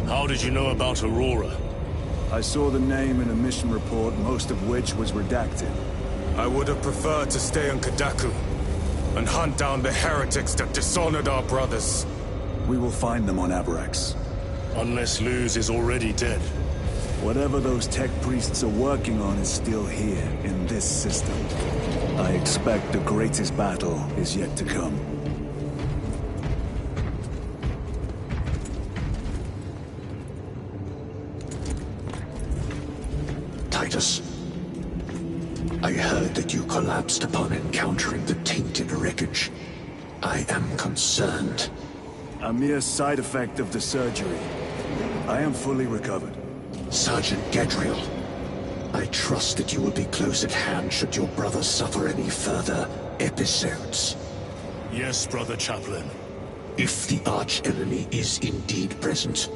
How did you know about Aurora? I saw the name in a mission report, most of which was redacted. I would have preferred to stay on Kadaku and hunt down the heretics that dishonored our brothers. We will find them on Avarax. Unless Luz is already dead. Whatever those tech priests are working on is still here, in this system. I expect the greatest battle is yet to come. Titus, I heard that you collapsed upon encountering the tainted wreckage. I am concerned. A mere side effect of the surgery. I am fully recovered. Sergeant Gadriel, I trust that you will be close at hand should your brother suffer any further episodes. Yes, Brother Chaplain. If the arch-enemy is indeed present,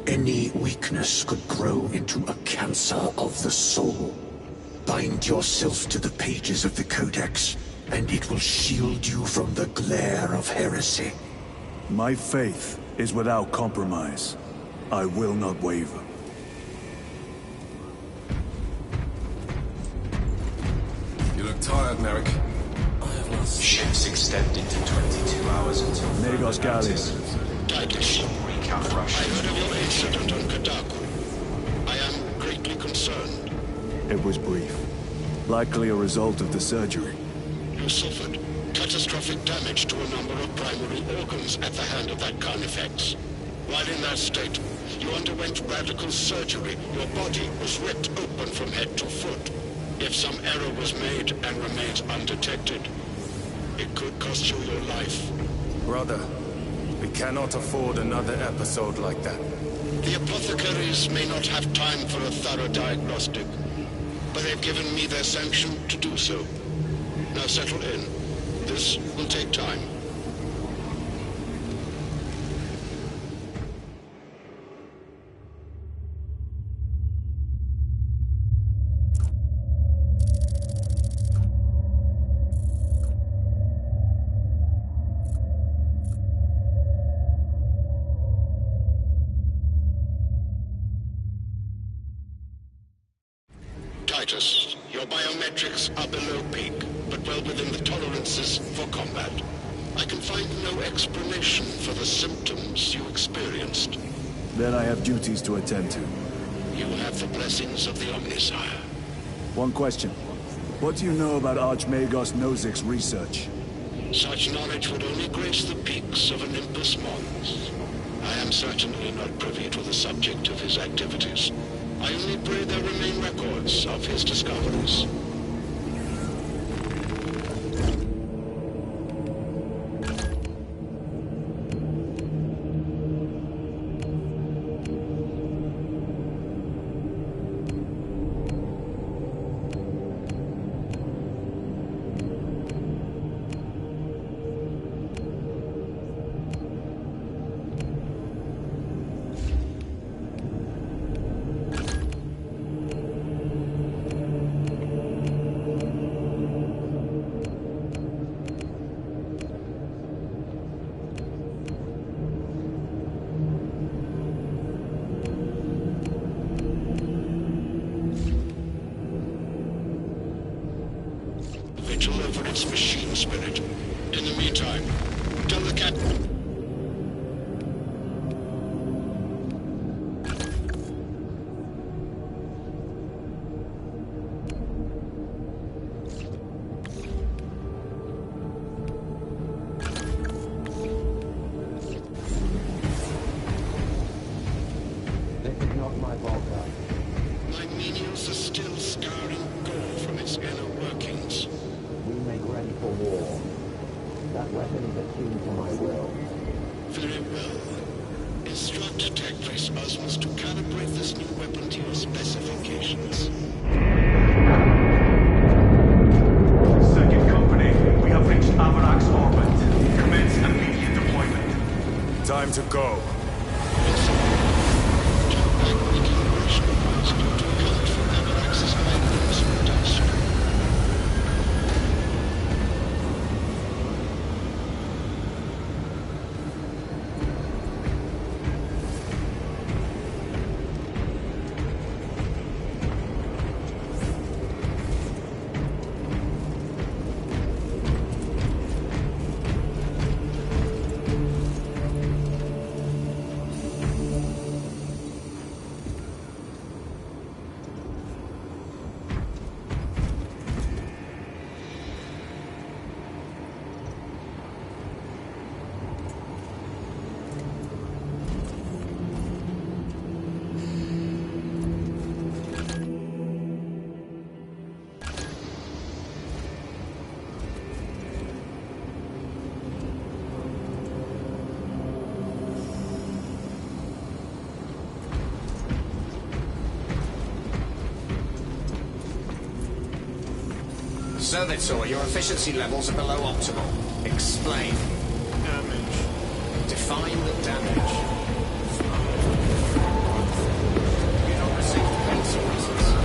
any weakness could grow into a cancer of the soul. Bind yourself to the pages of the Codex, and it will shield you from the glare of heresy. My faith is without compromise. I will not waver. You look tired, Merrick. I have lost. Ships extended to 22 hours until Negos Galleys. Titus, recap rush. I heard of your incident on Kadaku. I am greatly concerned. It was brief. Likely a result of the surgery. You suffered catastrophic damage to a number of primary organs at the hand of that Carnifex. While in that state, you underwent radical surgery. Your body was ripped open from head to foot. If some error was made and remains undetected, it could cost you your life. Brother, we cannot afford another episode like that. The apothecaries may not have time for a thorough diagnostic, but they've given me their sanction to do so. Now settle in. This will take time. Titus, your biometrics are below peak, but well within the tolerances for combat. I can find no explanation for the symptoms you experienced. Then I have duties to attend to. You have the blessings of the Omnisire. One question. What do you know about Archmagos Nozik's research? Such knowledge would only grace the peaks of Olympus Mons. I am certainly not privy to the subject of his activities. I only pray there remain records of his discoveries. Vigil over its machine spirit. In the meantime, tell the captain. This is not my Volta. My menials are still scouring gold from its inner workings. We make ready for war. That weapon is attuned to my will. Very well. Instruct Tech Priest Osmus to calibrate this new weapon to your specifications. Second company, we have reached Avarax orbit. Commence immediate deployment. Time to go. Servitor, your efficiency levels are below optimal. Explain. Damage. Define the damage. You not receive defense services.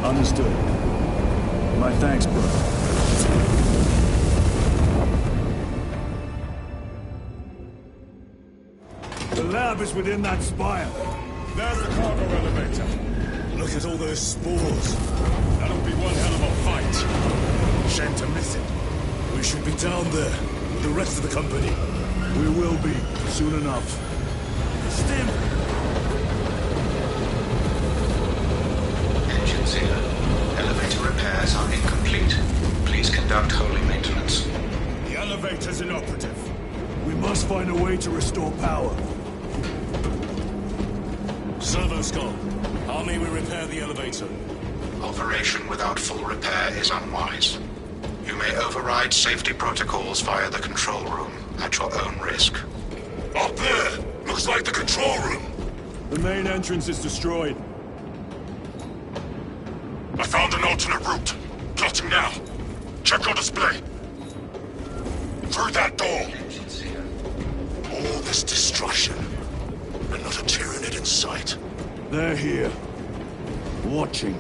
Understood. My thanks, brother. The lab is within that spire. There's the cargo elevator. Look at all those spores. That'll be one hell of a fight. Shame to miss it. We should be down there with the rest of the company. We will be, soon enough. Stim! Engines here. Elevator repairs are incomplete. Please conduct holy maintenance. The elevator's inoperative. We must find a way to restore power. Servo Skull, how may we repair the elevator? Operation without full repair is unwise. You may override safety protocols via the control room at your own risk. Up there! Looks like the control room. The main entrance is destroyed. I found an alternate route. Plotting now. Check your display. Through that door. All this destruction, and not a Tyranid in sight. They're here. Watching.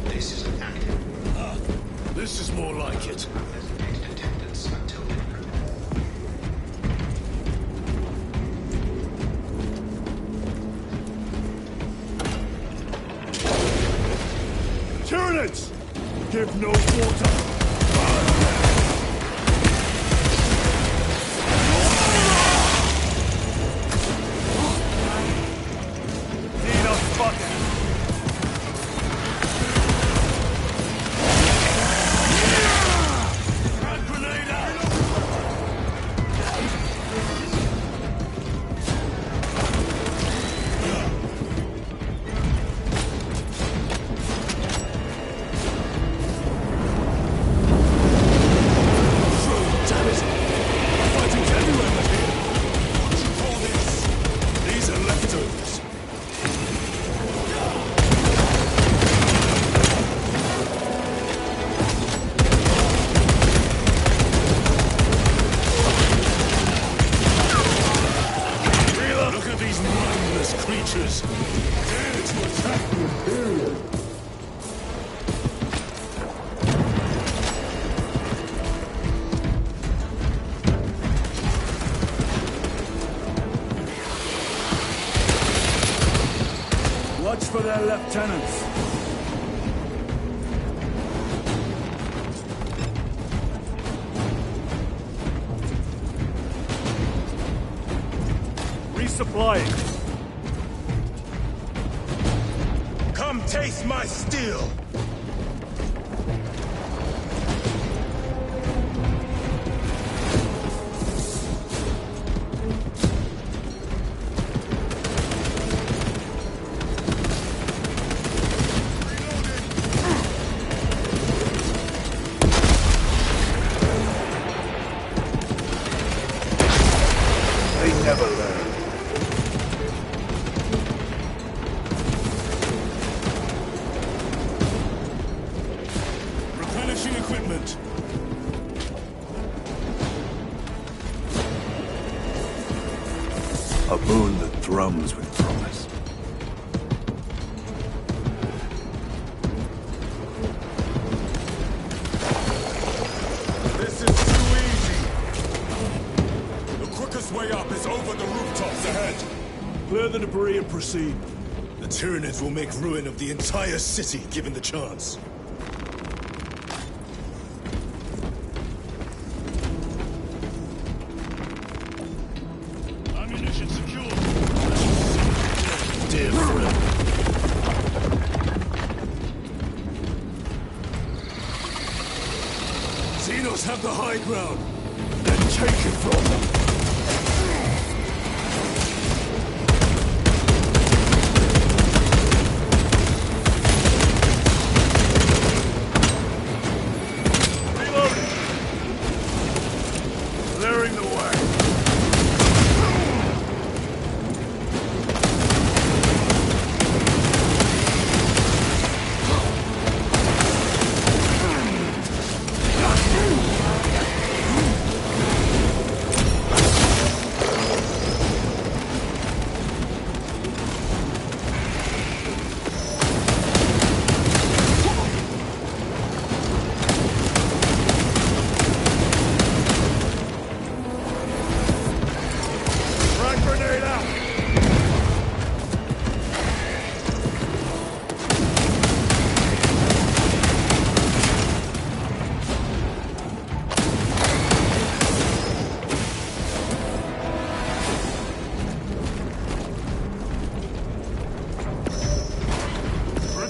This is an active. This is more like it. Designated attendance until delivered. Tyranids! Give no quarter! Need a spot! Watch for their lieutenants. Resupplying. Come taste my steel! They never learn. Replenishing equipment. A boon that drums with promise. This is too easy! The quickest way up is over the rooftops ahead. Clear the debris and proceed. The Tyranids will make ruin of the entire city, given the chance. Ammunition secured. Dear friend. Xenos have the high ground. Then take it from them. Clearing the way.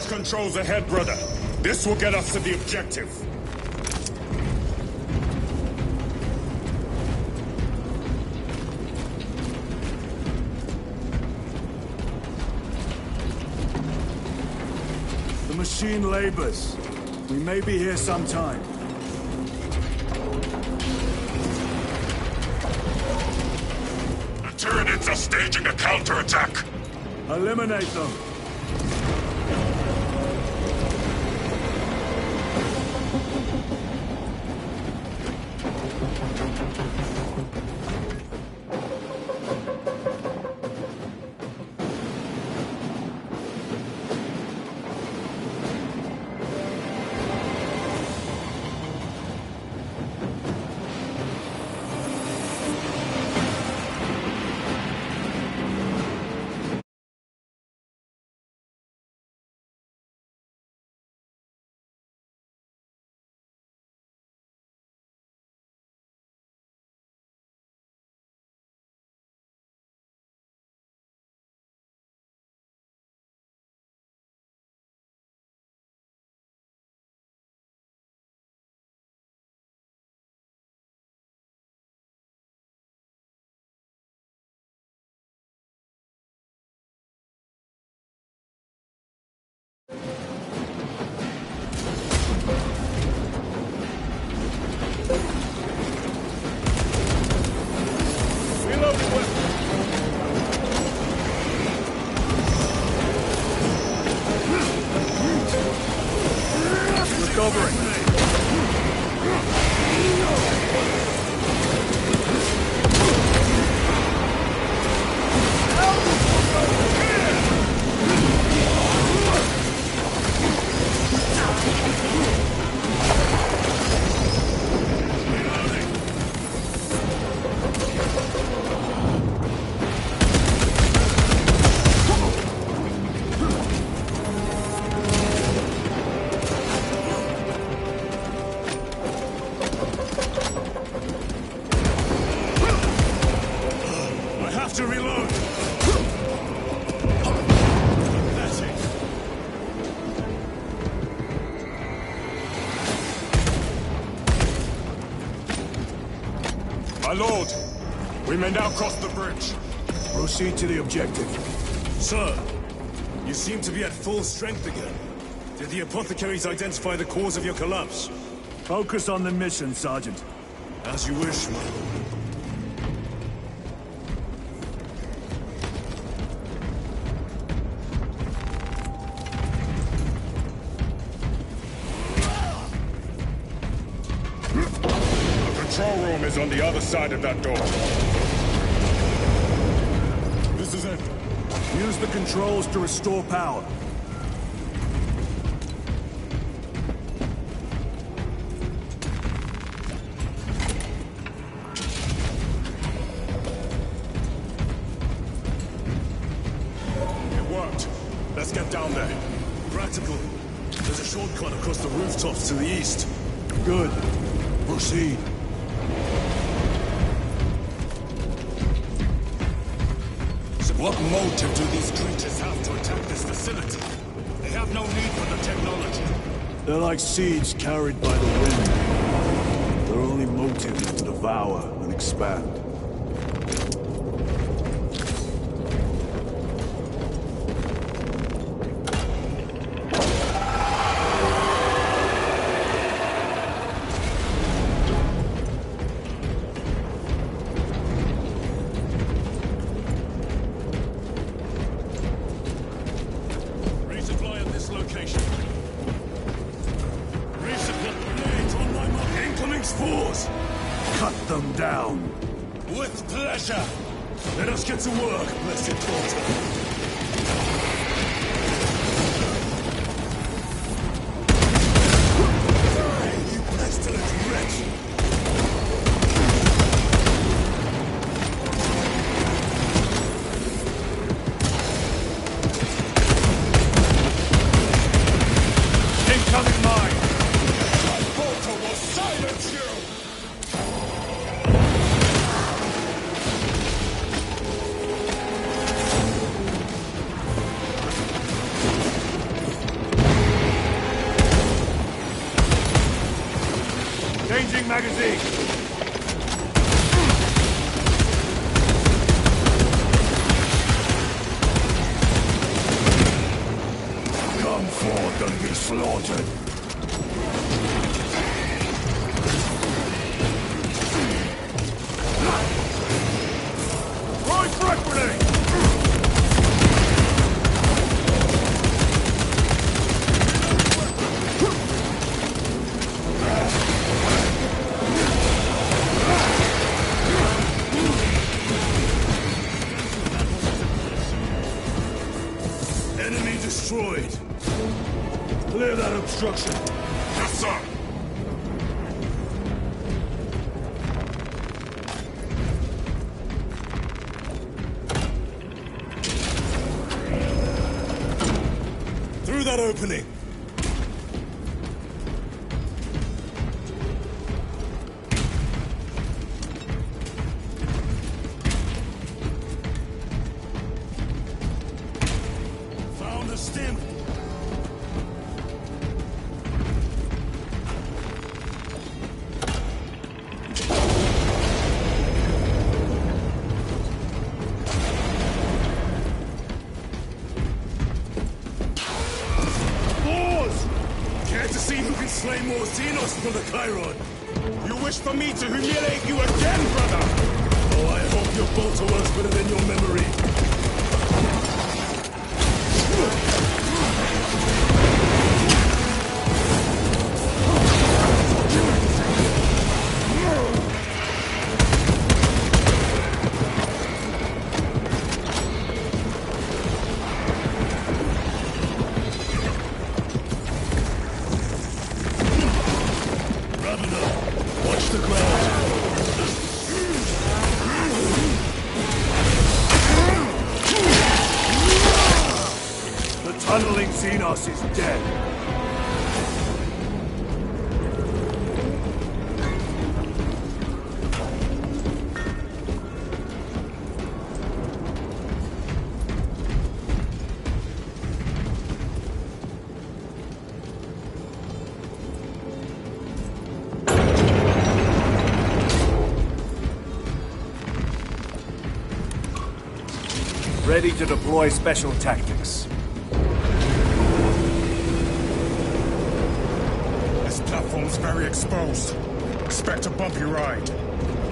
Controls ahead, brother. This will get us to the objective. The machine labors. We may be here sometime. The Tyranids are staging a counterattack. Eliminate them. My lord, we may now cross the bridge. Proceed to the objective. Sir, you seem to be at full strength again. Did the apothecaries identify the cause of your collapse? Focus on the mission, Sergeant. As you wish, my lord. The control room is on the other side of that door. This is it. Use the controls to restore power. It worked. Let's get down there. Practical. There's a shortcut across the rooftops to the east. Good. Proceed. What motive do these creatures have to attack this facility? They have no need for the technology. They're like seeds carried by the wind. Their only motive is to devour and expand. Cut them down. With pleasure. Let us get to work, blessed daughter. You pestilent wretch! Incoming mine! My portal will silence you! Changing magazine! Come forth and be slaughtered. Throwing frag grenade! Enemy destroyed. Clear that obstruction. Yes, sir! Through that opening. Found the stim! Care to see who can slay more Xenos from the Chiron? You wish for me to humiliate you again, brother? Oh, I hope your bolter works better than your memory. Watch the ground. The tunneling Xenos is dead. Ready to deploy special tactics. This platform's very exposed. Expect a bumpy ride.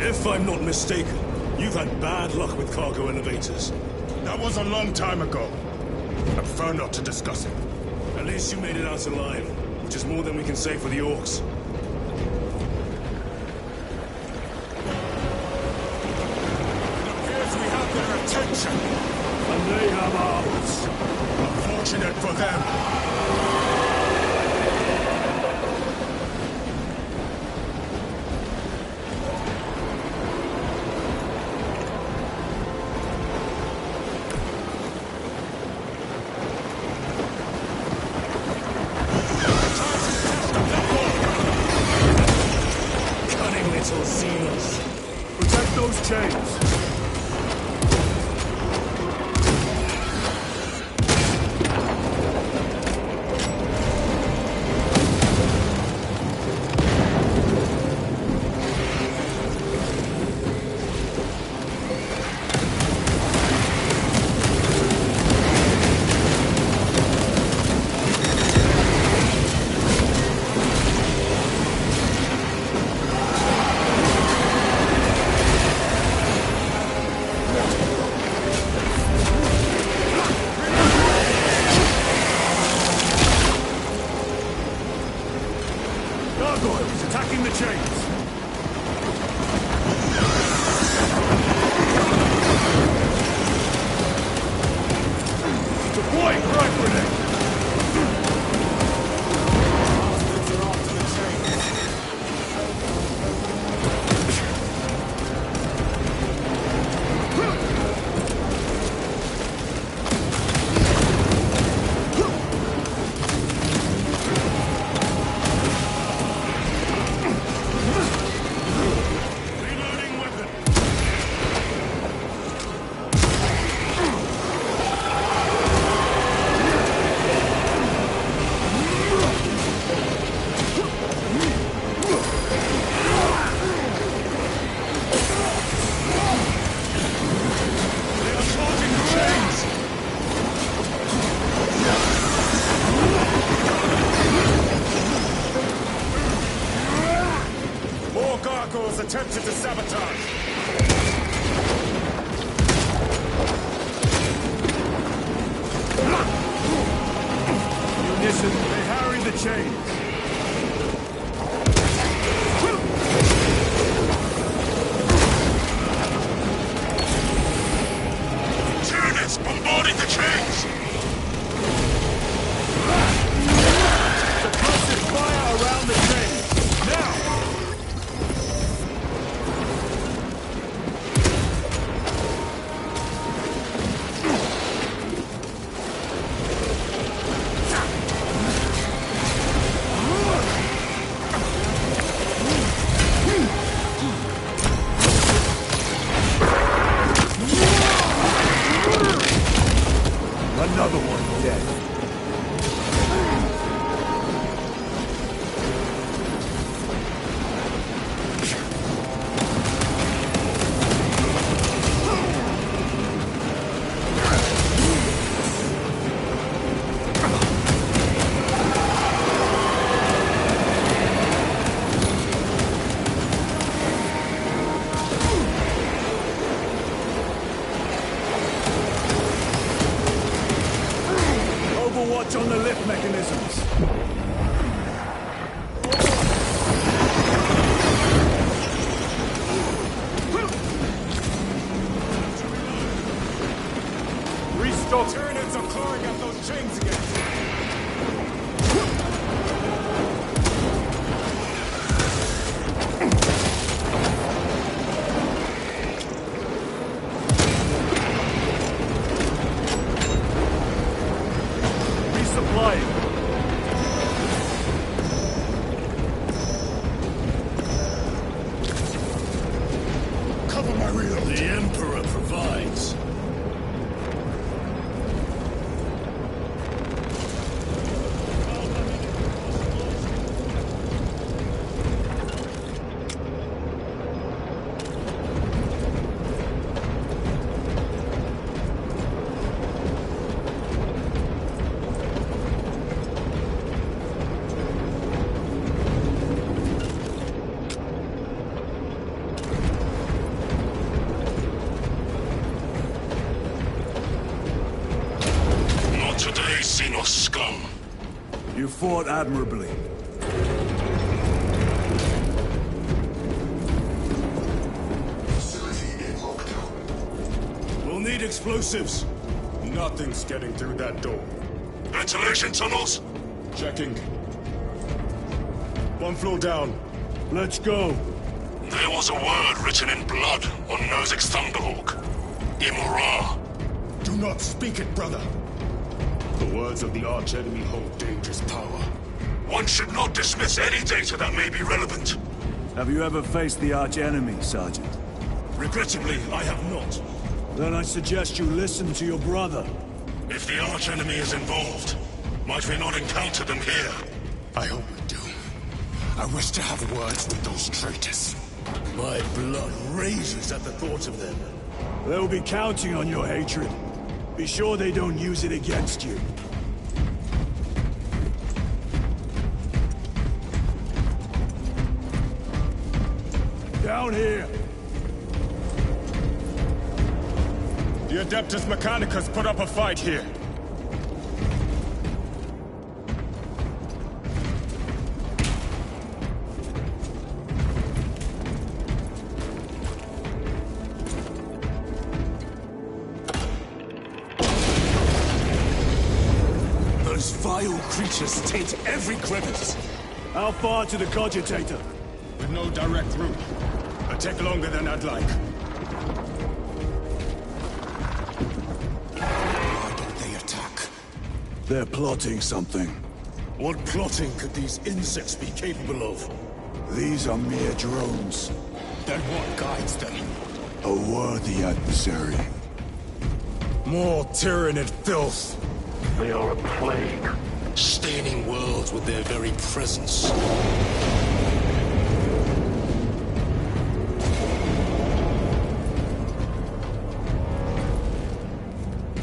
If I'm not mistaken, you've had bad luck with cargo elevators. That was a long time ago. I prefer not to discuss it. At least you made it out alive, which is more than we can say for the orcs. It appears we have their attention. And they have arms. Unfortunate for them. Cunning little seals. Protect those chains. Gargoyles attacking the chains. Deploying frag grenade. Reloading weapon. They are charging the chains. More gargoyles attempted to sabotage. Munition. They harry the chains. Tyranids bombarding the chains! Suppressive fire around the chains. Now! Another one dead. Overwatch on the lift mechanisms. Restock. Tyranids are clawing at those chains again. Resupplying. Cover my reload! The Emperor provides. Today, Xenos scum. You fought admirably. We'll need explosives. Nothing's getting through that door. Ventilation tunnels? Checking. One floor down. Let's go. There was a word written in blood on Nozick's Thunderhawk. Imura. Do not speak it, brother. The words of the archenemy hold dangerous power. One should not dismiss any data that may be relevant. Have you ever faced the arch-enemy, Sergeant? Regrettably, I have not. Then I suggest you listen to your brother. If the archenemy is involved, might we not encounter them here? I hope we do. I wish to have words with those traitors. My blood raises at the thought of them. They'll be counting on your hatred. Be sure they don't use it against you. Down here! The Adeptus Mechanicus put up a fight here. Those vile creatures taint every crevice. How far to the Cogitator? With no direct route. It'll take longer than I'd like. Why don't they attack? They're plotting something. What plotting could these insects be capable of? These are mere drones. Then what guides them? A worthy adversary. More Tyranid filth. They are a plague, staining worlds with their very presence.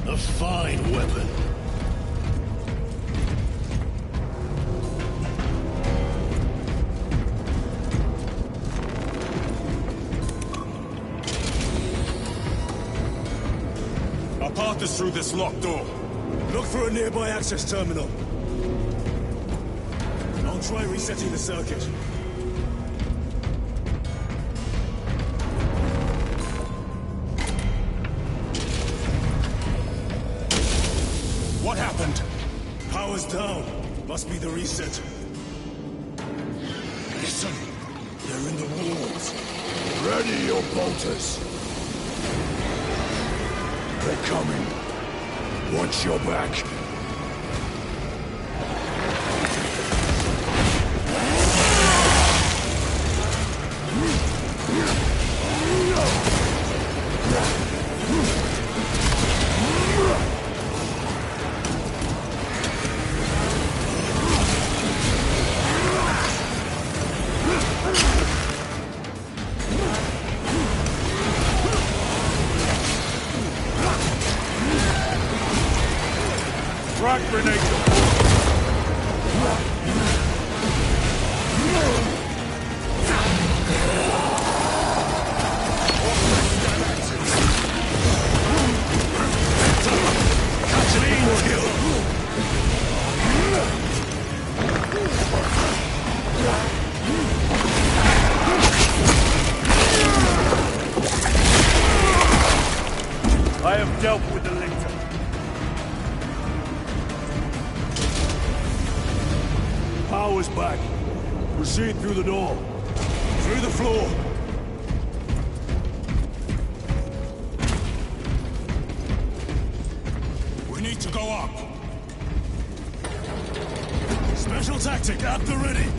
A fine weapon. Our path is through this locked door. Look for a nearby access terminal. I'll try resetting the circuit. What happened? Power's down. Must be the reset. Listen. They're in the walls. Ready your bolters. They're coming. Watch your back. Frag grenade! I have dealt with the Lictor. Power's back. Proceed through the door. Through the floor. We need to go up. Special tactic at the ready.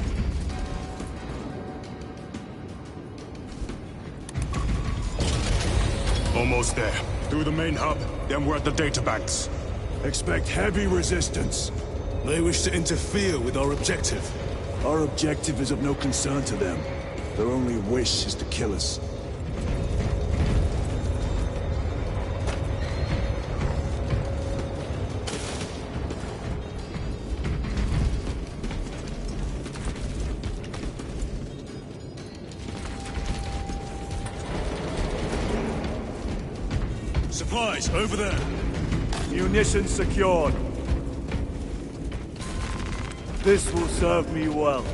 Almost there. Through the main hub, then we're at the databanks. Expect heavy resistance. They wish to interfere with our objective. Our objective is of no concern to them. Their only wish is to kill us. Supplies, over there. Munitions secured. This will serve me well.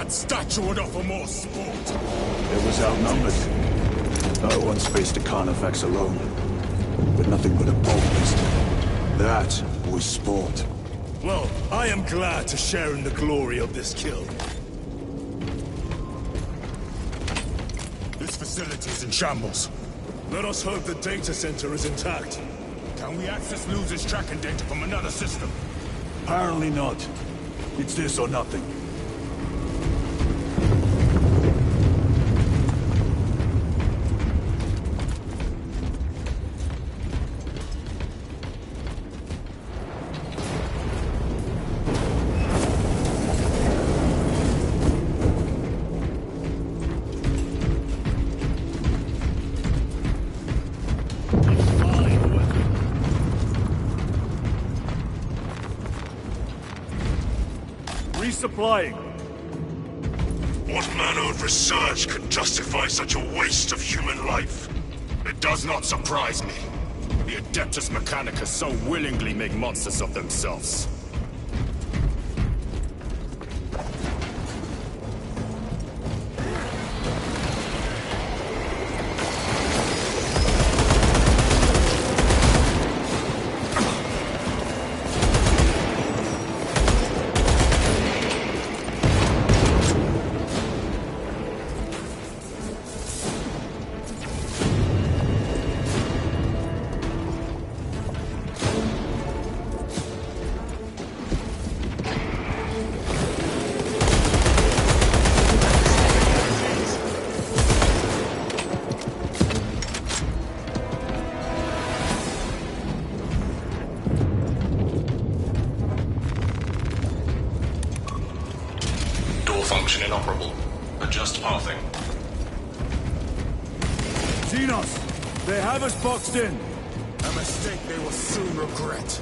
That statue would offer more sport. It was outnumbered. No one faced the Carnifex alone. With nothing but a boldness. That was sport. Well, I am glad to share in the glory of this kill. This facility is in shambles. Let us hope the data center is intact. Can we access losers tracking data from another system? Apparently not. It's this or nothing. Resupplying. What manner of research can justify such a waste of human life? It does not surprise me. The Adeptus Mechanicus so willingly make monsters of themselves. Function inoperable. Adjust pathing. Xenos! They have us boxed in! A mistake they will soon regret.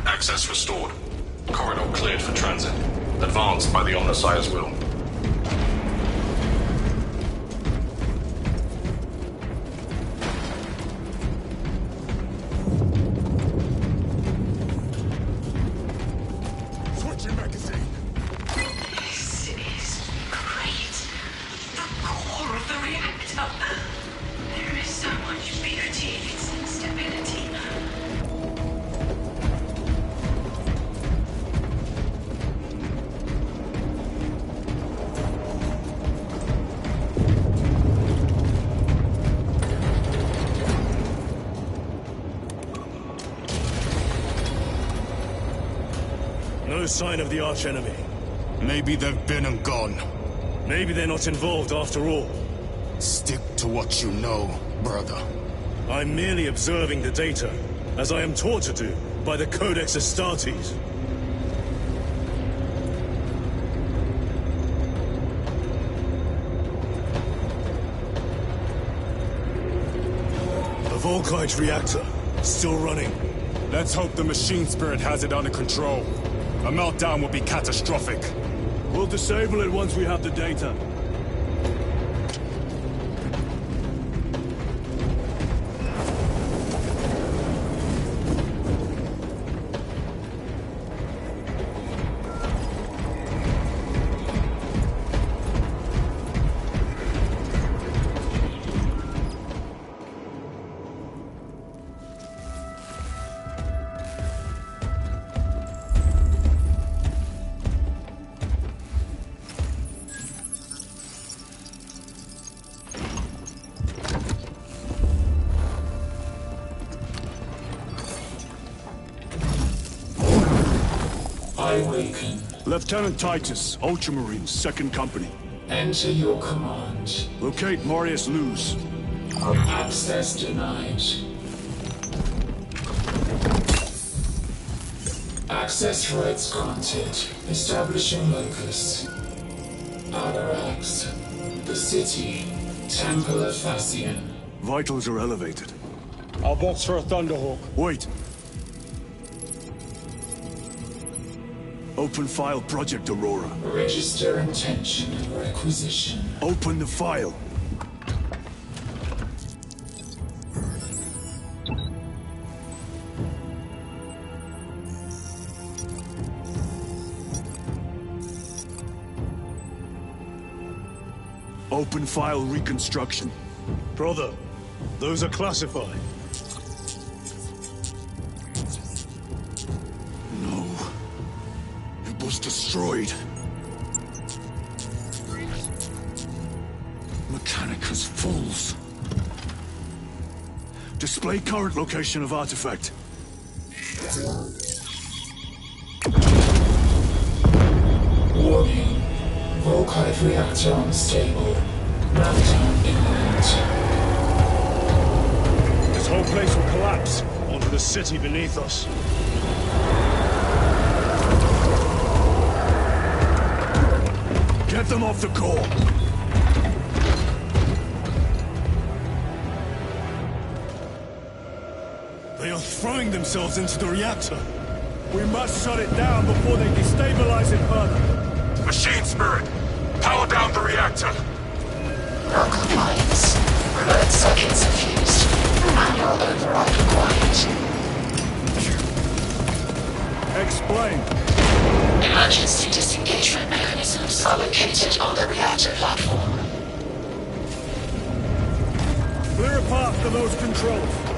Access restored. Corridor cleared for transit. Advanced by the Omnissiah's will. Switching magazine. This is great. The core of the reactor. There is so much beauty in its instability. No sign of the archenemy. Maybe they've been and gone. Maybe they're not involved after all. Stick to what you know, brother. I'm merely observing the data, as I am taught to do by the Codex Astartes. The Volkite reactor, still running. Let's hope the machine spirit has it under control. A meltdown would be catastrophic. We'll disable it once we have the data. I awaken. Lieutenant Titus, Ultramarines, 2nd Company. Enter your command. Locate Marius Luz. Access denied. Access rights granted. Establishing locus. Avarax. The city. Temple of Fascian. Vitals are elevated. I'll box for a Thunderhawk. Wait. Open file Project Aurora. Register intention requisition. Open the file. Open file reconstruction. Brother, those are classified. No. It was destroyed. Mechanicus fools. Display current location of artifact. Warning. Volkite reactor unstable. Meltdown imminent. This whole place will collapse onto the city beneath us. Get them off the core! They are throwing themselves into the reactor. We must shut it down before they destabilize it further. Machine Spirit, power down the reactor. No compliance. Remote circuits are fused. Manual override required. Explain. Emergency disengagement mechanisms are located on the reactor platform. Clear a path to those controls.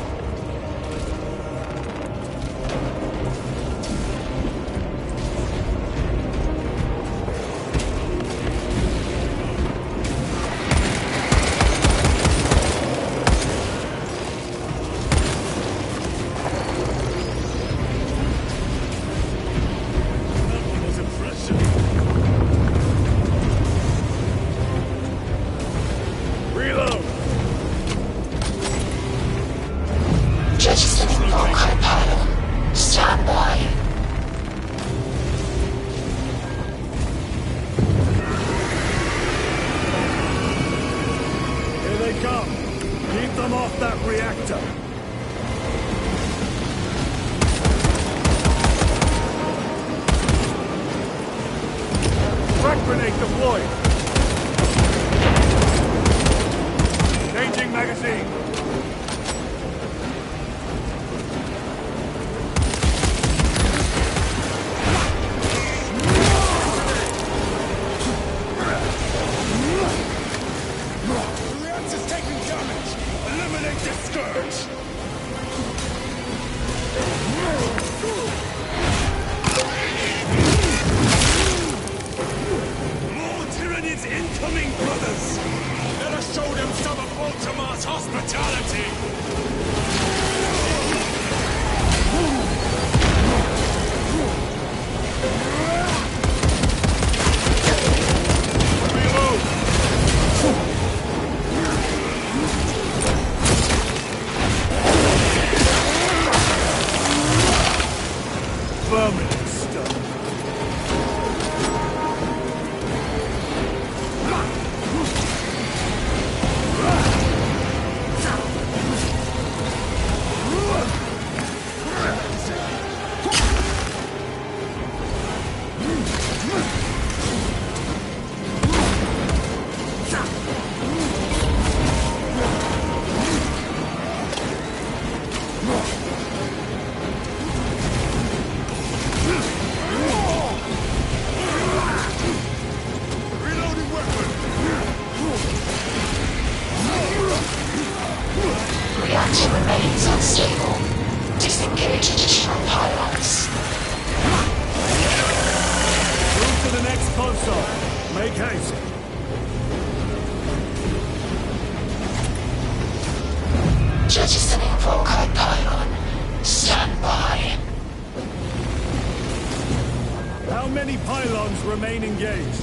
Remain engaged.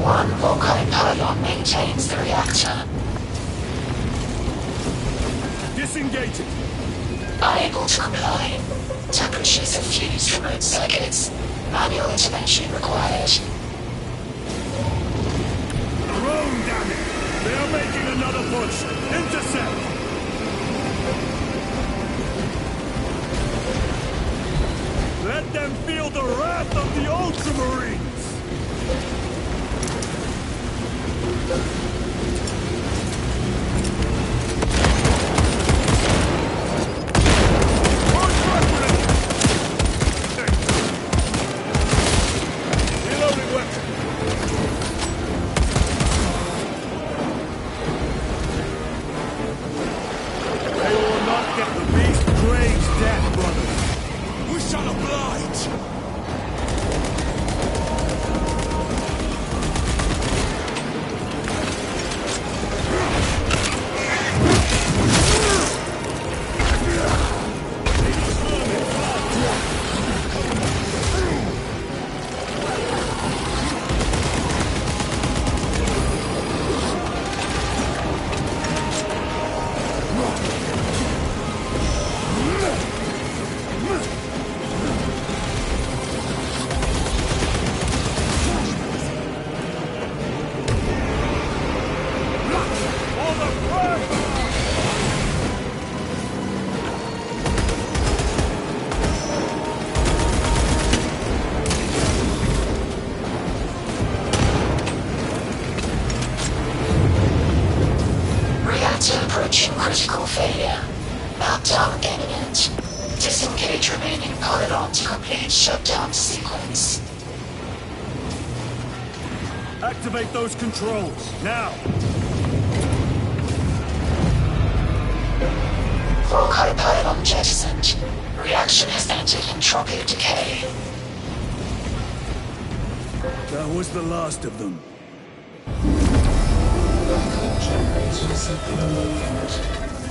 One volcanic pylon maintains the reactor. Disengage it. Unable to comply. Temperatures have fused remote circuits. Manual intervention required. They are making another push! Intercept! Let them feel the wrath of the Ultramarines! Critical failure. Meltdown imminent. Disengage remaining polygon to complete shutdown sequence. Activate those controls, now! Volkite pylon jettisoned. Reaction has entered entropy decay. That was the last of them. Backup generators have been awakened.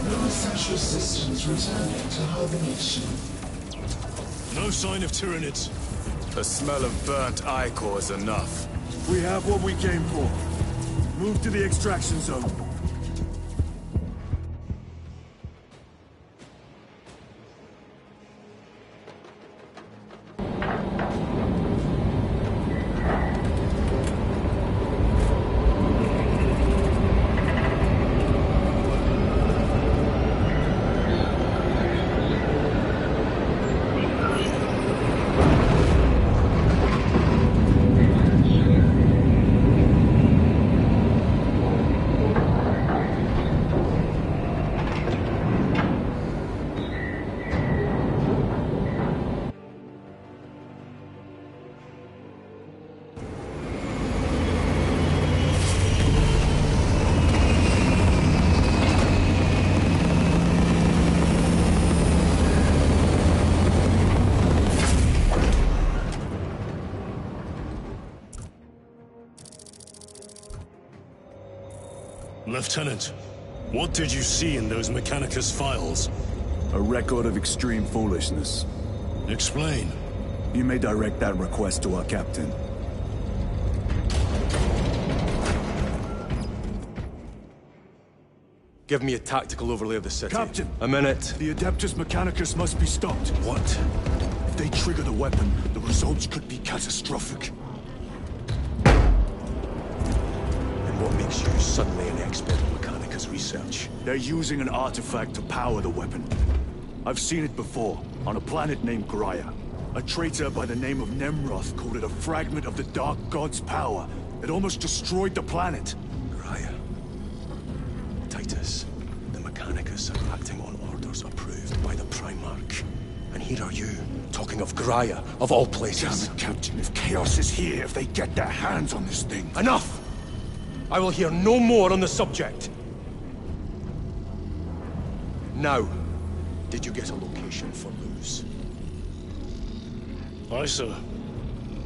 No essential systems returning to hibernation. No sign of Tyranids. The smell of burnt ichor is enough. We have what we came for. Move to the extraction zone. Lieutenant, what did you see in those Mechanicus files? A record of extreme foolishness. Explain. You may direct that request to our captain. Give me a tactical overlay of the city. Captain! A minute. The Adeptus Mechanicus must be stopped. What? If they trigger the weapon, the results could be catastrophic. And what makes you suddenly an expert in Mechanicus research? They're using an artifact to power the weapon. I've seen it before, on a planet named Graia. A traitor by the name of Nemroth called it a fragment of the Dark God's power that almost destroyed the planet. Graia. Titus, the Mechanicus are acting on orders approved by the Primarch. And here are you, talking of Graia, of all places. Damn it, Captain, if Chaos is here, if they get their hands on this thing... Enough! I will hear no more on the subject. Now, did you get a location for Luz? Aye, sir.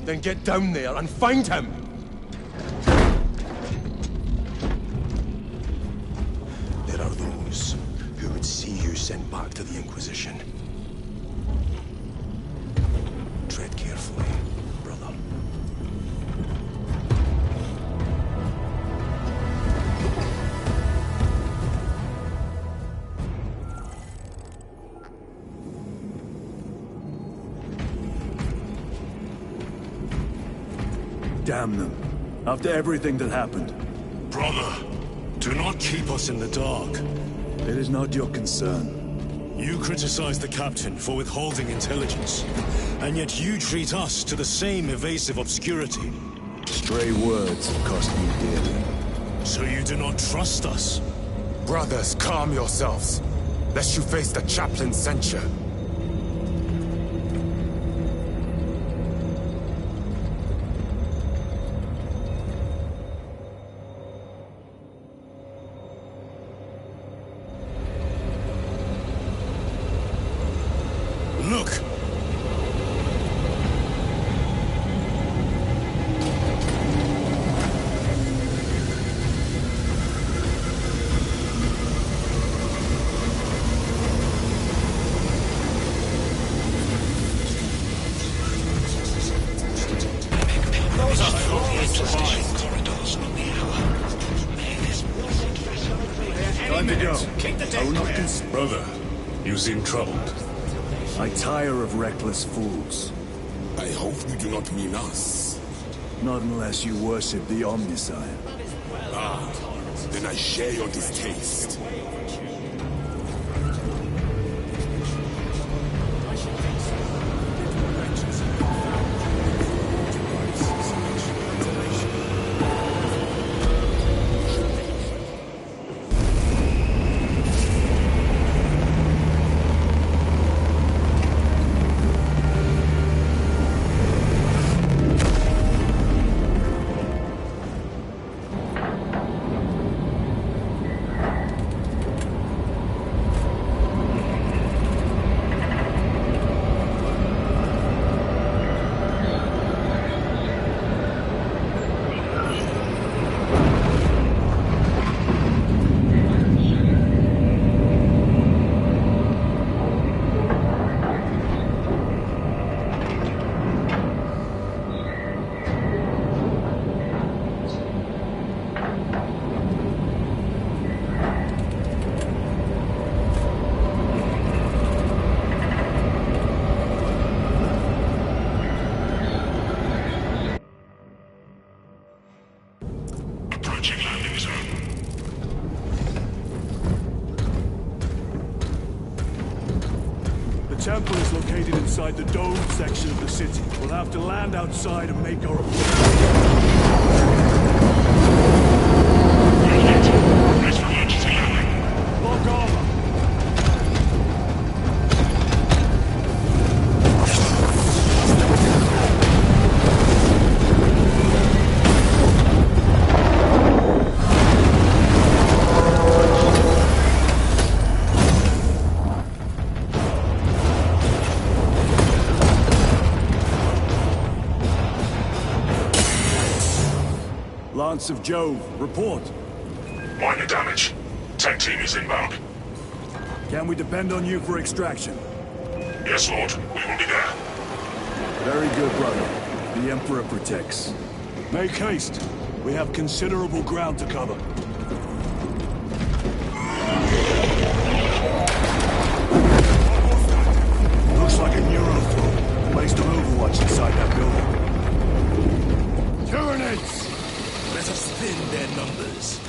Then get down there and find him! There are those who would see you sent back to the Inquisition. Tread carefully, brother. Damn them. After everything that happened. Brother, Do not keep us in the dark. It is not your concern. You criticize the captain for withholding intelligence, and yet you treat us to the same evasive obscurity. Stray words have cost me dearly. So you do not trust us? Brothers, calm yourselves, lest you face the chaplain's censure. Look! Those are fully insufficient corridors on the hour. Time to go. I will not Brother, you seem troubled. I tire of reckless fools. I hope you do not mean us. Not unless you worship the Omniscient. Ah, then I share your distaste. The temple is located inside the domed section of the city. We'll have to land outside and make our Lock armor! Lance of Jove, report. Minor damage. Tech team is inbound. Can we depend on you for extraction? Yes, Lord. We will be there. Very good, brother. The Emperor protects. Make haste. We have considerable ground to cover. Looks like a Neurothrow. Placed on Overwatch inside that building. Tyranids! Let us thin their numbers.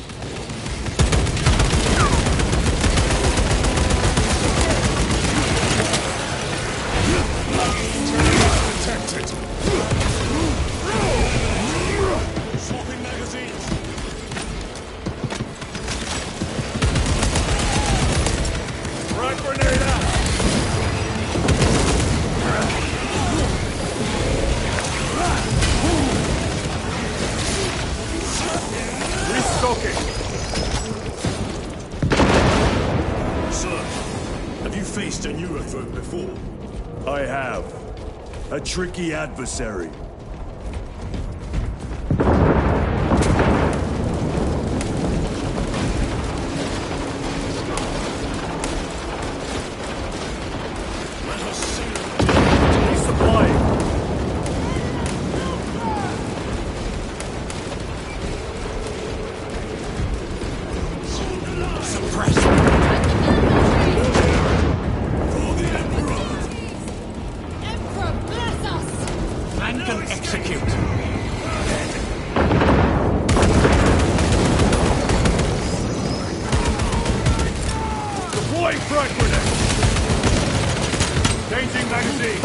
Protected. Swapping magazines. Frag grenade out. Sir, have you faced a Neurothrow before? I have. A tricky adversary. Let us see. Supplying. Suppress. For the Emperor! Emperor, bless us! Man can frag grenade! Changing magazine!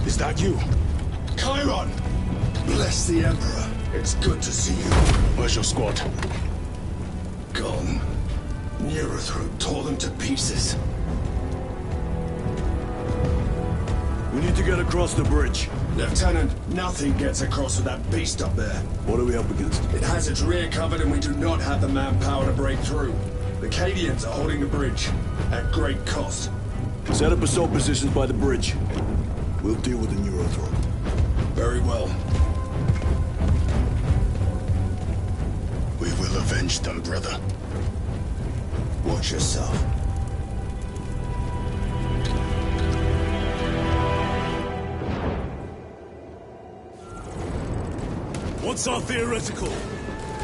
Is that you? Chiron! Bless the Emperor. It's good to see you. Where's your squad? Gone. Neurothroat tore them to pieces. We need to get across the bridge. Lieutenant, nothing gets across with that beast up there. What are we up against? It has its rear covered and we do not have the manpower to break through. The Cadians are holding the bridge, at great cost. Set up assault positions by the bridge. We'll deal with the Neurothroat. Very well. We will avenge them, brother. Watch yourself. What's our theoretical?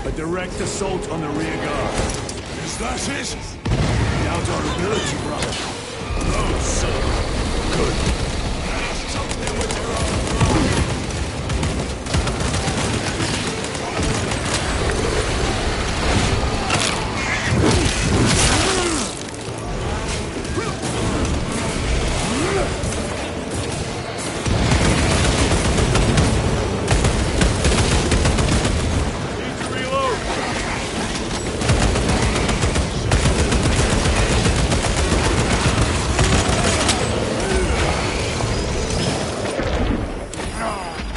A direct assault on the rear guard. Is that it? Doubt our ability, brother. No, sir. Good. Let us jump them with their own.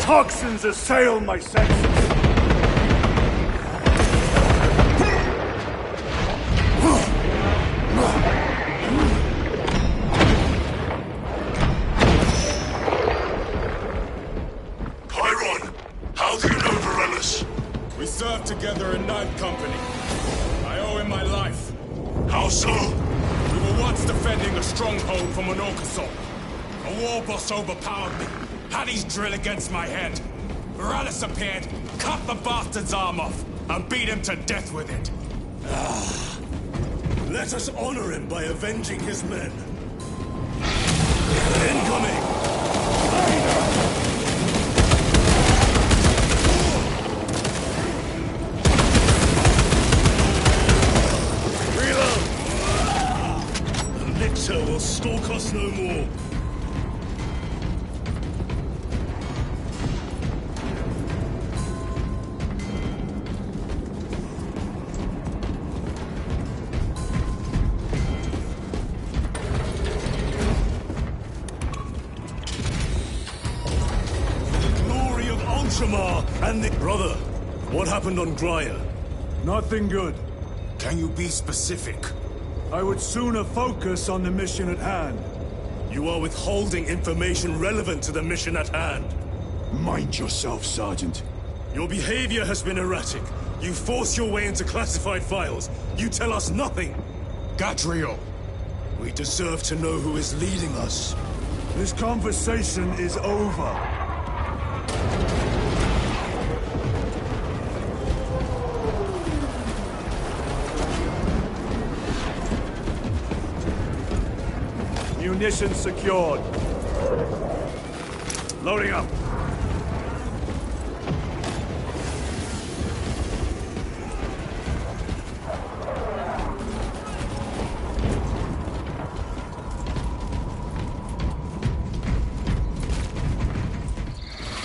Toxins assail my senses. Chiron, how do you know Varellus? We served together in 9th Company. I owe him my life. How so? We were once defending a stronghold from an orc assault. A war boss overpowered me. Had his drill against my head. Varellus appeared, cut the bastard's arm off, and beat him to death with it. Let us honor him by avenging his men. Incoming! Reload! The Lictor will stalk us no more. And the... Brother, what happened on Graya? Nothing good. Can you be specific? I would sooner focus on the mission at hand. You are withholding information relevant to the mission at hand. Mind yourself, Sergeant. Your behavior has been erratic. You force your way into classified files. You tell us nothing. Gadriel. We deserve to know who is leading us. This conversation is over. Munitions secured. Loading up.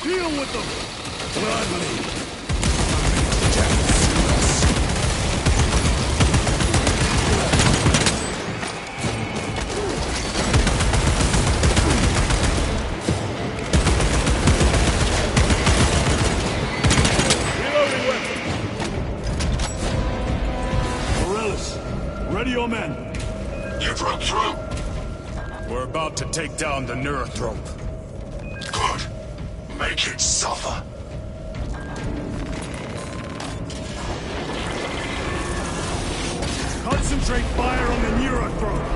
Deal with them! Gladly! Ready your men. You broke through. We're about to take down the Neurothrope. Good. Make it suffer. Concentrate fire on the Neurothrope.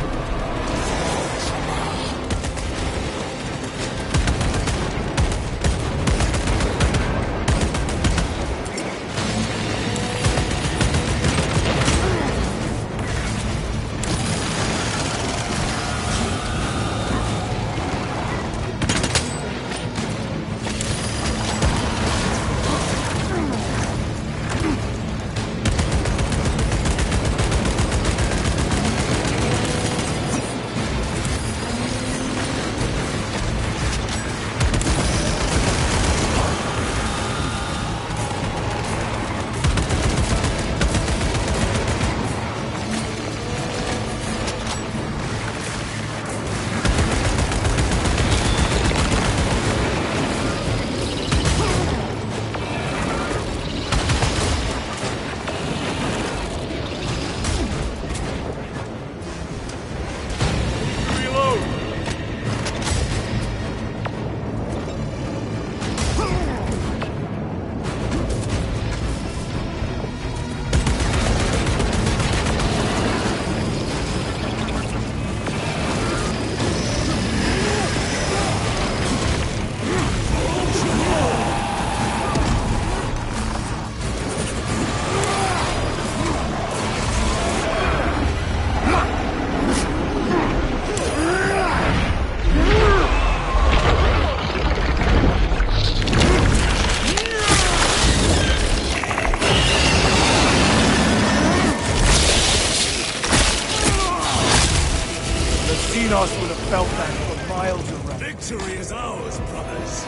Would have felt that for miles around. Victory is ours, brothers.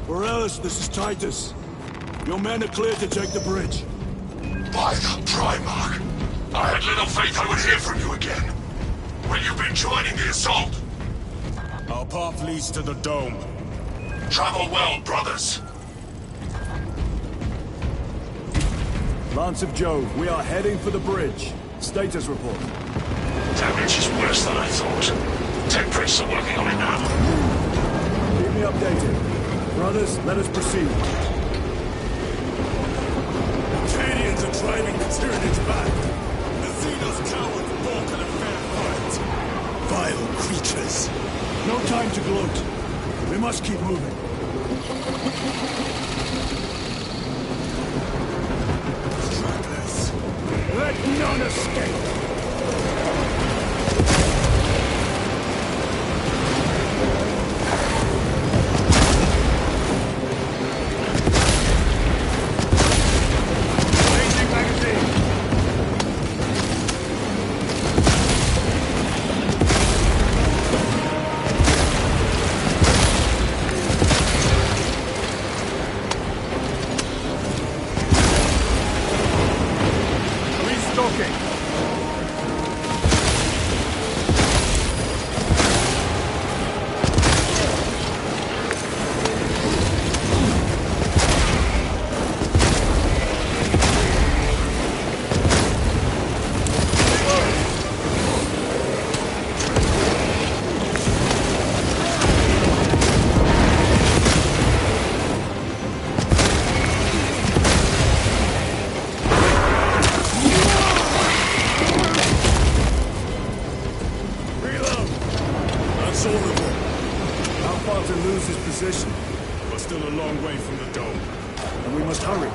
Morales, this is Titus. Your men are cleared to take the bridge. By the Primarch. I had little faith I would hear from you again. Will you be joining the assault? Our path leads to the dome. Travel well, brothers. Lance of Jove, we are heading for the bridge. Status report. Damage is worse than I thought. Tech priests are working on it now. Keep me updated. Brothers, let us proceed. Cadians are driving the Tyranids back. The Xenos cowards balk at a fair fight. Vile creatures. No time to gloat. We must keep moving. Stragglers. Let none escape! We're still a long way from the dome. And we must hurry.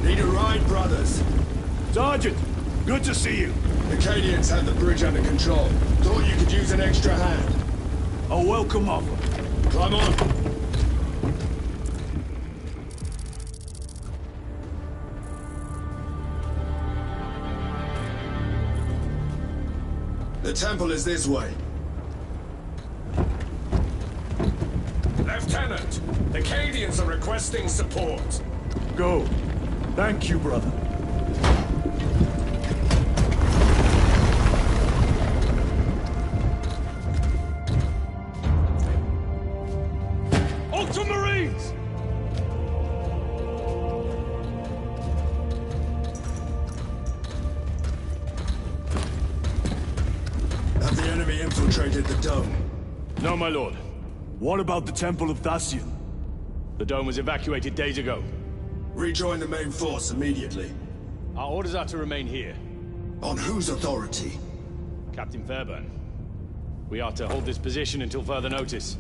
Need a ride, brothers? Sergeant, good to see you. The Cadians had the bridge under control. Thought you could use an extra hand. A welcome offer. Climb on. The temple is this way. Lieutenant, the Cadians are requesting support. Go. Thank you, brother. enemy infiltrated the dome? No, my lord. What about the Temple of Thasian? The dome was evacuated days ago. Rejoin the main force immediately. Our orders are to remain here. On whose authority? Captain Fairburn. We are to hold this position until further notice.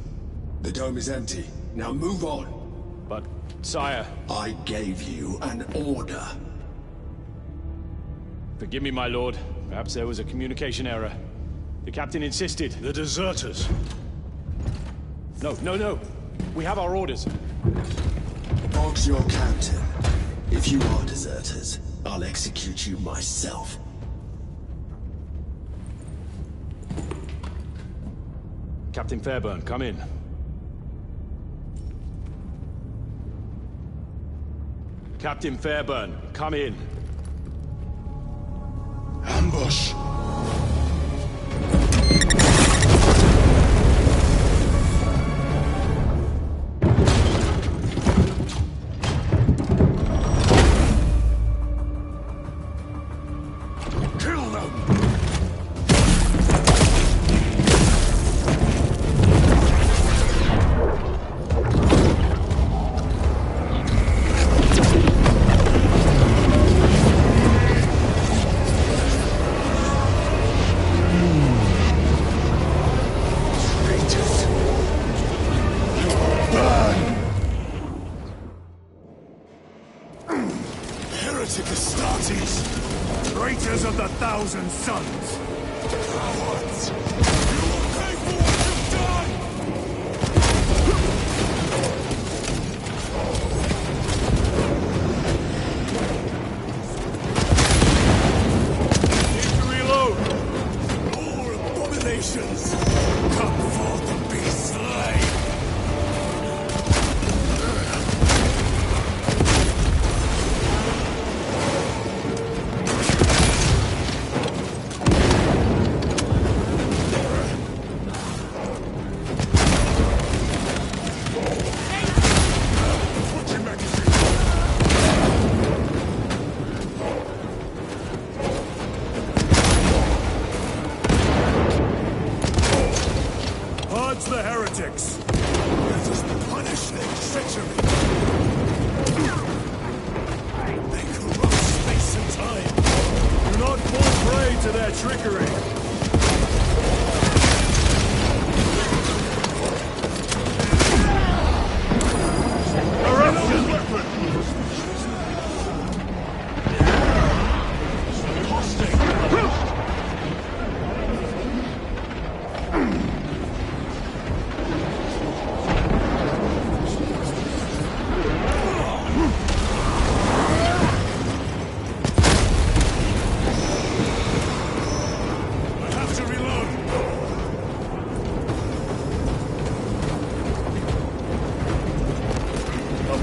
The dome is empty. Now move on. But, sire... I gave you an order. Forgive me, my lord. Perhaps there was a communication error. The captain insisted. The deserters. No. We have our orders. Boggs your captain. If you are deserters, I'll execute you myself. Captain Fairburn, come in. Captain Fairburn, come in. Ambush! Traitors of the Thousand Sons! Cowards! You will pay for what you've done! Need to reload! More abominations! Come forth and be slain! The heretics! Let us punish their treachery! They corrupt space and time! Do not fall prey to their trickery!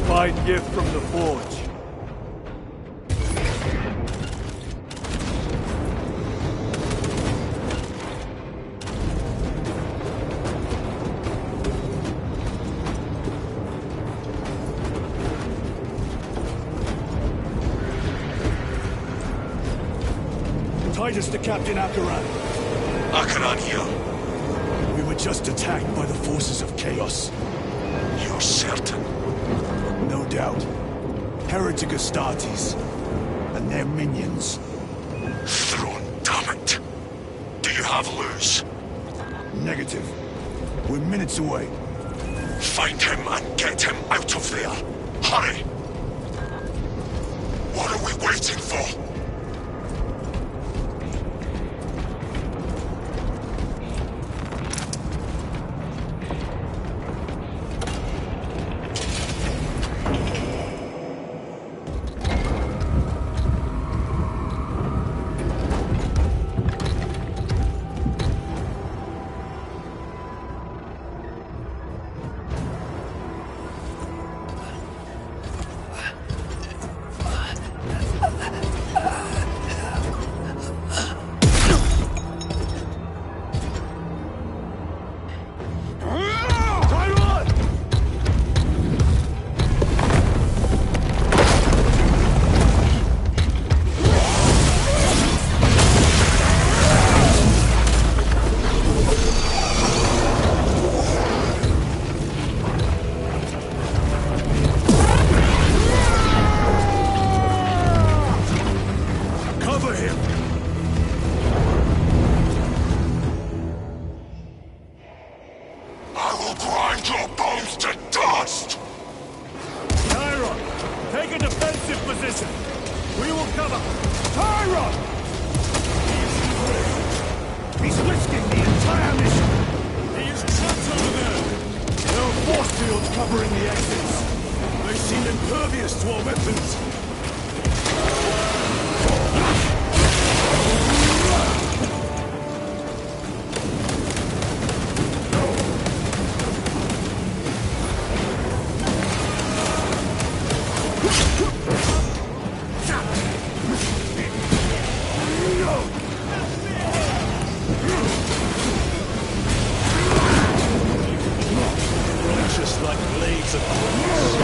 Fine gift from the forge. Titus to Captain Akaran. Akaran here. We were just attacked by the forces of chaos. You're certain? No doubt. Heretic Astartes. And their minions. Throne, damn it. Do you have Luz? Negative. We're minutes away. Find him and get him out of there. Hurry! What are we waiting for? your bones to dust! Tyron, take a defensive position. We will cover. Tyron! He's risking the entire mission. He is trapped over there. There are force fields covering the exits. They seem impervious to our weapons. Just like blades of grass.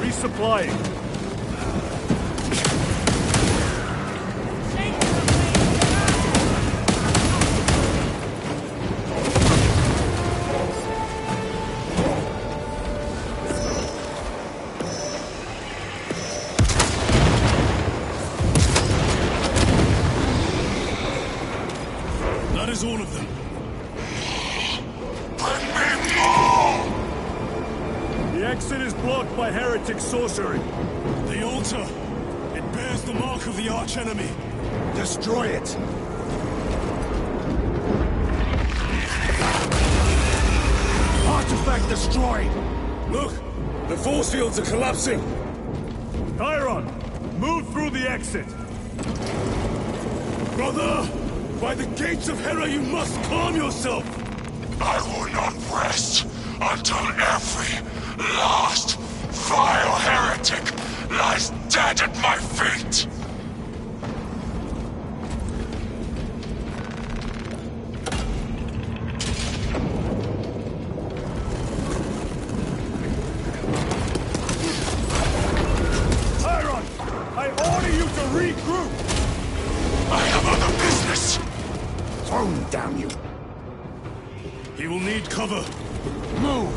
Resupplying. That is all of them. Bring me more! The exit is blocked by heretic sorcery. The altar! It bears the mark of the archenemy. Destroy it! Artifact destroyed! Look! The force fields are collapsing! Tyron! Move through the exit! Brother! By the gates of Hera, you must calm yourself! I will not rest until every last vile heretic lies dead at my feet! Tyron! I order you to regroup! I have other business! Throw him down, you! He will need cover. Move!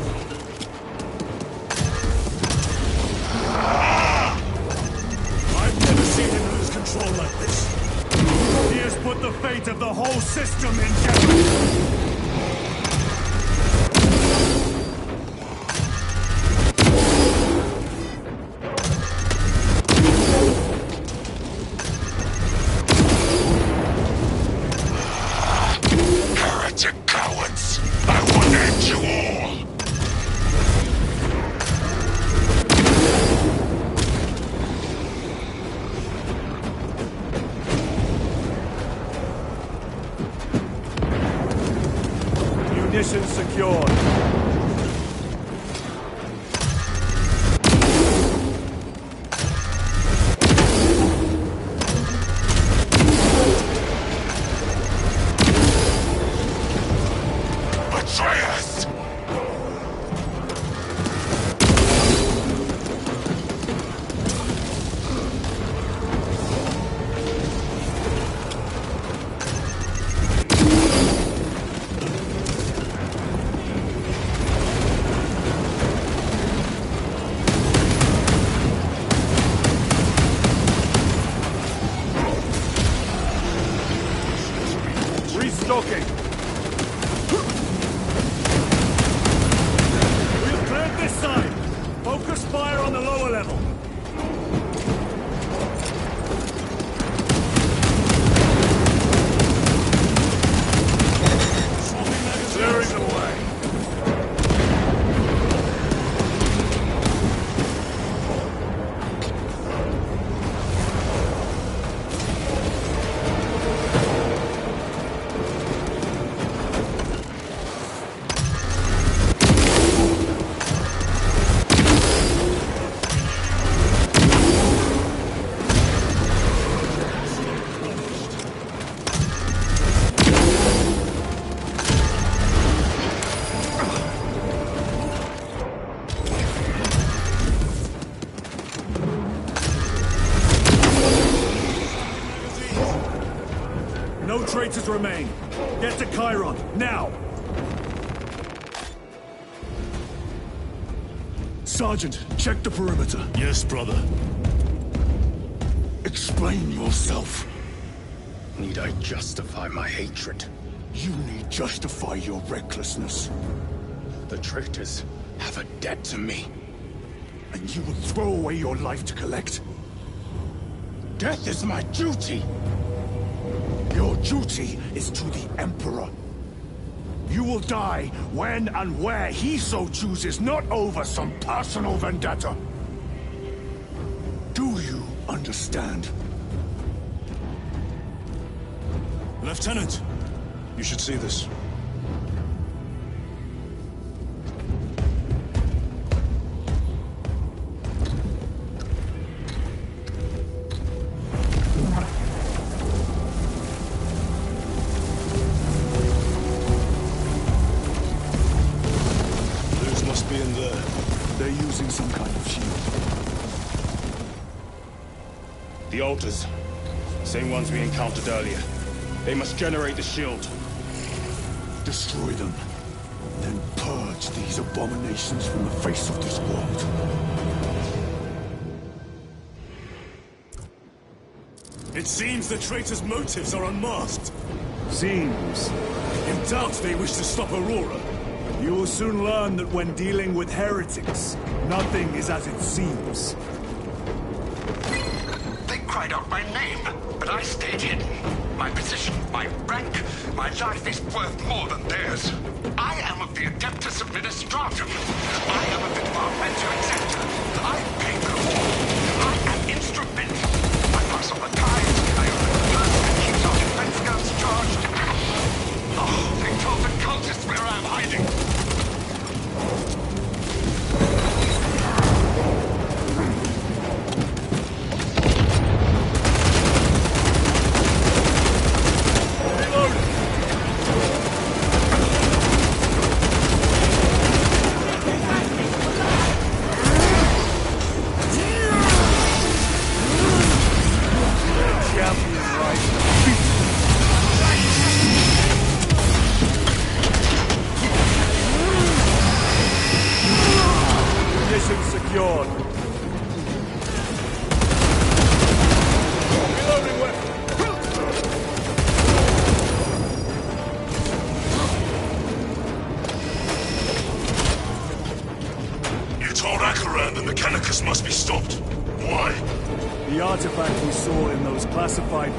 I've never seen him lose control like this. He has put the fate of the whole system in jeopardy! Heretic cowards! I will end you all! Munitions secured. Betrayers! Restocking. We've cleared this side. Focus fire on the lower level. Clearing the way. remain. Get to Chiron, now! Sergeant, check the perimeter. Yes, brother. Explain yourself. Need I justify my hatred? You need justify your recklessness. The traitors have a debt to me. And you would throw away your life to collect? Death is my duty! Your duty is to the Emperor. You will die when and where he so chooses, not over some personal vendetta. Do you understand? Lieutenant, you should see this. The altars. Same ones we encountered earlier. They must generate the shield. Destroy them. Then purge these abominations from the face of this world. It seems the traitors' motives are unmasked. Seems. In doubt they wish to stop Aurora. You will soon learn that when dealing with heretics, nothing is as it seems. They cried out my name, but I stayed hidden. My position, my rank, my life is worth more than theirs. I am of the Adeptus Administratum. I am of the Departmental Executor. I pay the law. I am instrument. I pass on the tides. I open the purse and keeps our defense guns charged. Oh, they told the cultists where I'm hiding.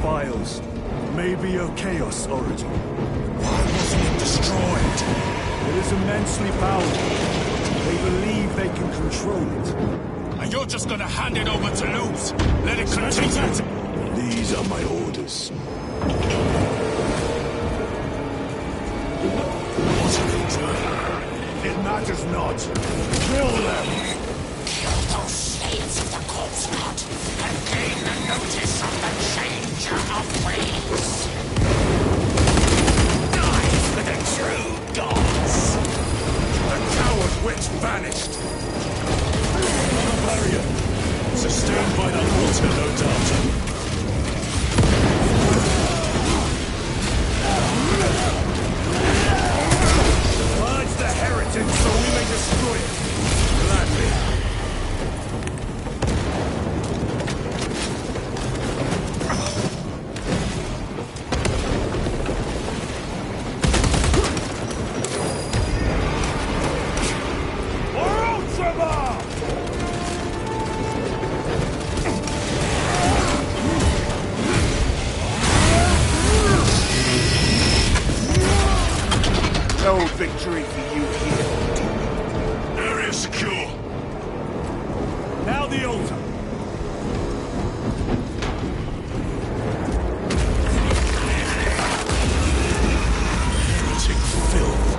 Files may be of Chaos origin. Why wasn't it destroyed? It is immensely powerful. They believe they can control it. And you're just gonna hand it over to Luz? Let it continue? These are my orders. What are they doing? It matters not. Kill them! Kill those slaves of the corpse god and gain the notice of the changer of ways. Die for the true gods. The coward witch vanished. A barrier. Sustained by the water, no doubt. Purge the heritage so we may destroy it. Gladly. No victory for you here. Area secure. Now the altar. Heretic filth.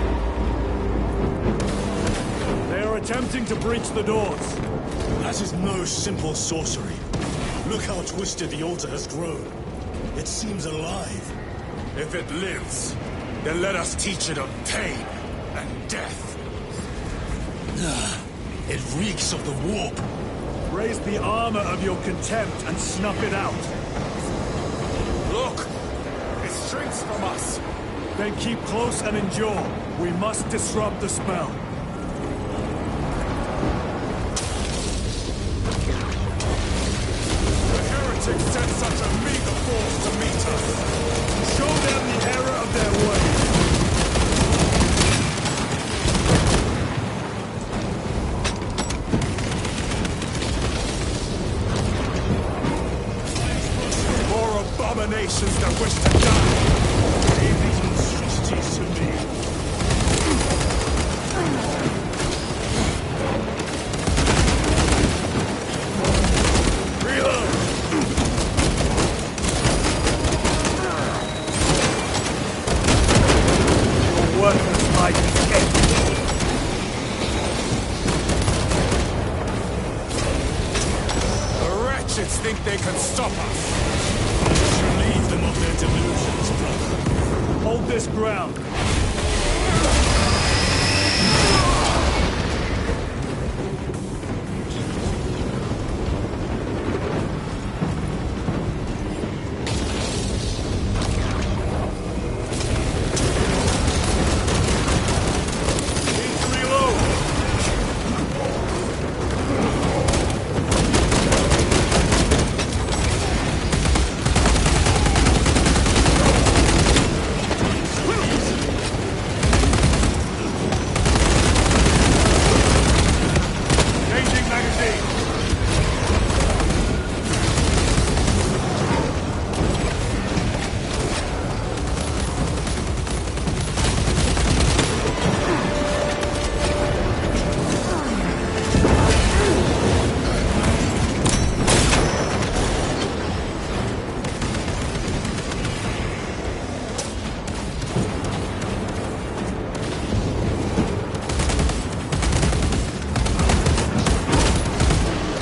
They are attempting to breach the doors. That is no simple sorcery. Look how twisted the altar has grown. It seems alive. If it lives, then let us teach it of pain and death. It reeks of the warp. Raise the armor of your contempt and snuff it out. Look! Its strength distance from us. Then keep close and endure. We must disrupt the spell. The heretics sent such a meager force to meet us. Show them the error of their ways. More abominations that wish to die. Leave these monstrosities to me. Reload! Your worthless life is empty. The wretches think they can stop us. Relieve them of their delusions, brother. Hold this ground.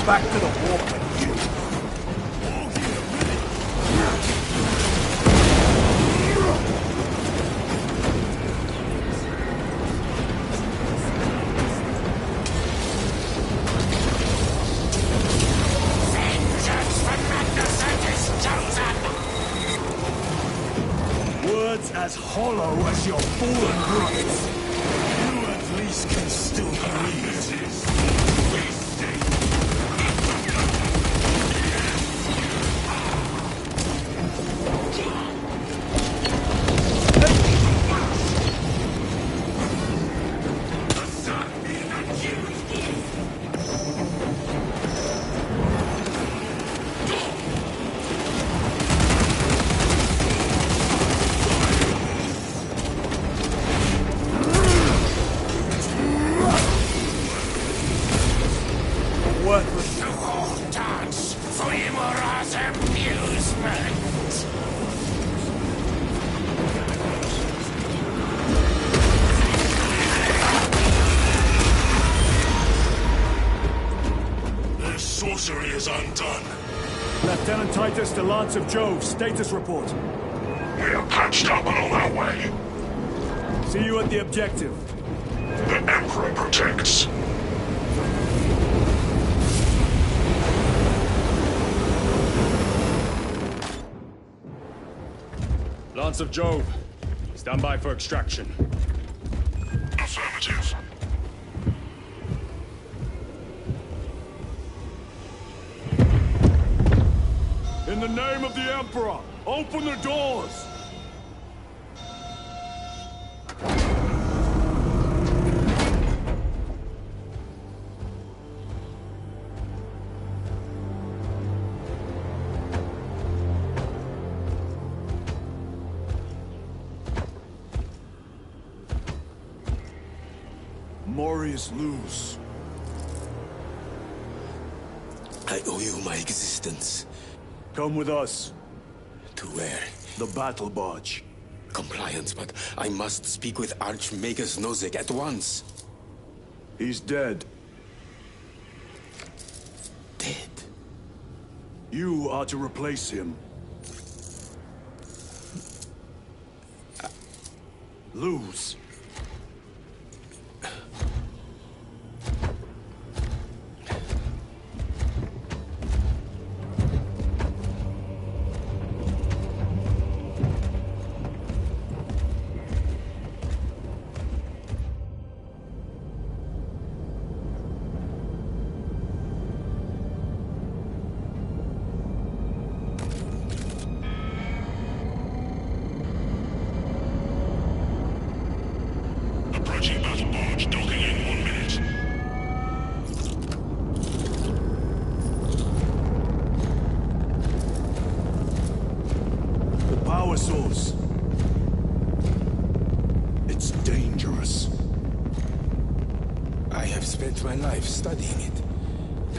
Back to the walker, you! Vengeance from Magnus and his chosen! Words as hollow as your fallen brothers. You at least can still breathe. Worthless. Dance for Imora's amusement! Their sorcery is undone. Lieutenant Titus to Lance of Jove, status report. We are patched up and on our way. See you at the objective. The Emperor protects. Lance of Jove, stand by for extraction. Affirmative. In the name of the Emperor, open the doors! Morius lose. I owe you my existence. Come with us. To where? The battle barge. Compliance, but I must speak with Archmagus Nozick at once. He's dead. Dead? You are to replace him. Lose. spent my life studying it.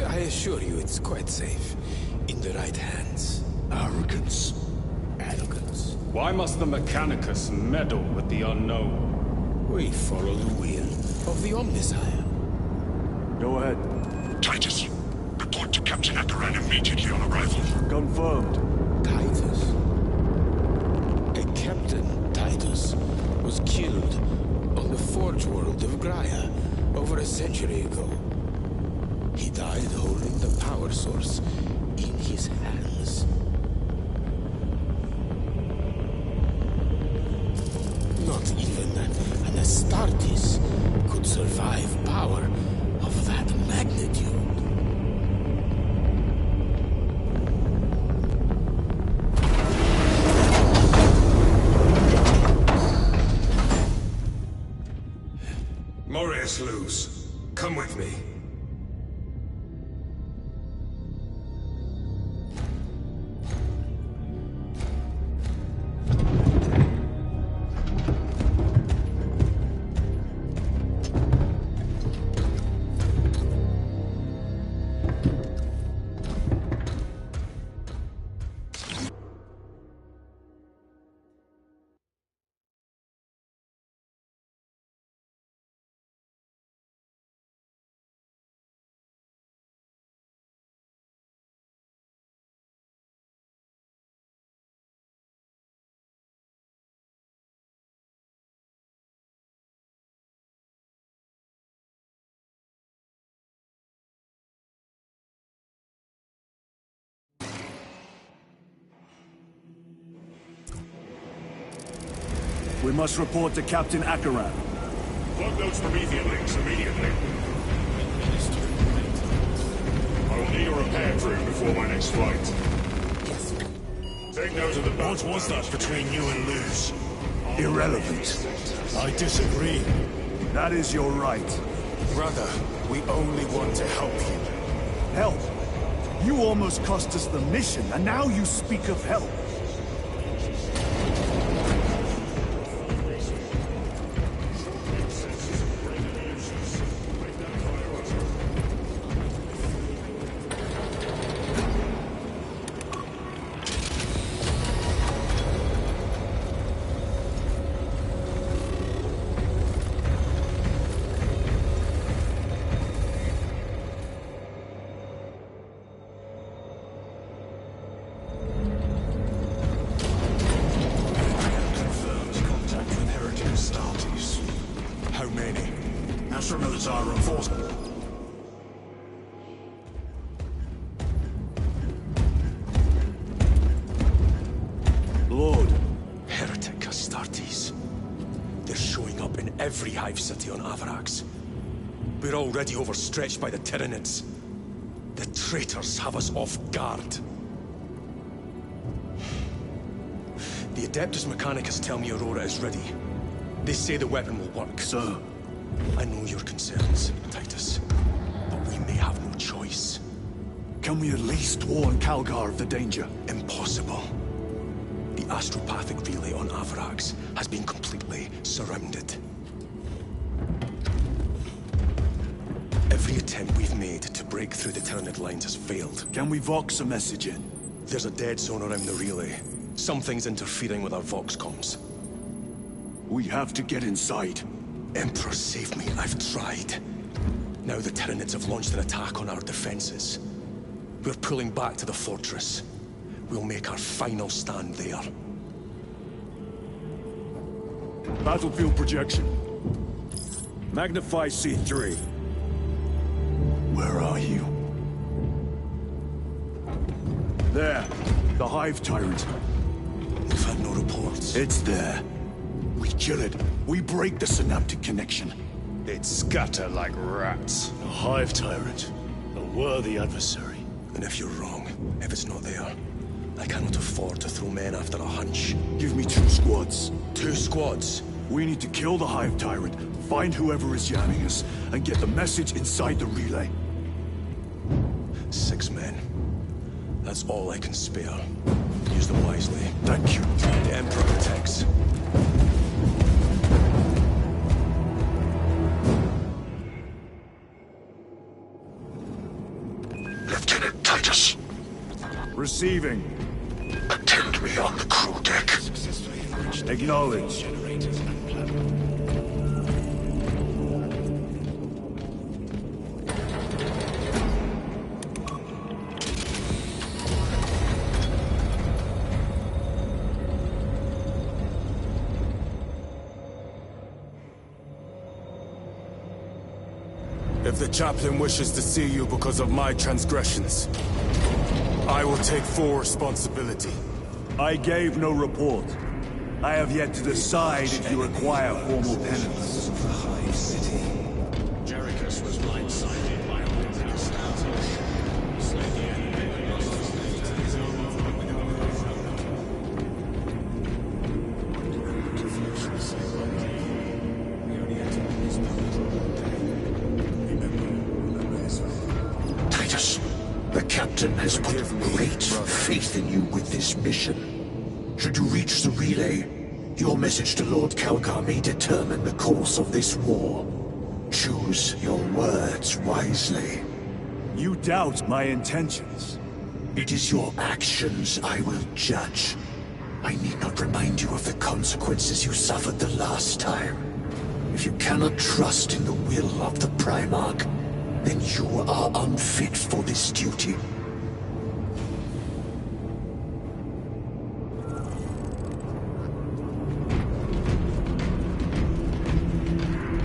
I assure you it's quite safe. In the right hands. Arrogance. Arrogance. Why must the Mechanicus meddle with the unknown? We follow the will of the Omnisire. Go ahead. Titus, report to Captain Akaran immediately on arrival. Confirmed. Titus? A Captain Titus was killed on the Forge world of Graia over a century ago. He died holding the power source in his hands. Not even an Astartes could survive power of that magnitude. Morius Luz, come with me. We must report to Captain Akaran. Plug those Promethean links immediately. I will need a repair crew before my next flight. Take note of the... What was that between you and Luz? Irrelevant. I disagree. That is your right. Brother, we only want to help you. Help? You almost cost us the mission, and now you speak of help. Every hive city on Avarax. We're already overstretched by the Tyranids. The traitors have us off guard. The Adeptus Mechanicus tell me Aurora is ready. They say the weapon will work. Sir. I know your concerns, Titus, but we may have no choice. Can we at least warn Calgar of the danger? Impossible. The astropathic relay on Avarax has been completely surrounded. Every attempt we've made to break through the Tyranid lines has failed. Can we Vox a message in? There's a dead zone around the relay. Something's interfering with our Vox comms. We have to get inside. Emperor, save me. I've tried. Now the Tyranids have launched an attack on our defenses. We're pulling back to the fortress. We'll make our final stand there. Battlefield projection. Magnify C3. Where are you? There. The Hive Tyrant. We've had no reports. It's there. We kill it. We break the synaptic connection. They'd scatter like rats. A Hive Tyrant. A worthy adversary. And if you're wrong, if it's not there, I cannot afford to throw men after a hunch. Give me 2 squads. 2 squads? We need to kill the Hive Tyrant, find whoever is jamming us, and get the message inside the relay. 6 men. That's all I can spare. Use them wisely. Thank you. The Emperor protects. Titus. Receiving. Attend me on the crew deck. Acknowledge. If the chaplain wishes to see you because of my transgressions, I will take full responsibility. I gave no report. I have yet to decide if you require formal penance. Jerichus was blindsided by all the stars. Slay the enemy and lost his faith to his own Titus, the captain has put great faith in you with this mission. Should you reach the relay, your message to Lord Calgar may determine the course of this war. Choose your words wisely. You doubt my intentions. It is your actions I will judge. I need not remind you of the consequences you suffered the last time. If you cannot trust in the will of the Primarch, then you are unfit for this duty.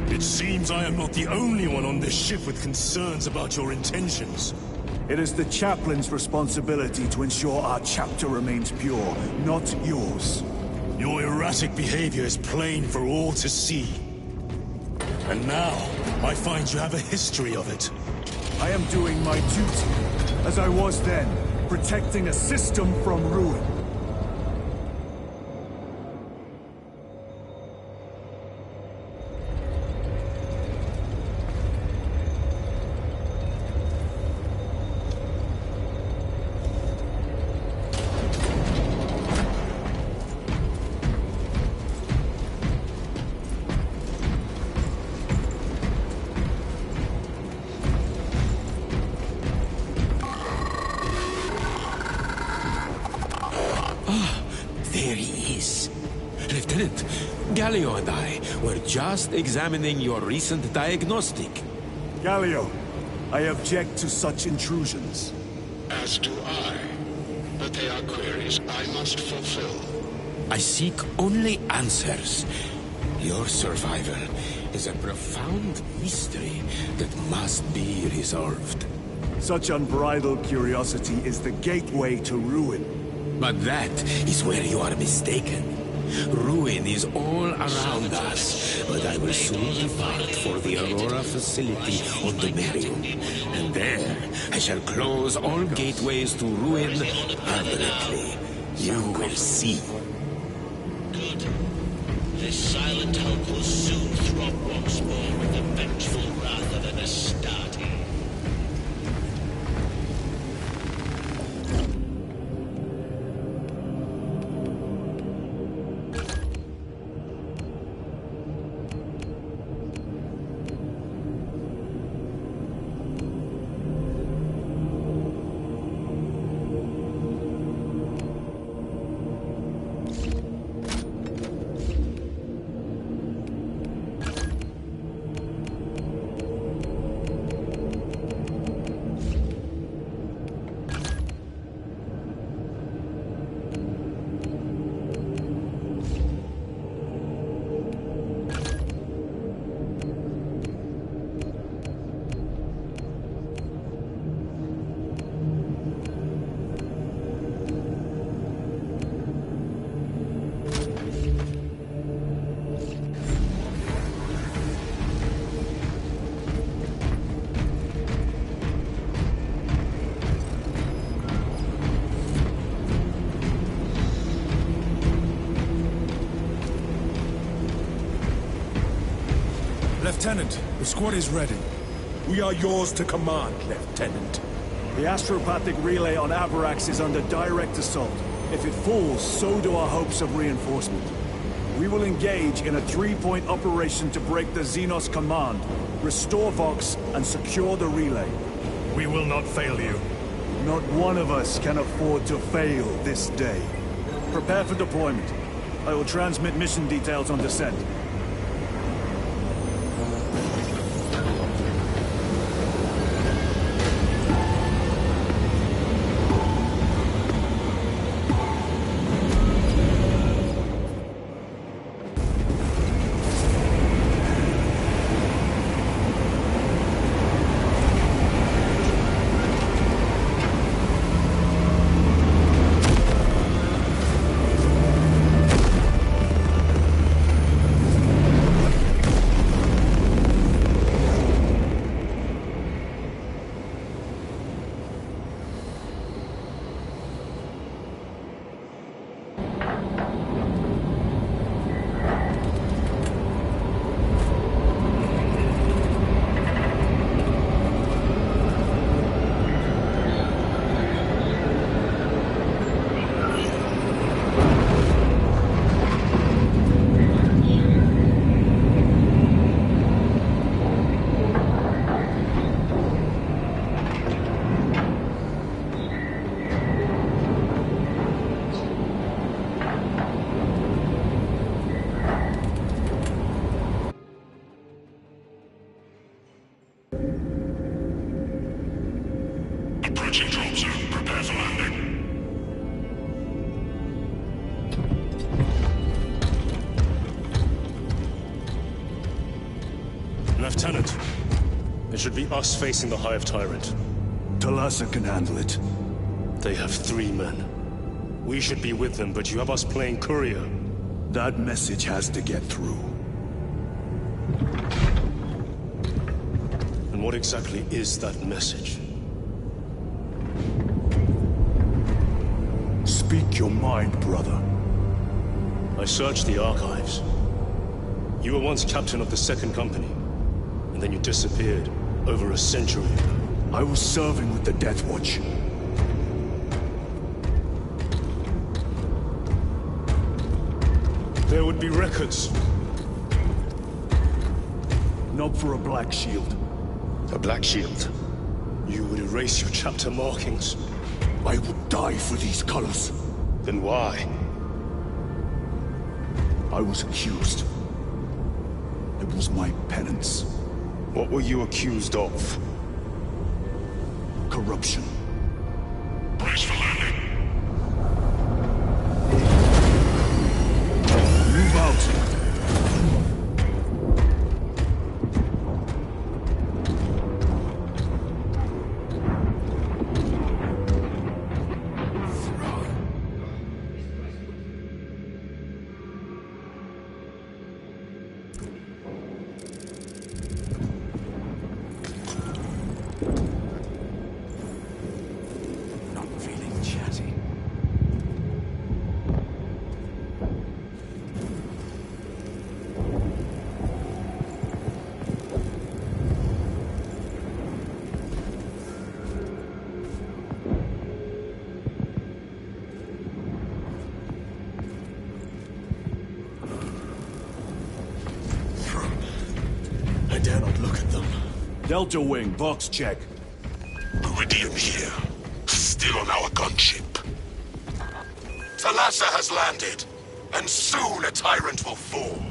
It seems I am not the only one on this ship with concerns about your intentions. It is the chaplain's responsibility to ensure our chapter remains pure, not yours. Your erratic behavior is plain for all to see. And now, I find you have a history of it. I am doing my duty, as I was then, protecting a system from ruin. There he is. Lieutenant, Gallio and I were just examining your recent diagnostic. Gallio, I object to such intrusions. As do I. But they are queries I must fulfill. I seek only answers. Your survival is a profound mystery that must be resolved. Such unbridled curiosity is the gateway to ruin. But that is where you are mistaken. Ruin is all around us, but I will soon depart for the Aurora facility on the Merium. And there, I shall close all gateways to ruin permanently. You will see. Good. This silent hope will soon throb once more with the vengeful wrath of an Astarte. Lieutenant, the squad is ready. We are yours to command, Lieutenant. The astropathic relay on Avarax is under direct assault. If it falls, so do our hopes of reinforcement. We will engage in a three-point operation to break the Xenos command, restore Vox, and secure the relay. We will not fail you. Not one of us can afford to fail this day. Prepare for deployment. I will transmit mission details on descent. Approaching drop zone. Prepare for landing. Lieutenant, it should be us facing the Hive Tyrant. Talassa can handle it. They have 3 men. We should be with them, but you have us playing courier. That message has to get through. And what exactly is that message? Speak your mind, brother. I searched the archives. You were once captain of the 2nd Company, and then you disappeared over a century ago. I was serving with the Death Watch. There would be records. Not for a Black Shield. A Black Shield? You would erase your chapter markings. I would die for these colors. Then why? I was accused. It was my penance. What were you accused of? Corruption. Brace for landing. Move out. Delta Wing, box check. Iridium here. Still on our gunship. Talassa has landed, and soon a tyrant will fall.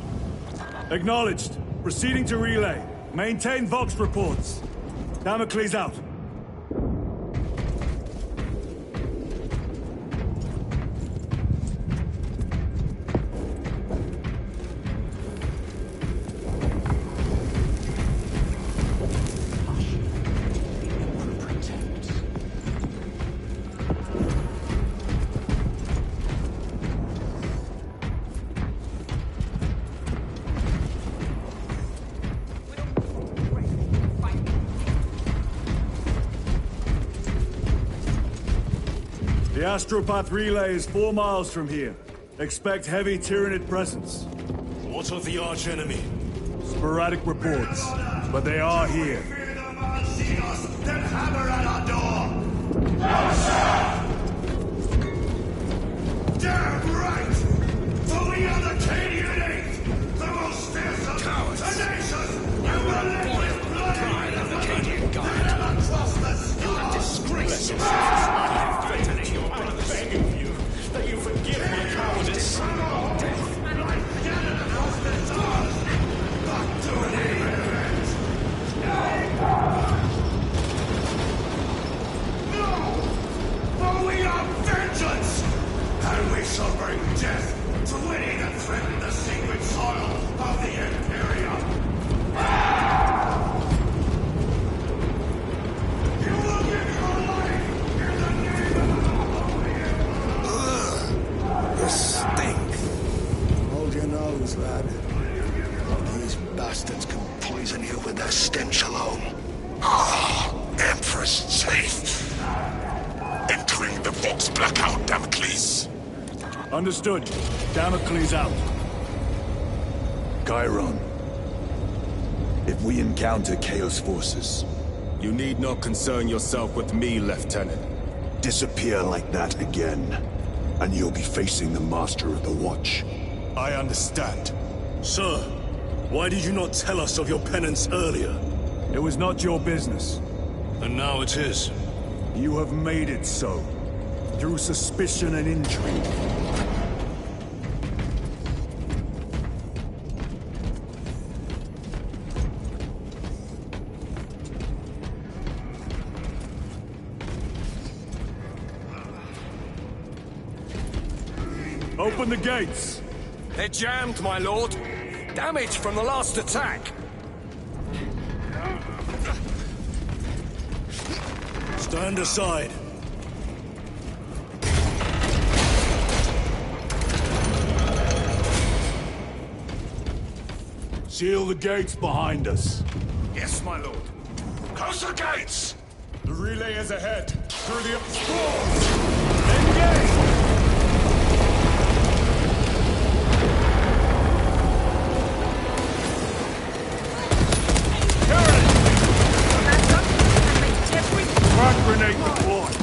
Acknowledged. Proceeding to relay. Maintain Vox reports. Damocles out. The Astropath relay is 4 miles from here. Expect heavy Tyranid presence. What of the arch-enemy? Sporadic reports, but they are here. Then hammer at our door! Damn right! For we are the Cadian 8th, the most fearsome, tenacious, and relentless blood of the Cadian God that ever crossed the stars! You're a disgrace! These bastards can poison you with their stench alone. Ah, Empress safe. Entering the Vox blackout, Damocles. Understood. Damocles out. Chiron. If we encounter Chaos forces... You need not concern yourself with me, Lieutenant. Disappear like that again, and you'll be facing the Master of the Watch. I understand. Sir, why did you not tell us of your penance earlier? It was not your business. And now it is. You have made it so, through suspicion and intrigue. Open the gates! They're jammed, my lord. Damage from the last attack. Stand aside. Seal the gates behind us. Yes, my lord. Close the gates! The relay is ahead. Through the spores! Engage! Frag grenade deployed.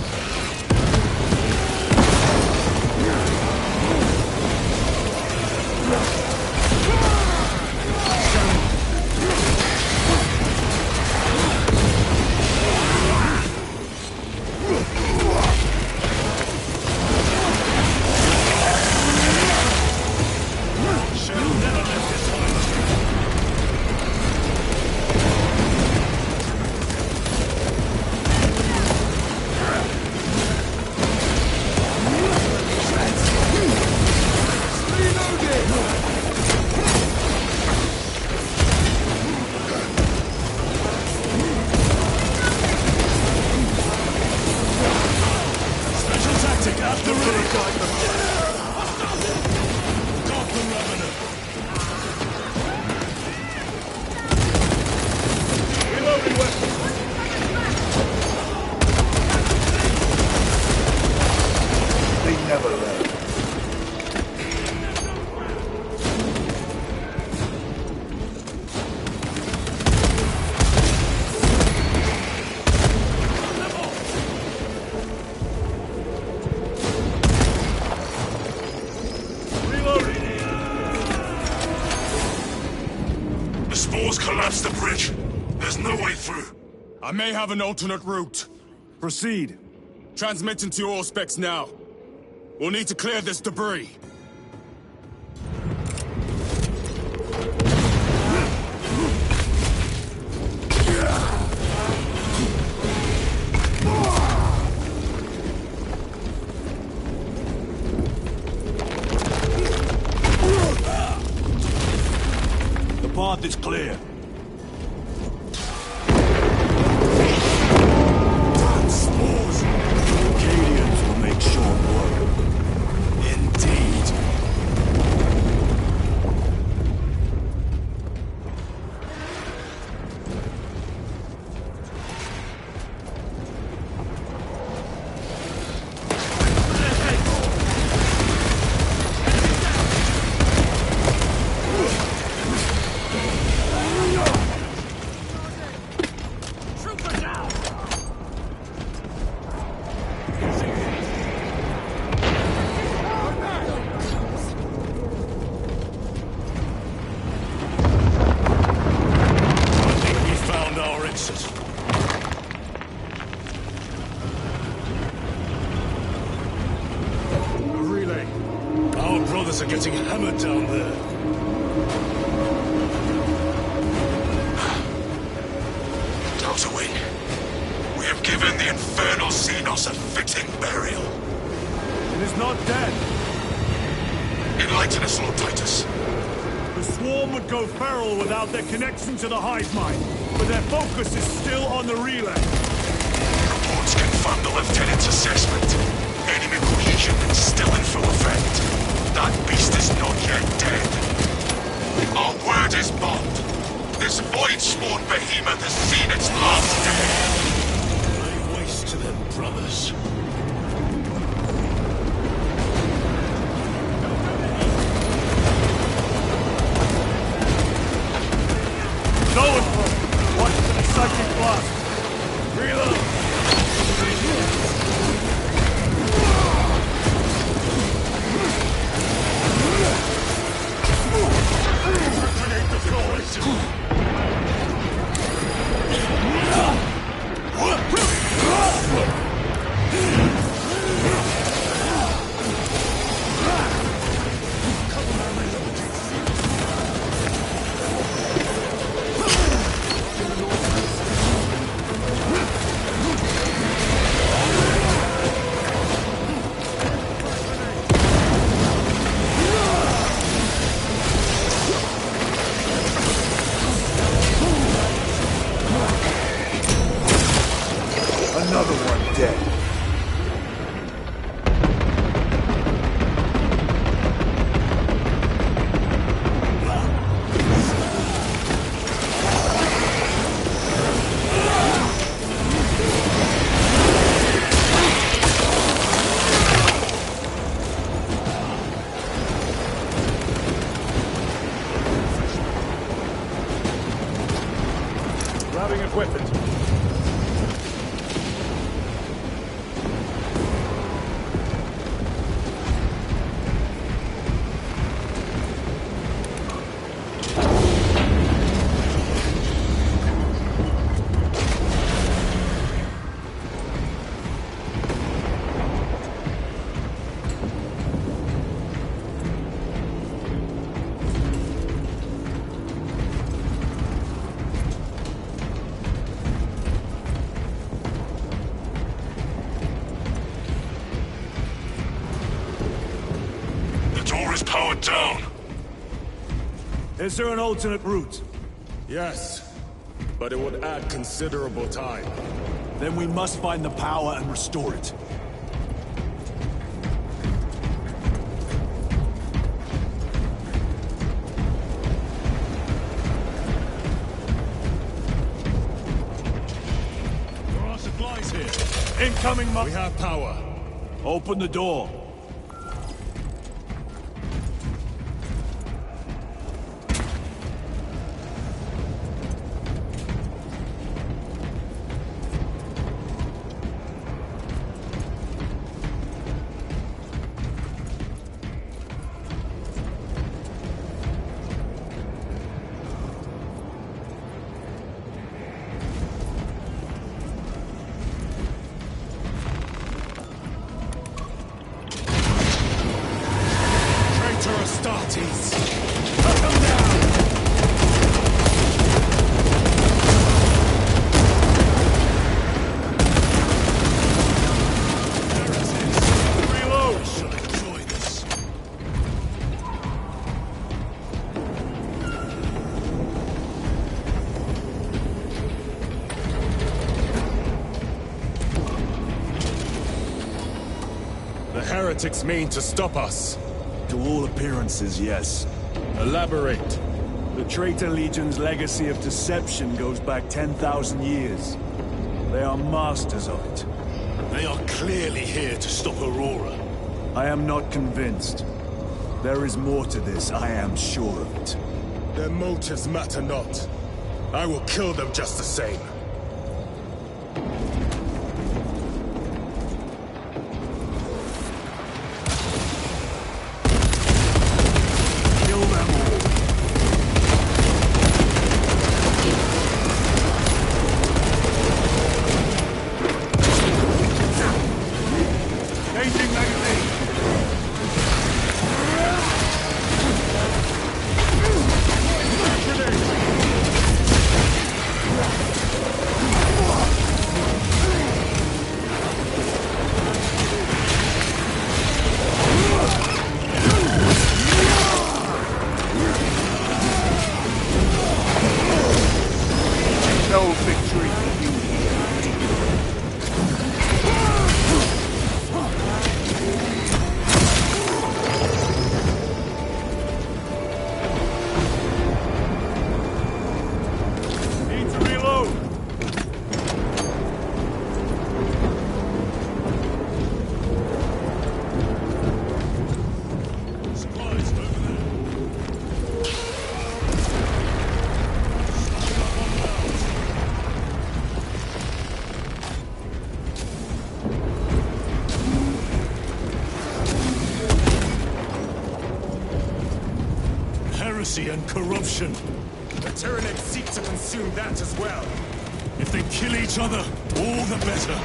Collapse the bridge. There's no way through. I may have an alternate route. Proceed. Transmitting to your specs now. We'll need to clear this debris. The path is clear. Are getting hammered down there. Delta Wing, we have given the infernal Xenos a fitting burial. It is not dead. Enlighten us, Lord Titus. The swarm would go feral without their connection to the hive mind, but their focus is still on the relay. Reports confirm the Lieutenant's assessment. Enemy cohesion is still in full effect. That beast is not yet dead. Our word his bond. This void-spawn behemoth has seen its last day. Lay waste to them, brothers. Going for it. Watch for the psychic blast. Reload. Grenade deployed. Another one dead. Grabbing equipment. Powered down. Is there an alternate route? Yes, but it would add considerable time. Then we must find the power and restore it. There are supplies here. Incoming We have power. Open the door. Astartes! Cut them down! Reload! Shall enjoy this. The heretics mean to stop us. To all appearances, yes. Elaborate. The Traitor Legion's legacy of deception goes back 10,000 years. They are masters of it. They are clearly here to stop Aurora. I am not convinced. There is more to this, I am sure of it. Their motives matter not. I will kill them just the same. No victory for you here. Hypocrisy and corruption. The Tyranids seek to consume that as well. If they kill each other, all the better.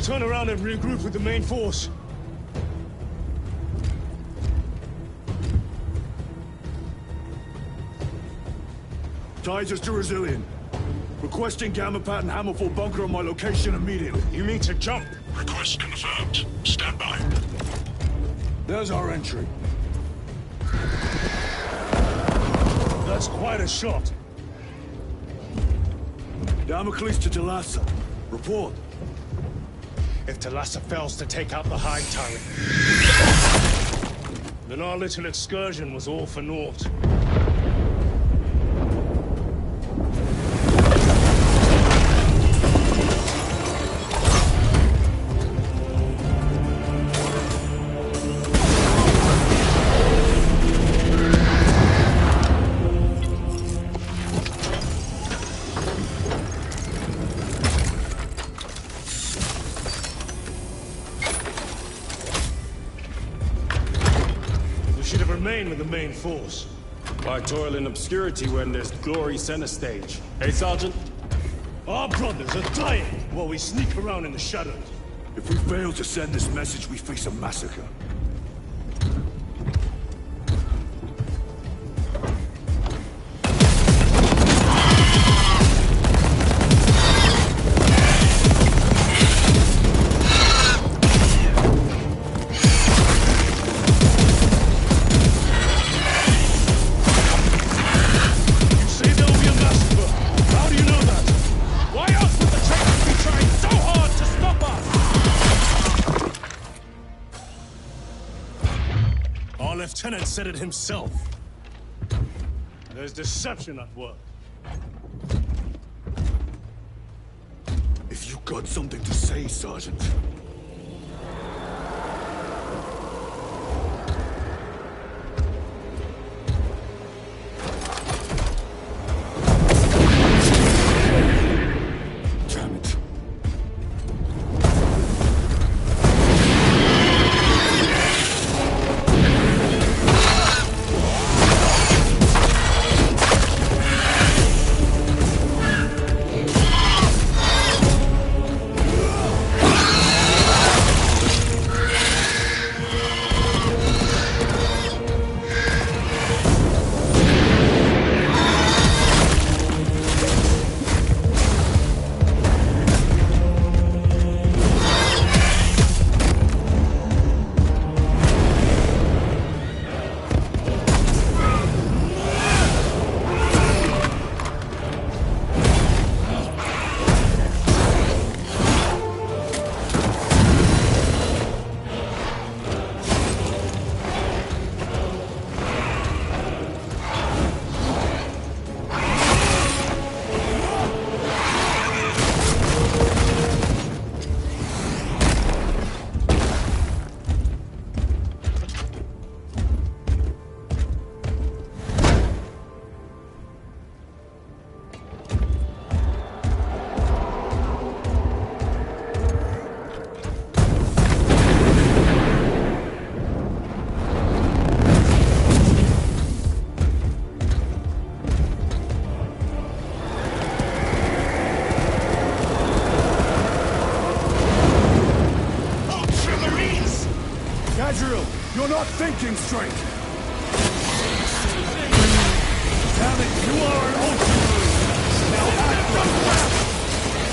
Turn around and regroup with the main force. Titus to Resilient. Requesting Gamma Pat and Hammerfall bunker on my location immediately. You mean to jump? Request confirmed. Stand by. There's our entry. That's quite a shot. Damocles to Talassa. Report. If Talassa fails to take out the High Tyrant, then our little excursion was all for naught. With the main force. Why toil in obscurity when there's glory center stage? Hey, Sergeant? Our brothers are dying while we sneak around in the shadows. If we fail to send this message, we face a massacre. Lieutenant said it himself. There's deception at work. If you got something to say, Sergeant. Gadriel, you're not thinking straight! Damn it, you are an ultra! Now act like that!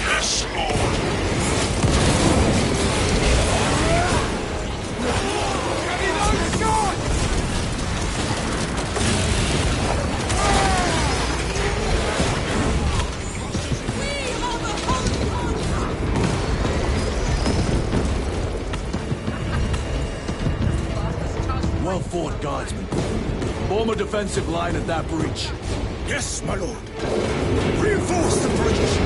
Yes, Lord! Well fought, guardsmen. Form a defensive line at that breach. Yes, my lord. Reinforce the breach!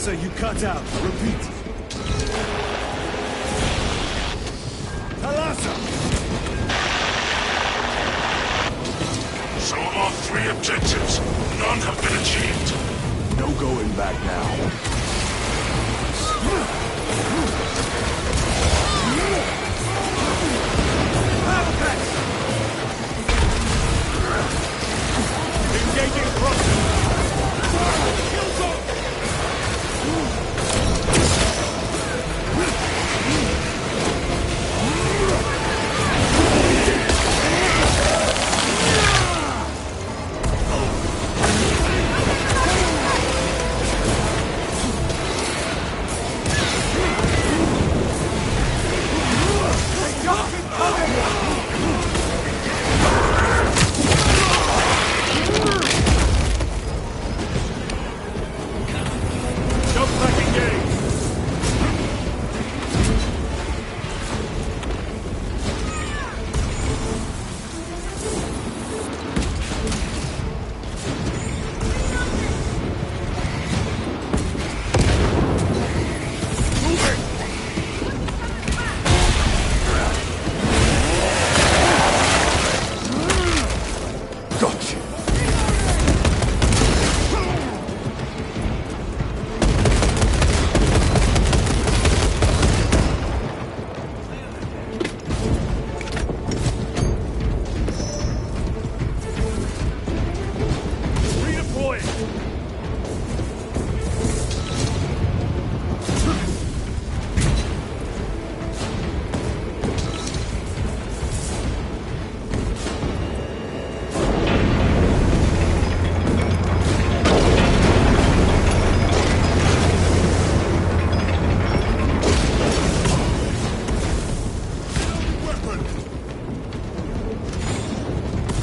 You cut out. Repeat. Talassa! So of our 3 objectives, none have been achieved. No going back now. Engaging crossing!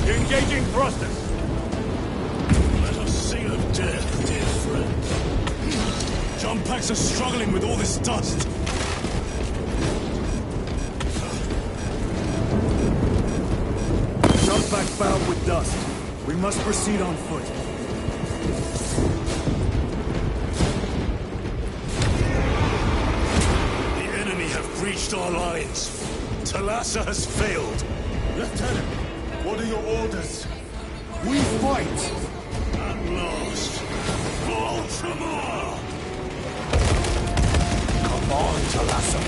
Engaging thrusters! Let us sing of death, dear friend. Jump packs are struggling with all this dust. Jump pack fouled with dust. We must proceed on foot. The enemy have breached our lines. Talassa has failed. Lieutenant, what are your orders? We fight! At last. Ultramar! Come on, Talassa.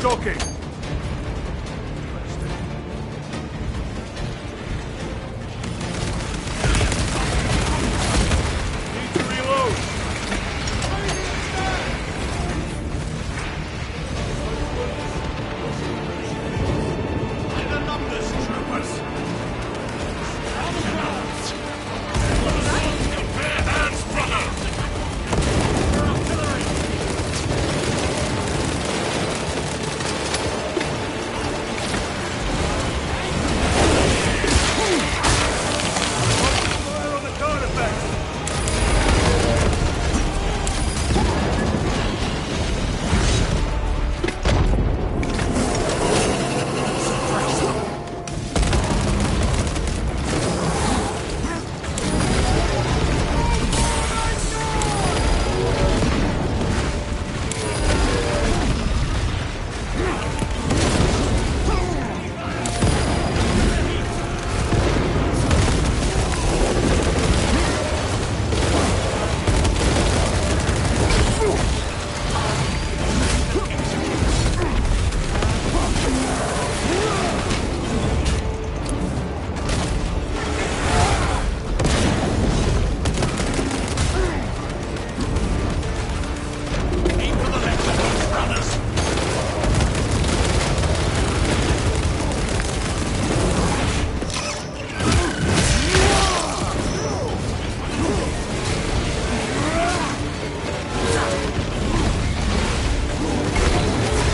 talking. Need to reload. In the numbers, troopers. Bare hands, brother! Fire on the card effects.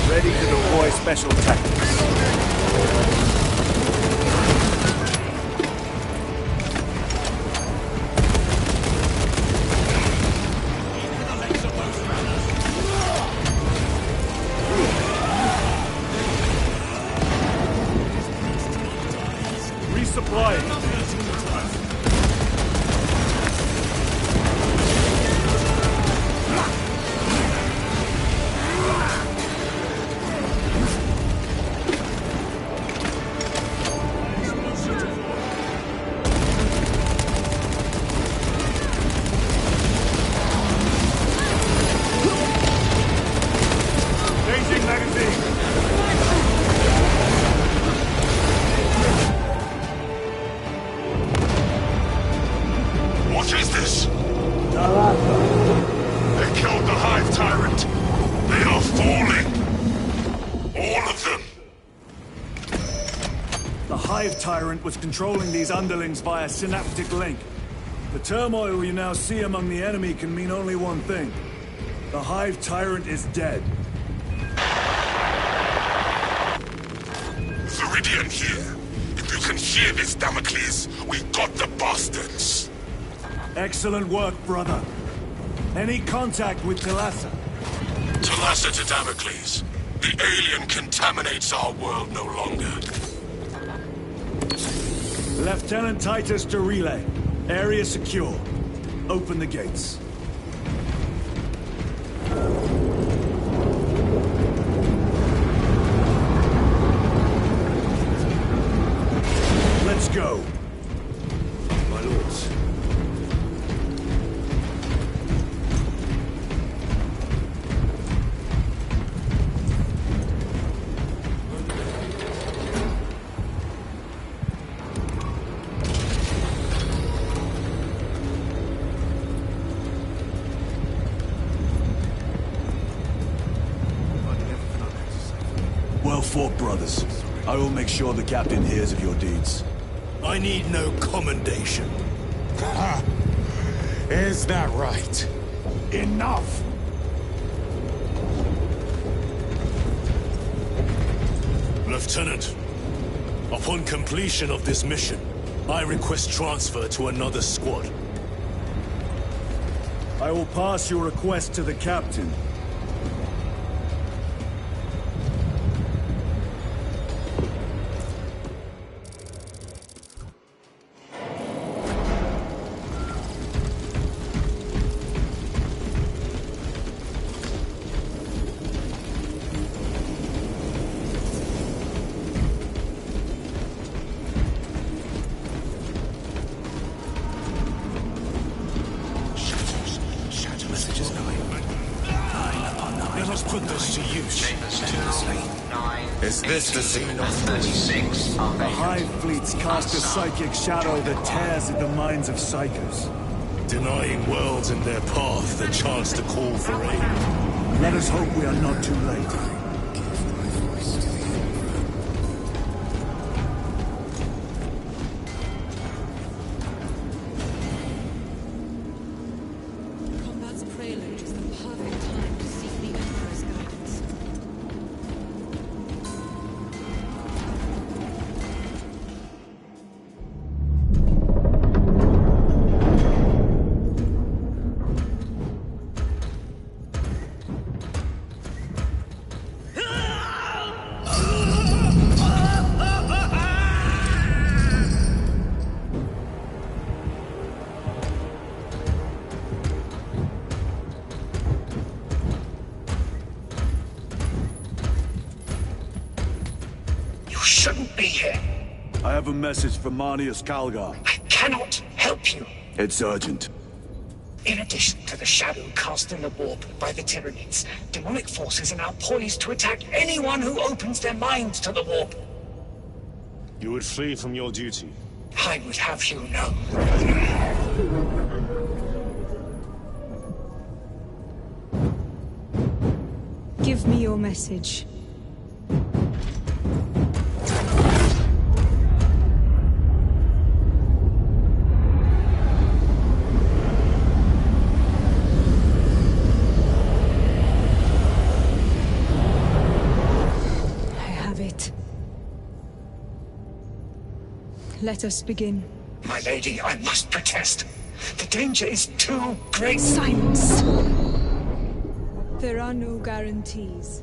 Ready to deploy special tactics. Resupplying. Changing magazine. What is this? They killed the Hive Tyrant. They are falling. All of them. The Hive Tyrant was controlling these underlings via synaptic link. The turmoil you now see among the enemy can mean only one thing. The Hive Tyrant is dead. Viridian here. If you can hear this, Damocles, we got the bastards. Excellent work, brother. Any contact with Talassa? Talassa to Damocles. The alien contaminates our world no longer. Lieutenant Titus to relay. Area secure. Open the gates. Let's go. My lords. Well fought, brothers. I will make sure the captain hears of your deeds. I need no commendation. Is that right? Enough! Lieutenant, upon completion of this mission, I request transfer to another squad. I will pass your request to the captain. Messages coming. Is this the Xenos? 36 are The vacant. Hive fleets cast a psychic shadow that tears at the minds of psychers. Denying worlds in their path the chance to call for aid. Let us hope we are not too late. Combat's prelude is the perfect time to seek the Emperor's guidance. You shouldn't be here. I have a message from Marnius Calgar. I cannot help you. It's urgent. In addition to the shadow cast in the warp by the Tyranids, demonic forces are now poised to attack anyone who opens their minds to the warp. You would flee from your duty. I would have you know. Give me your message. Let us begin. My lady, I must protest. The danger is too great. Silence! There are no guarantees.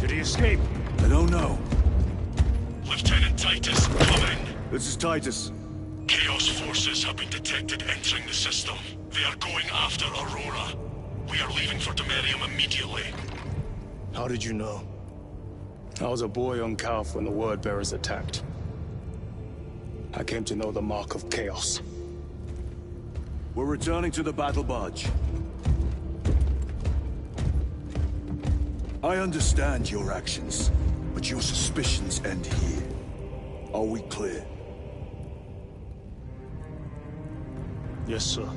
Did he escape? I don't know. Lieutenant Titus, come in. This is Titus. Chaos forces have been detected entering the system. They are going after Aurora. We are leaving for Demerium immediately. How did you know? I was a boy on Calf when the Word Bearers attacked. I came to know the mark of chaos. We're returning to the battle barge. I understand your actions, but your suspicions end here. Are we clear? Yes, sir.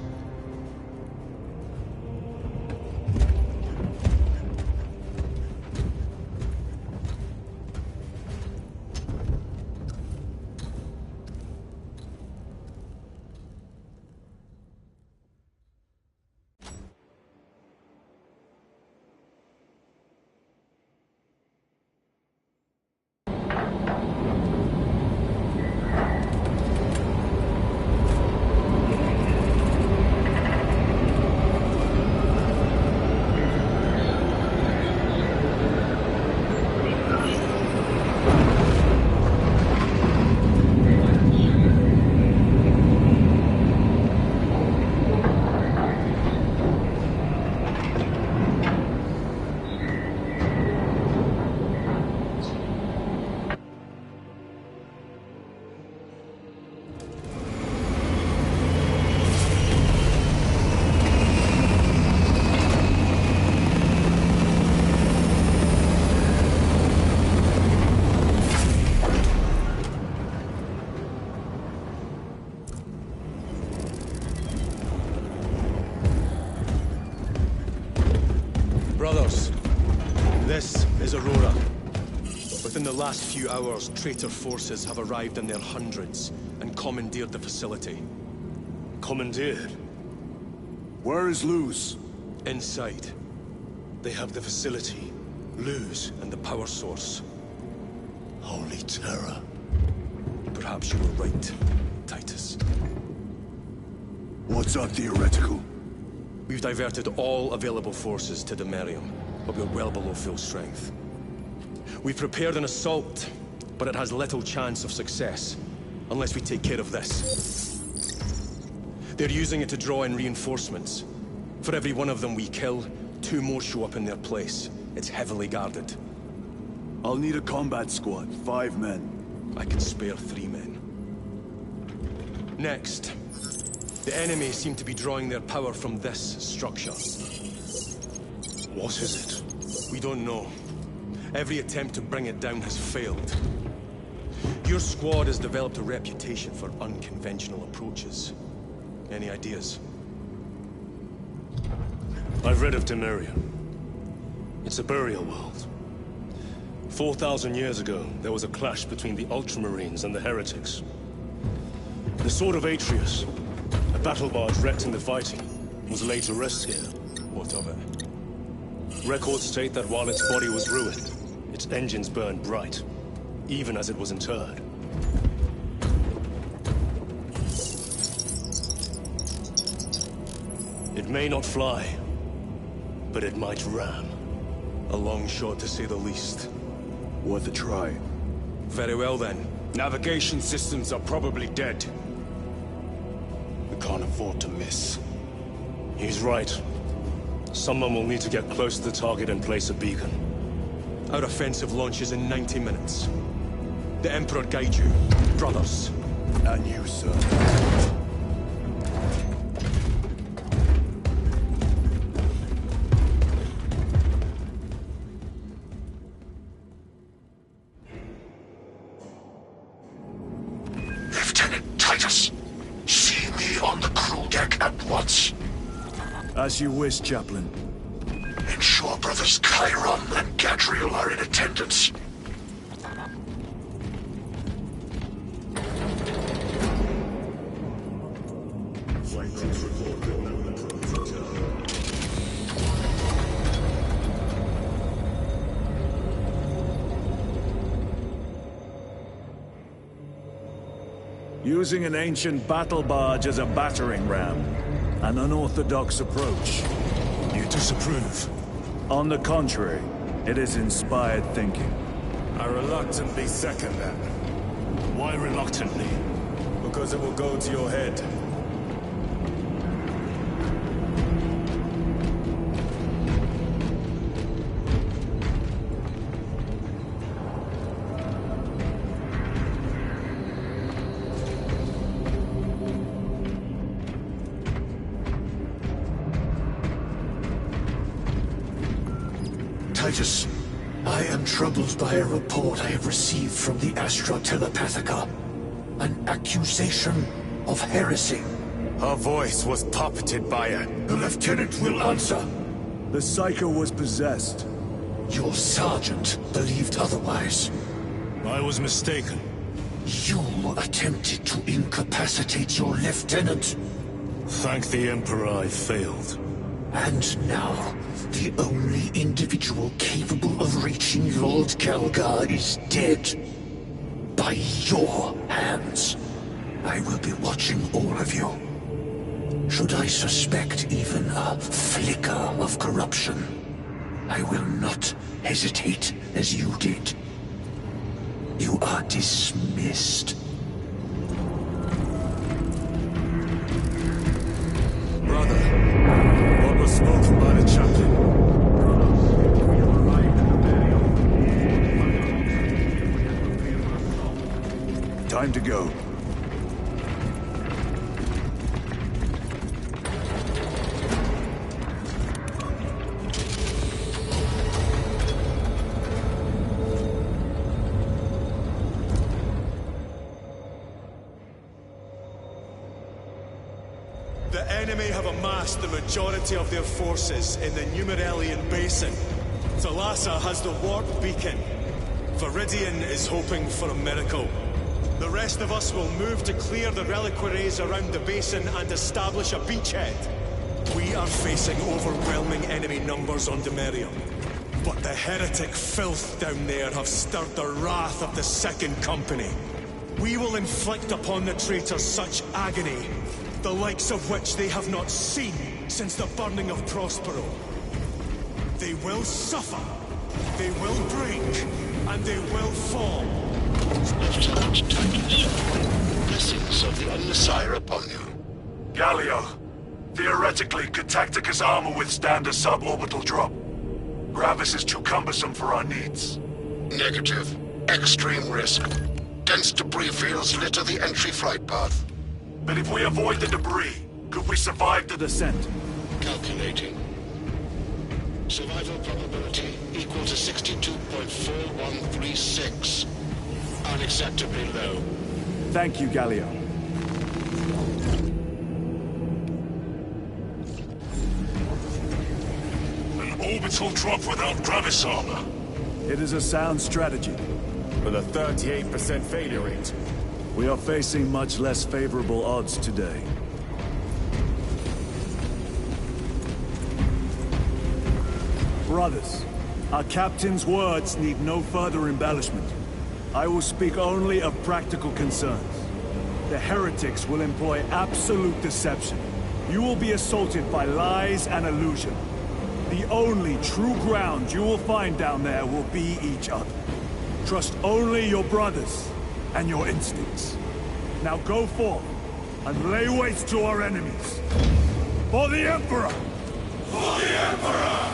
Brothers, this is Aurora. Within the last few hours, traitor forces have arrived in their hundreds and commandeered the facility. Commandeered? Where is Luz? Inside. They have the facility, Luz, and the power source. Holy terror. Perhaps you were right, Titus. What's our theoretical? We've diverted all available forces to Demerium, but we're well below full strength. We've prepared an assault, but it has little chance of success, unless we take care of this. They're using it to draw in reinforcements. For every one of them we kill, 2 more show up in their place. It's heavily guarded. I'll need a combat squad, 5 men. I can spare 3 men. Next. The enemy seem to be drawing their power from this structure. What is it? We don't know. Every attempt to bring it down has failed. Your squad has developed a reputation for unconventional approaches. Any ideas? I've read of Demerium. It's a burial world. 4,000 years ago, there was a clash between the Ultramarines and the Heretics. The Sword of Atreus, a battle barge wrecked in the fighting, was laid to rest here. What of it? Records state that while its body was ruined, its engines burned bright, even as it was interred. It may not fly, but it might ram. A long shot, to say the least. Worth a try. Very well, then. Navigation systems are probably dead. We can't afford to miss. He's right. Someone will need to get close to the target and place a beacon. Our offensive launches in 90 minutes. The Emperor guide you, brothers. And you, sir. Lieutenant Titus, see me on the crew deck at once. As you wish, Chaplain. Ensure brothers Chiron and Gadriel are in attendance. Using an ancient battle barge as a battering ram. An unorthodox approach. You disapprove? On the contrary, It is inspired thinking. I reluctantly second that. Why reluctantly? Because it will go to your head. Titus, I am troubled by a report I have received from the Astra Telepathica. An accusation of heresy. Her voice was puppeted by it. The lieutenant will answer. The Psycho was possessed. Your sergeant believed otherwise. I was mistaken. You attempted to incapacitate your lieutenant. Thank the Emperor I failed. And now, the only individual capable of reaching Lord Calgar is dead. By your hands. I will be watching all of you. Should I suspect even a flicker of corruption, I will not hesitate as you did. You are dismissed. Brother, what was spoken by the chaplain? Time to go. The enemy have amassed the majority of their forces in the Numeralian Basin. Thalassa has the warp beacon. Viridian is hoping for a miracle. The rest of us will move to clear the reliquaries around the basin and establish a beachhead. We are facing overwhelming enemy numbers on Demerium. But the heretic filth down there have stirred the wrath of the Second Company. We will inflict upon the traitors such agony, the likes of which they have not seen since the burning of Prospero. They will suffer, they will break, and they will fall. Lieutenant Titus, blessings of the Messiah upon you. Galio, theoretically, could Tactica's armor withstand a suborbital drop? Gravis is too cumbersome for our needs. Negative. Extreme risk. Dense debris fields litter the entry flight path. But if we avoid the debris, could we survive the descent? Calculating. Survival probability equal to 62.4136. Unacceptably low. Thank you, Galio. An orbital drop without Gravis armor. It is a sound strategy. With a 38% failure rate. We are facing much less favorable odds today. Brothers, our captain's words need no further embellishment. I will speak only of practical concerns. The heretics will employ absolute deception. You will be assaulted by lies and illusion. The only true ground you will find down there will be each other. Trust only your brothers and your instincts. Now go forth and lay waste to our enemies. For the Emperor! For the Emperor!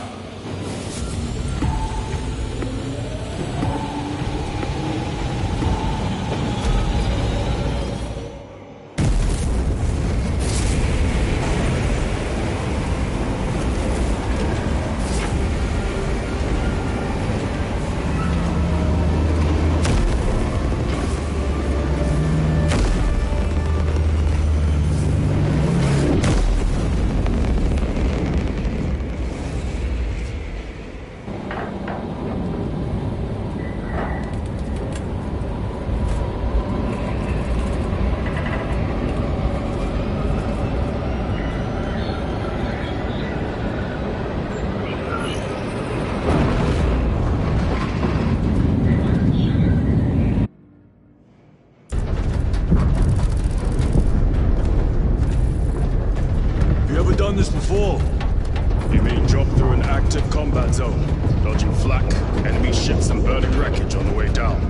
Dodging flak, enemy ships and burning wreckage on the way down.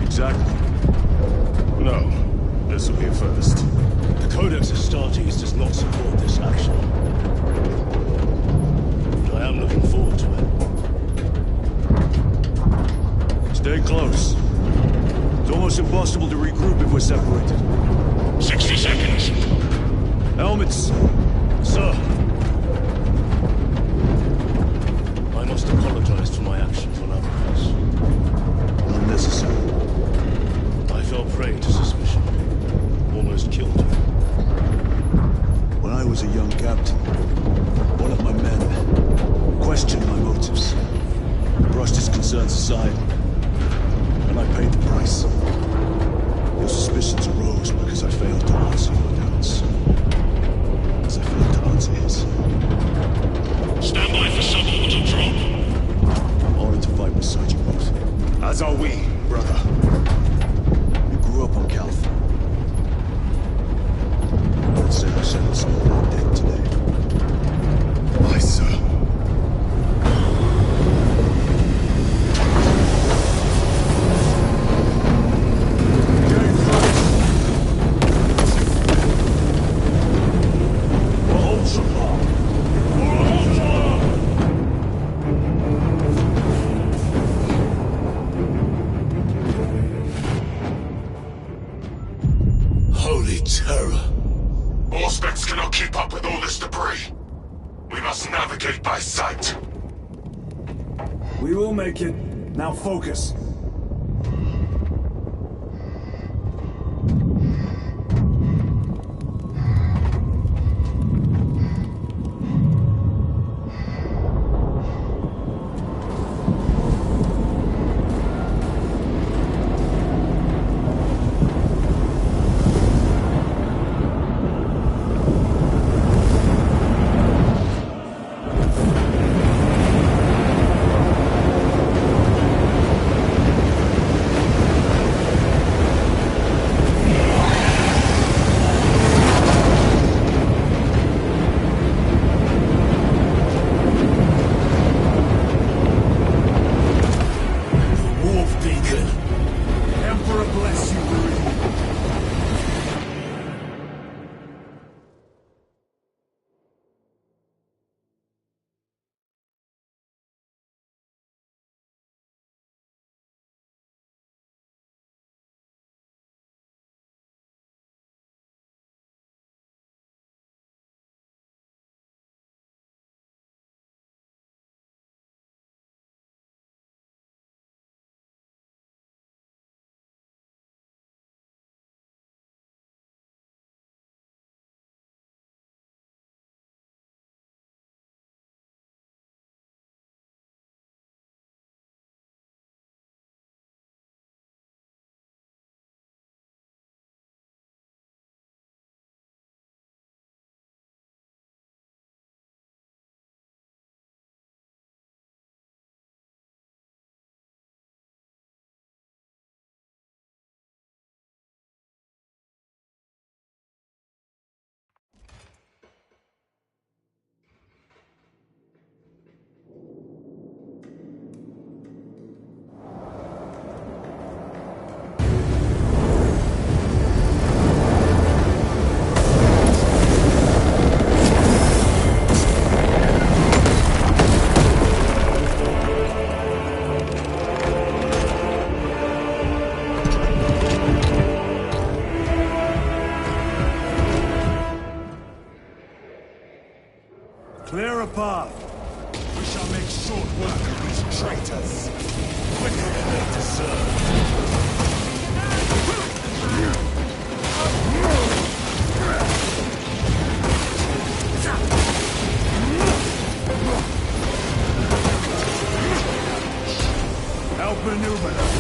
Exactly. No. This will be first. The Codex Astartes does not support this action. But I am looking forward to it. Stay close. It's almost impossible to regroup if we're separated. 60 seconds. Helmets! Sir! I must apologize for my actions on Alcatraz. Unnecessary. I fell prey to suspicion. Almost killed you. When I was a young captain, one of my men questioned my motives, brushed his concerns aside, and I paid the price. Your suspicions arose because I failed to answer your doubts. As I failed to answer his. Stand by for suborbital drop. I'm honored to fight beside you both. As are we, brother. You grew up on Calth. Let's say I settled some of that debt today. Aye, sir. Holy terror. Auspex cannot keep up with all this debris. We must navigate by sight. We will make it. Now focus. Clear a path. We shall make short work of these traitors. Quicker than they deserve. Outmaneuver them.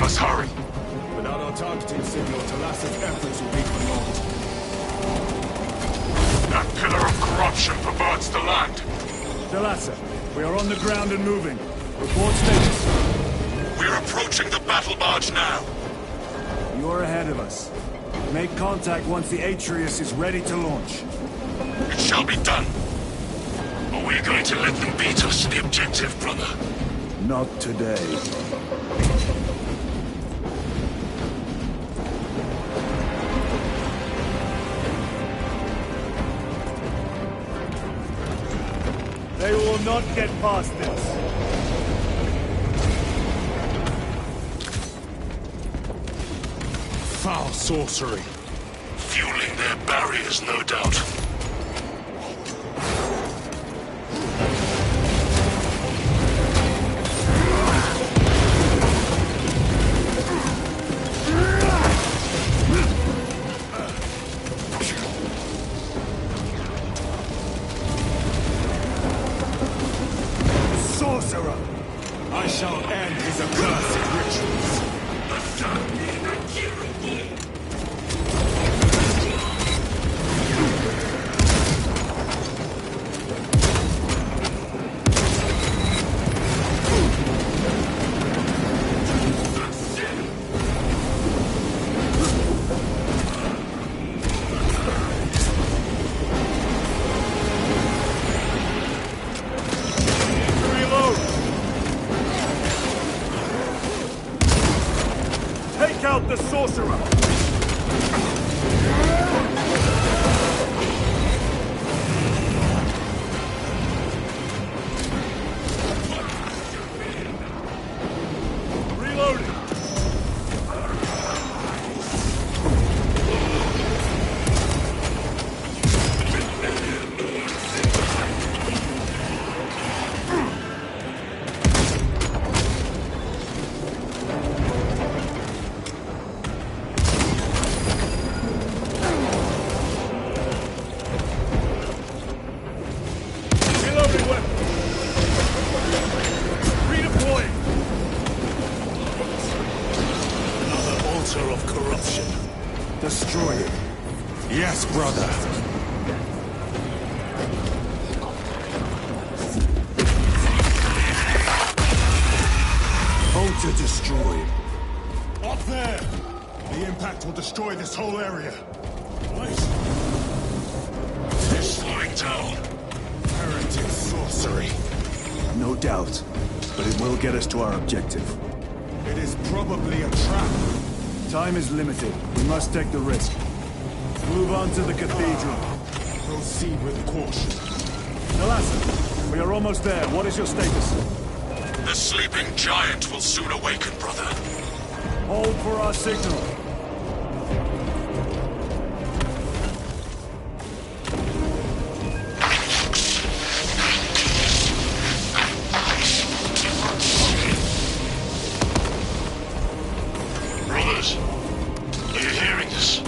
must hurry. Without our targeting signal, Talassa's efforts will be for naught. That pillar of corruption perverts the land. Talassa, we are on the ground and moving. Report status. We're approaching the battle barge now. You're ahead of us. Make contact once the Atreus is ready to launch. It shall be done. Are we going to let them beat us to the objective, brother? Not today. They will not get past this. Foul sorcery. Fueling their barriers, no doubt. Sorcerer! I shall end his accursed rituals. Take out the sorcerer! Reloading! Of corruption. Destroy it. Yes, brother. Altar destroyed. Up there! The impact will destroy this whole area. Wait. It's slowing down. Heretic sorcery. No doubt, but it will get us to our objective. It is probably a trap. Time is limited. We must take the risk. Move on to the cathedral. Proceed with caution. Talassa, we are almost there. What is your status? The sleeping giant will soon awaken, brother. Hold for our signal. Brothers, are you hearing this?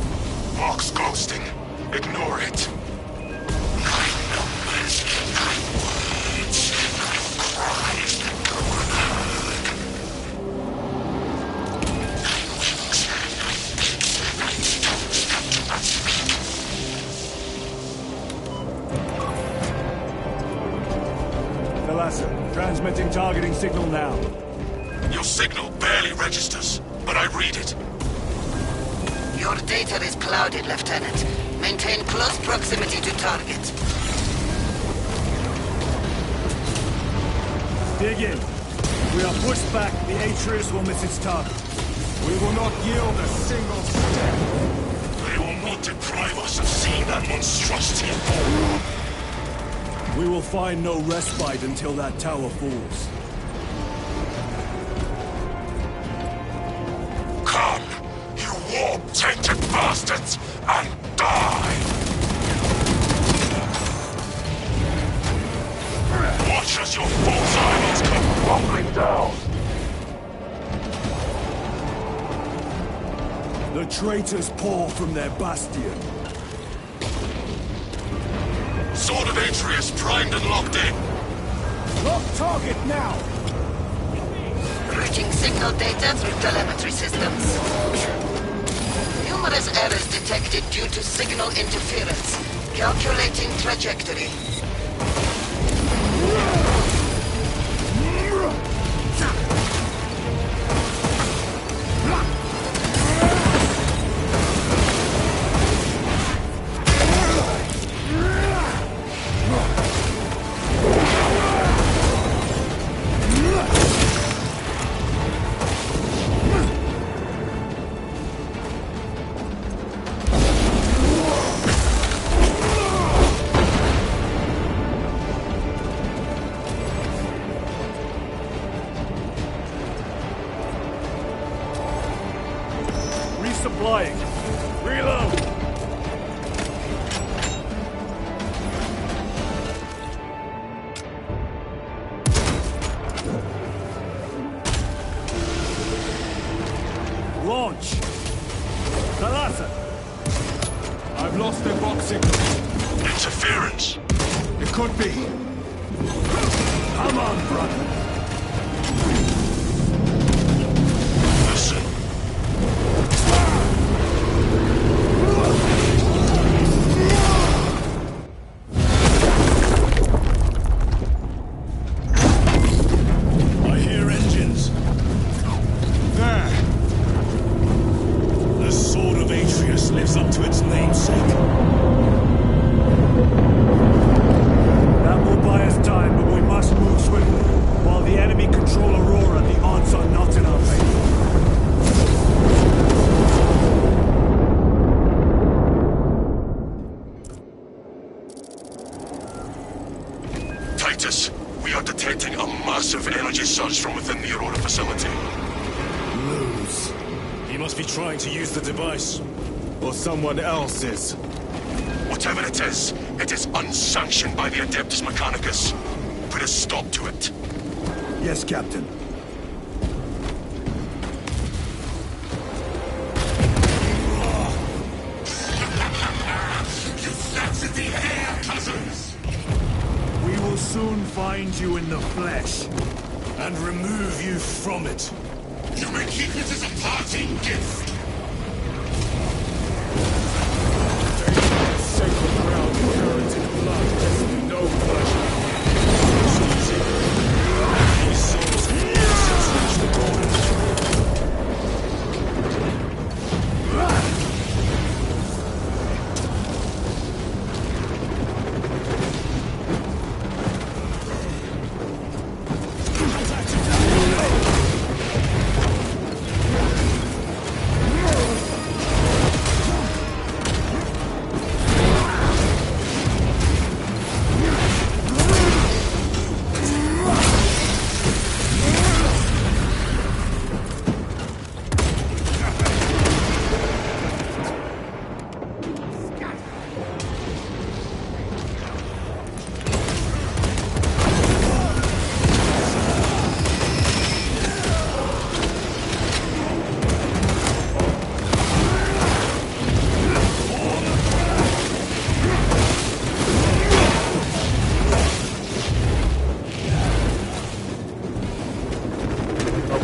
Mark's ghosting. Ignore it. 9 numbers, 9 words, 9 cries that go unheard. 9 weeks, 9 weeks, 9 stones come to us. Talassa, transmitting targeting signal now. Your signal barely registers, but I read it. Your data is clouded, Lieutenant. Maintain close proximity to target. Dig in. If we are pushed back, the Atreus will miss its target. We will not yield a single step. They will not deprive us of seeing that monstrosity. We will find no respite until that tower falls. Come, you warp-tainted bastards, and die! Watch as your false idols come crumbling down! The traitors pour from their bastion. Sword of Atreus primed and locked in. Lock target now! Routing signal data through telemetry systems. Numerous errors detected due to signal interference. Calculating trajectory. Resupplying. Reload. Launch. Thalassa. I've lost their box signal. Interference. It could be. Come on, brother. Listen. I hear engines. There. The Sword of Atreus lives up to its namesake. That will buy us time, but we must move swiftly. While the enemy control Aurora, the odds are not in our favor. Titus, we are detecting a massive energy surge from within the Aurora facility. Lose. He must be trying to use the device. Or someone else is. Whatever it is unsanctioned by the Adeptus Mechanicus. Put a stop to it. Yes, Captain. You captured the air, cousins! We will soon find you in the flesh. And remove you from it. You may keep it as a parting gift. Sacred ground for heretic blood gets me no pleasure. It's easy. These souls have reached the goal.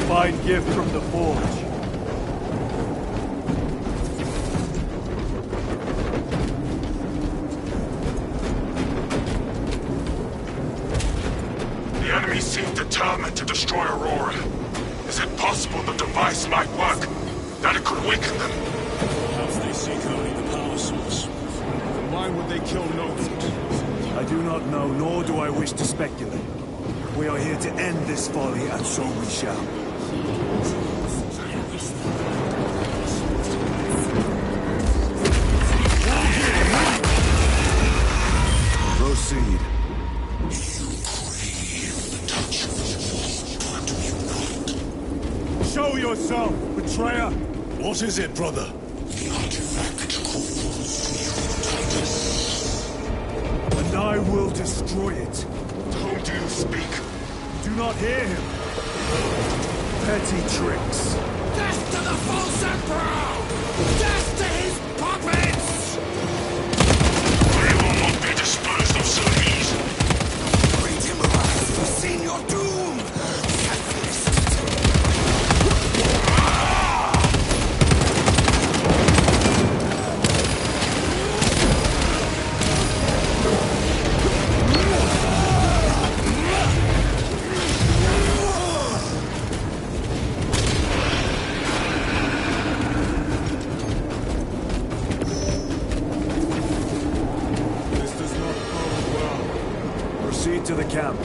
Fine gift from the forge. The enemy seem determined to destroy Aurora. Is it possible the device might work? That it could weaken them? Perhaps they seek only the power source. Then why would they kill Nogut? I do not know, nor do I wish to speculate. We are here to end this folly, and so we shall. Proceed. Show yourself, betrayer! What is it, brother? The artifact calls Titus. And I will destroy it. Whom do you speak? Do not hear him. Petty tricks. Death to the false emperor! Death to his puppets! They will not be disposed of so easily. Great Timberline, you've seen your doom! to the camp.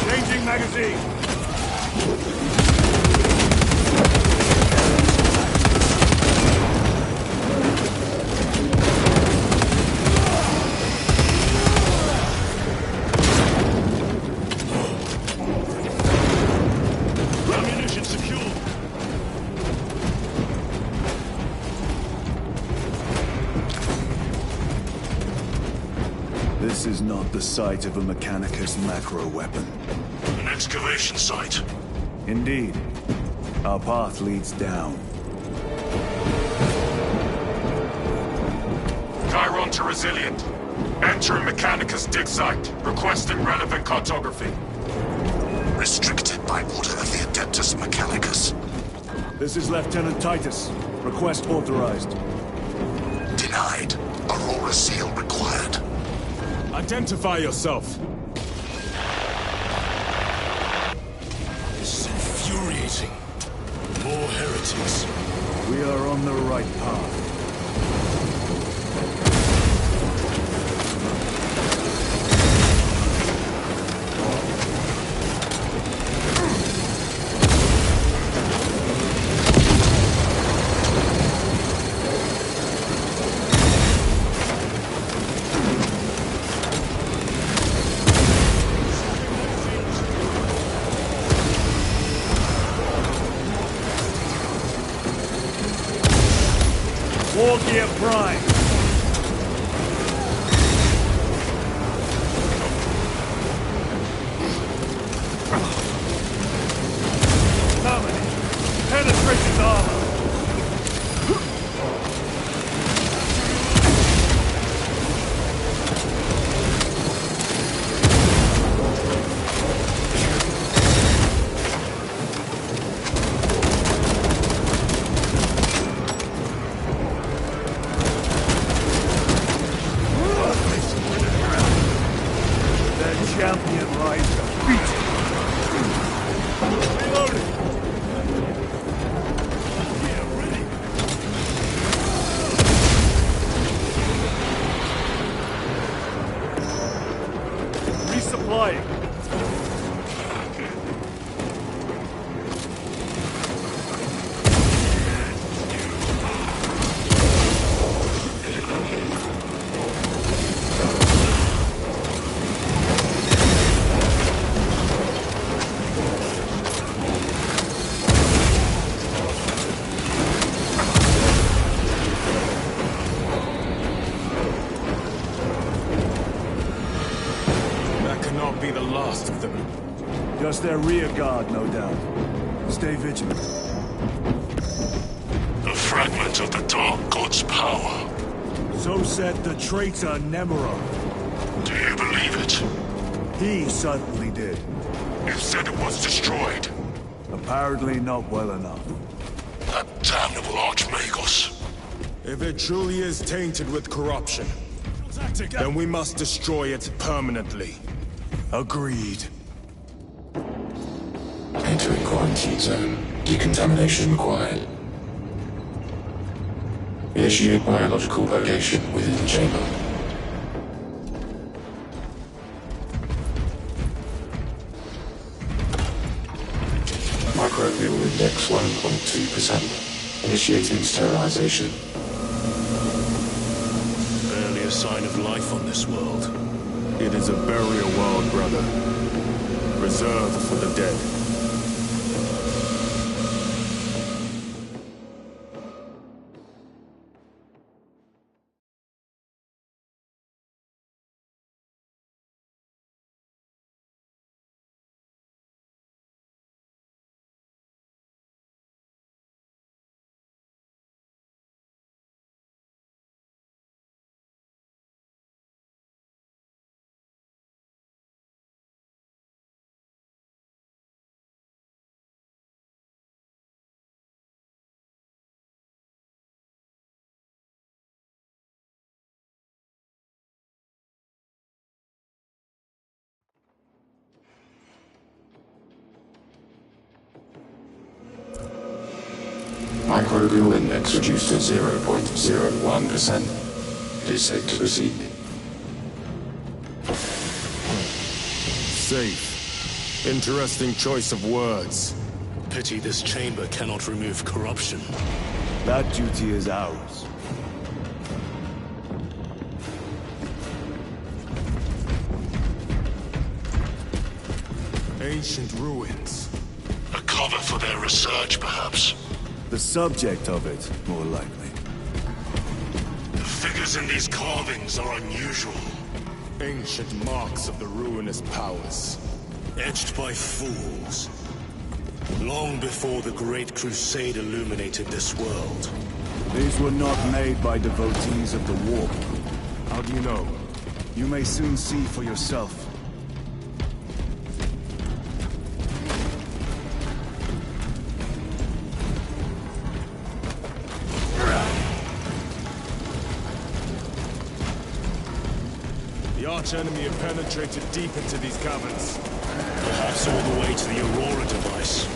Changing magazine. Ammunition secure. This is not the site of a Mechanicus macro weapon. An excavation site. Indeed. Our path leads down. Chiron to Resilient. Entering Mechanicus dig site. Requesting relevant cartography. Restricted by order of the Adeptus Mechanicus. This is Lieutenant Titus. Request authorized. Denied. Aurora seal required. Identify yourself. This is infuriating. More heretics. We are on the right path. War Gear Prime. Terminator. Penetrate his armor. Champion rides defeated. Reloading. Yeah, ready. Resupplying. Be the last of them. Just their rear guard, no doubt. Stay vigilant. A fragment of the Dark God's power. So said the traitor Nemuro. Do you believe it? He certainly did. You said it was destroyed. Apparently not well enough. That damnable Archmagos. If it truly is tainted with corruption, then we must destroy it permanently. Agreed. Entering quarantine zone. Decontamination required. Initiate biological purgation within the chamber. Microbial index 1.2%. Initiating sterilization. Barely a sign of life on this world. It is a burial world, brother. Reserved for the dead. Microbial index reduced to 0.01%. It is safe to proceed. Safe. Interesting choice of words. Pity this chamber cannot remove corruption. That duty is ours. Ancient ruins. A cover for their research, perhaps. The subject of it, more likely. The figures in these carvings are unusual. Ancient marks of the ruinous powers. Etched by fools. Long before the Great Crusade illuminated this world. These were not made by devotees of the warp. How do you know? You may soon see for yourself. The arch-enemy have penetrated deep into these caverns. Perhaps all the way to the Aurora device.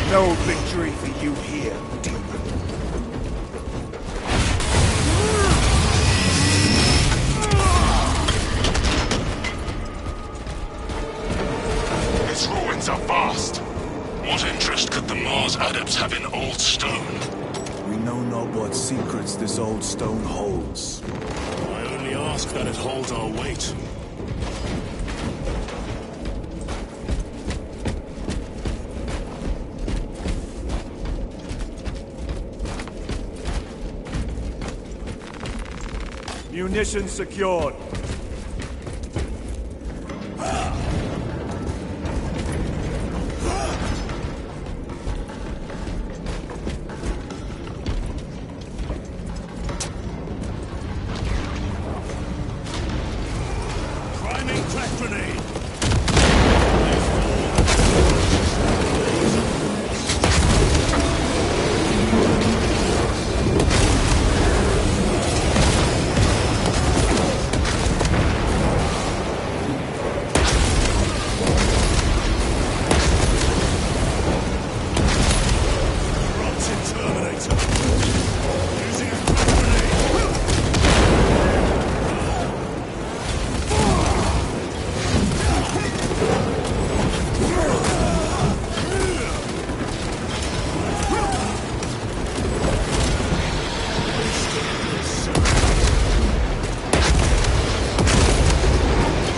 No victory for you here, demon. Its ruins are vast. What interest could the Mars adepts have in old stone? We know not what secrets this old stone holds. I only ask that it holds our weight. Munitions secured. Priming crack grenade! Terminator! Using a crack grenade!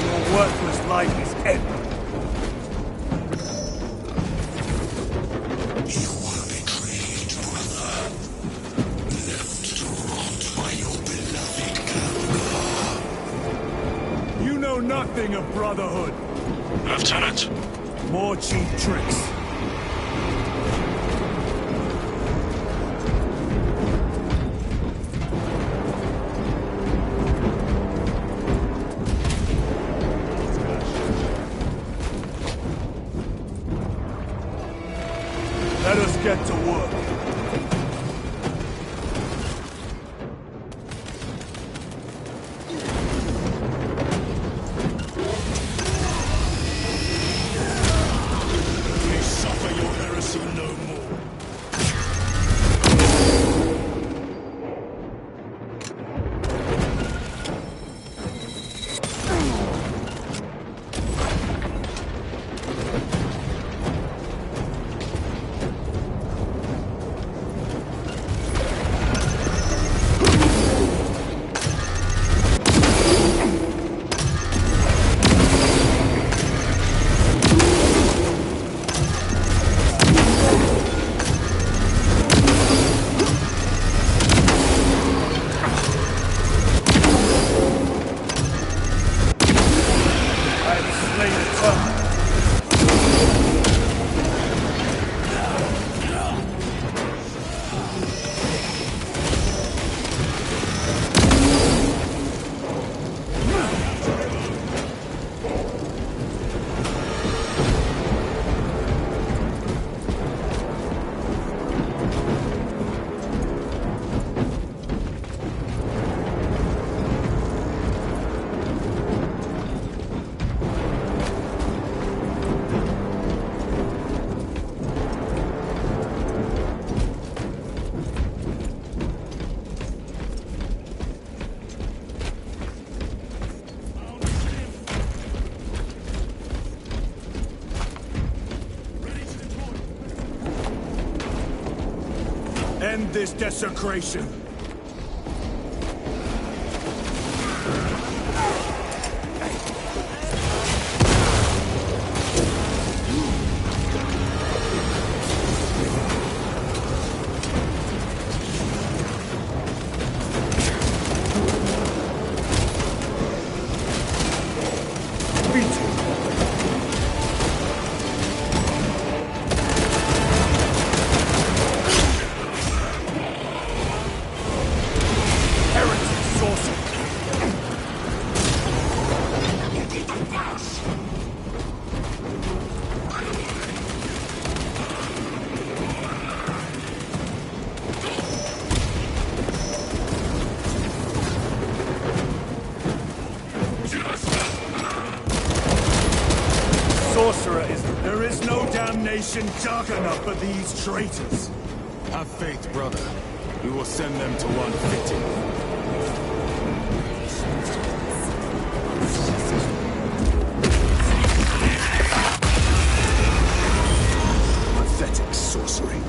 Your worthless life is ended. You were betrayed, brother. Left to rot by your beloved Kafka. You know nothing of brotherhood. Lieutenant, More cheap tricks. Let us get to work. these end this desecration. Dark enough for these traitors. Have faith, brother. We will send them to one fitting. Pathetic sorcery.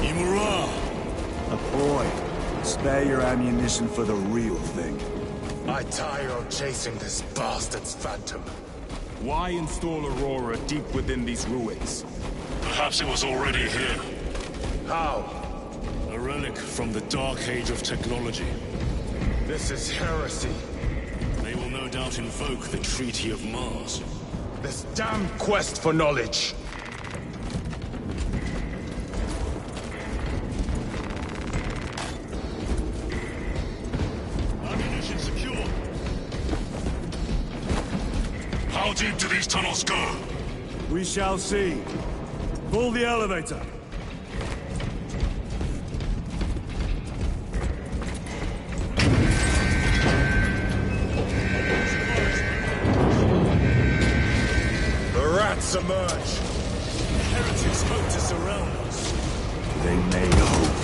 Imura! A boy. Spare your ammunition for the real thing. I tire of chasing this bastard's phantom. Why install Aurora deep within these ruins? Perhaps it was already here. How? A relic from the Dark Age of technology. This is heresy. They will no doubt invoke the Treaty of Mars. This damn quest for knowledge. Ammunition secure. How deep do these tunnels go? We shall see. Pull the elevator. The rats emerge. Heretics hope to surround us. They may hope.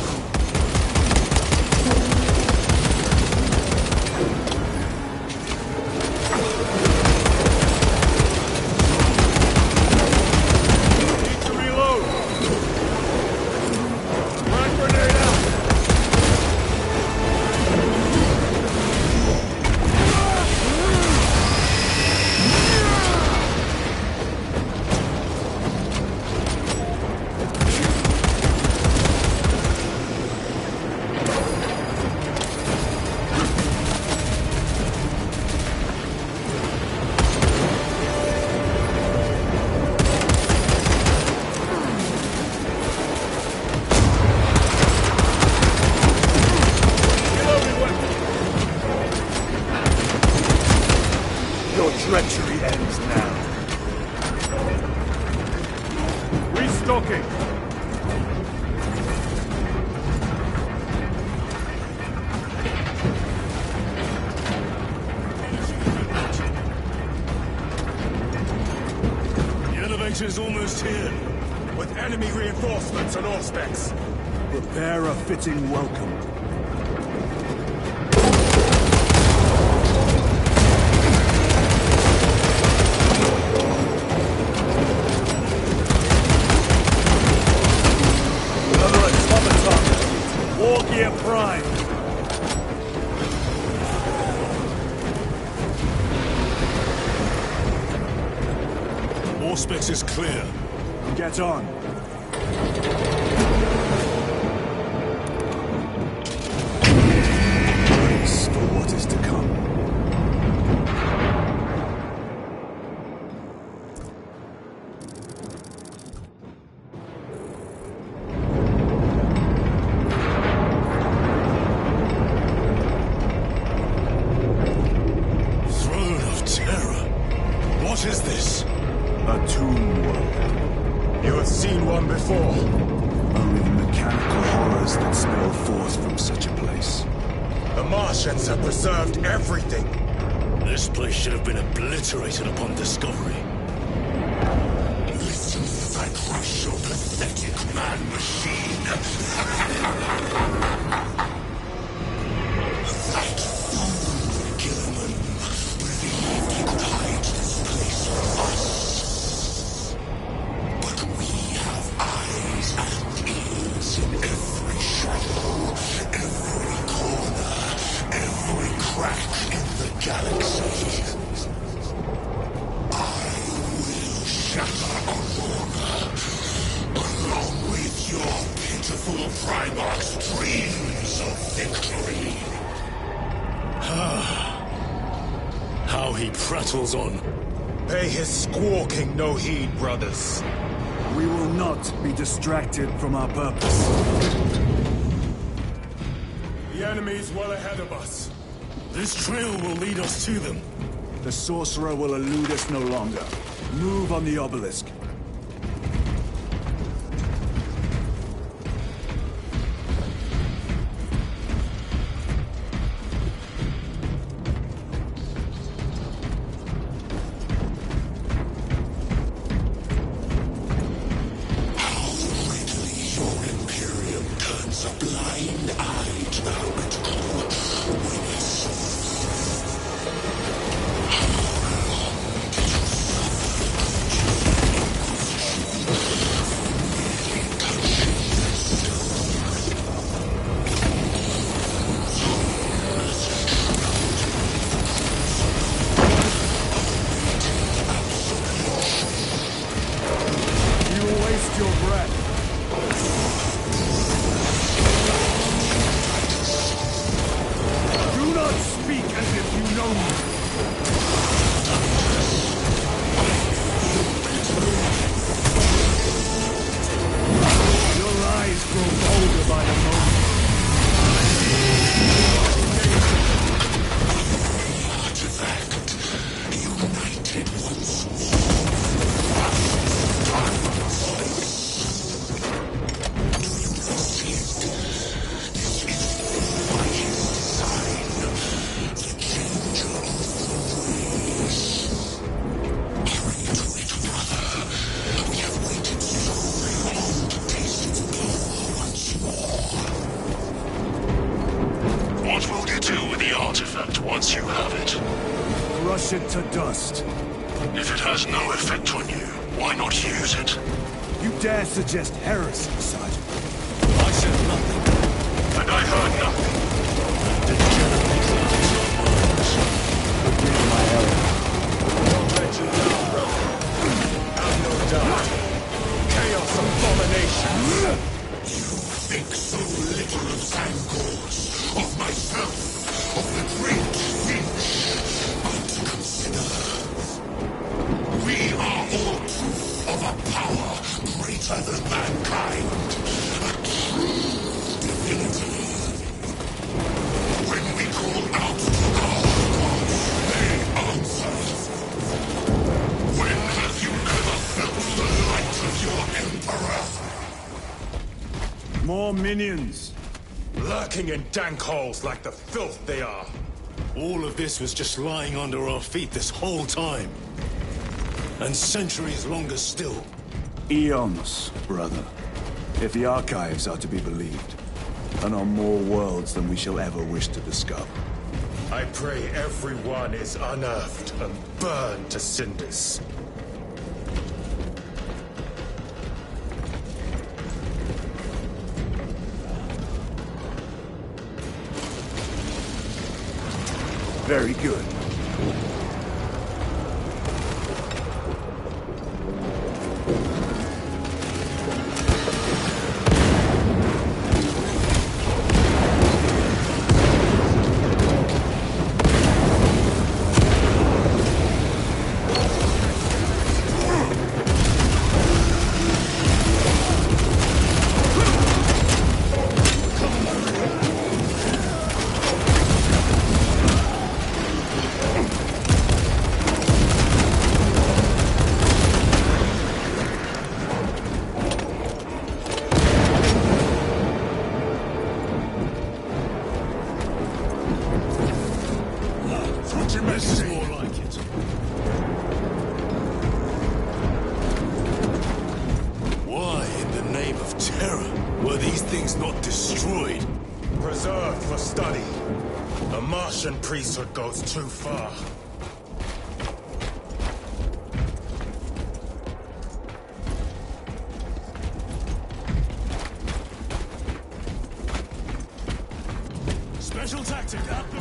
Treachery ends now. Restocking. The elevator's almost here. With enemy reinforcements on all specs. Prepare a fitting welcome. War gear prime. Auspex is clear. Get on. Brace for what is to come. What is this? A tomb world. You have seen one before. Only the mechanical horrors that spill forth from such a place. The Martians have preserved everything. This place should have been obliterated upon discovery. Listen as I crush your pathetic man-machine. That fool, Gilman, believed he could hide this place from us. But we beautiful Primarch's dreams of victory. How he prattles on. Pay his squawking no heed, brothers. We will not be distracted from our purpose. The enemy's well ahead of us. This trail will lead us to them. The sorcerer will elude us no longer. Move on the obelisk. once you have it. Crush it to dust. If it has no effect on you, why not use it? You dare suggest heresy, Sergeant? I said nothing. And I heard nothing. Forgive my error. Don't let you down, brother. Have no doubt. Chaos abominations. You think so little of Zangors, of myself, of the great Finch. But consider, we are all proof of a power greater than mankind. A true divinity. When we call out to our gods, they answer. When have you ever felt the light of your Emperor? More minions. Lurking in dank holes like the filth they are. All of this was just lying under our feet this whole time. And centuries longer still. Eons, brother. If the archives are to be believed. And on more worlds than we shall ever wish to discover. I pray everyone is unearthed and burned to cinders. Very good. Priesthood goes too far. Special tactic at the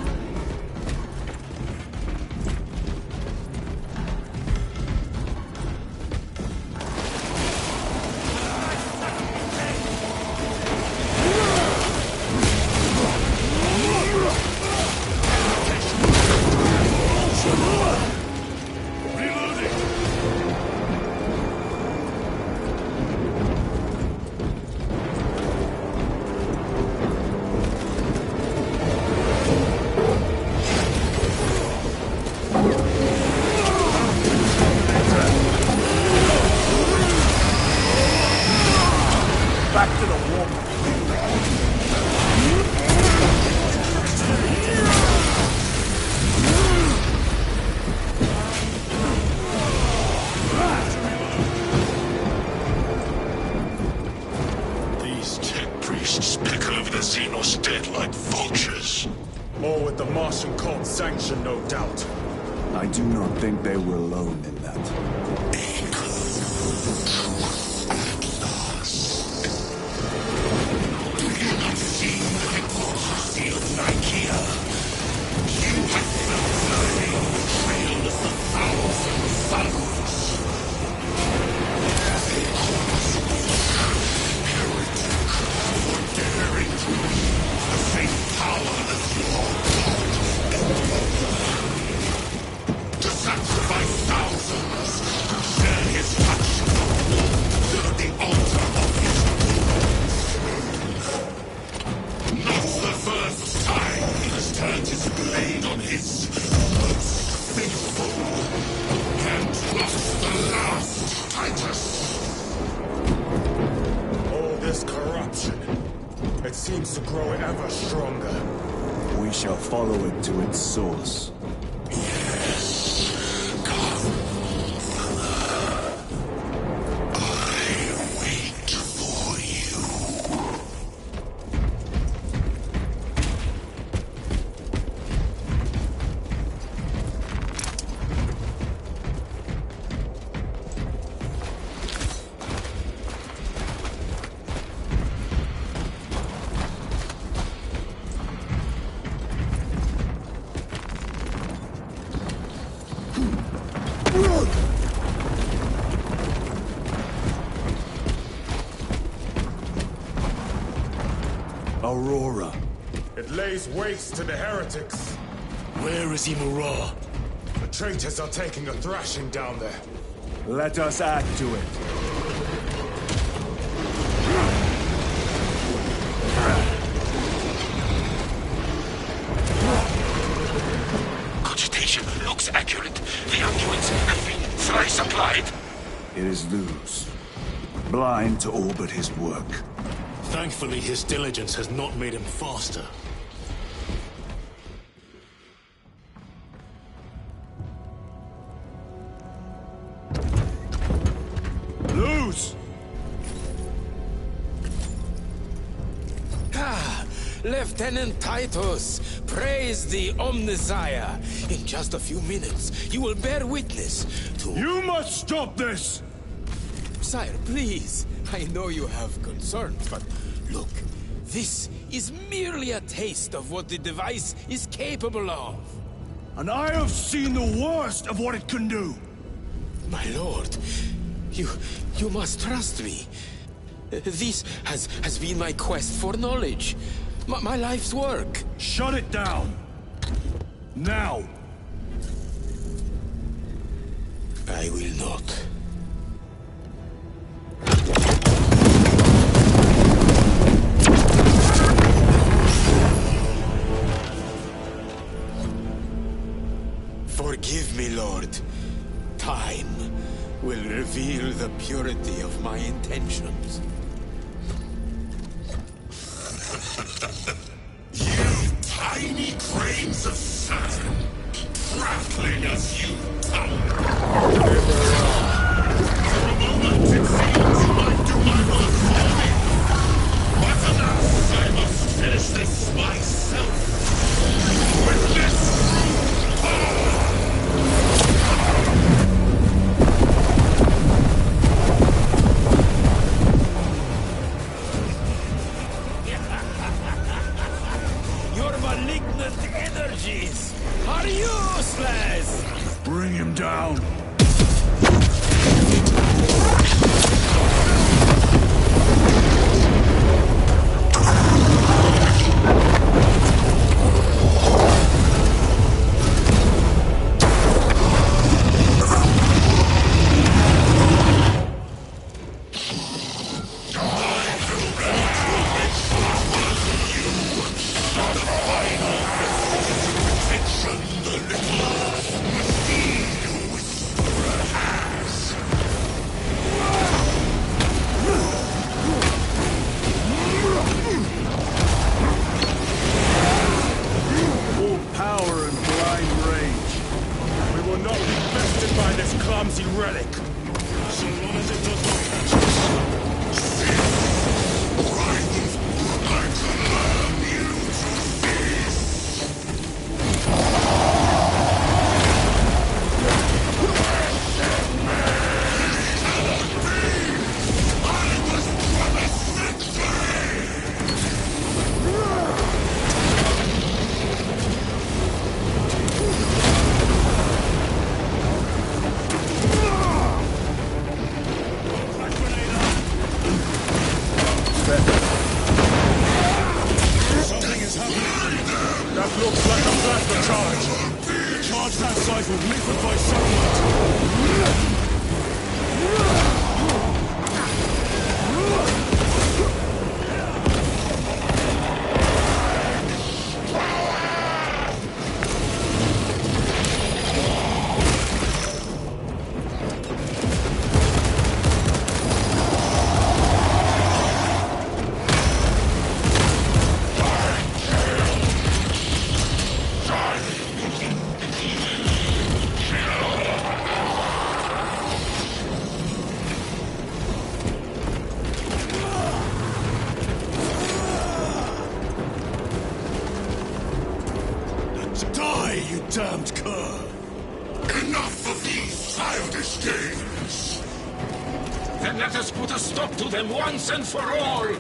speck over the Xenos dead like vultures. All with the Martian cult's sanction, no doubt. I do not think they were alone in that. Do you not see the hypocrisy of Nikea? You have felt learning trailed us 1,000 suns. They call us heretic for daring to use the same power as your God. To sacrifice thousands, to share his touch to the altar of his ruins. Not the first time he has turned his blade on his most faithful, and lost the last, Titus. All this corruption, it seems to grow ever stronger. We shall follow it to its source. Aurora. It lays waste to the heretics. Where is Imura? The traitors are taking a thrashing down there. Let us add to it. Cogitation looks accurate. The androids have been thrice applied. It is Luz. Blind to all but his work. Thankfully, his diligence has not made him faster. Luz! Lieutenant Titus, praise the Omnissiah. In just a few minutes, you will bear witness to... You must stop this! Sire, please. I know you have concerns, but look, this is merely a taste of what the device is capable of. And I have seen the worst of what it can do. My lord, you must trust me. This has been my quest for knowledge. My life's work. Shut it down. Now. I will not. Forgive me, Lord. Time will reveal the purity of my intentions. You tiny grains of sand, prattling as you tongue. For a moment it seems you might do my work for me. But alas, I must finish this myself. With this Your malignant energies are useless! Bring him down. the little machine whisperer has. Looks like a plasma charge. A charge that size would liquefy sunlight. Damned cur! Enough of these childish games! Then let us put a stop to them once and for all!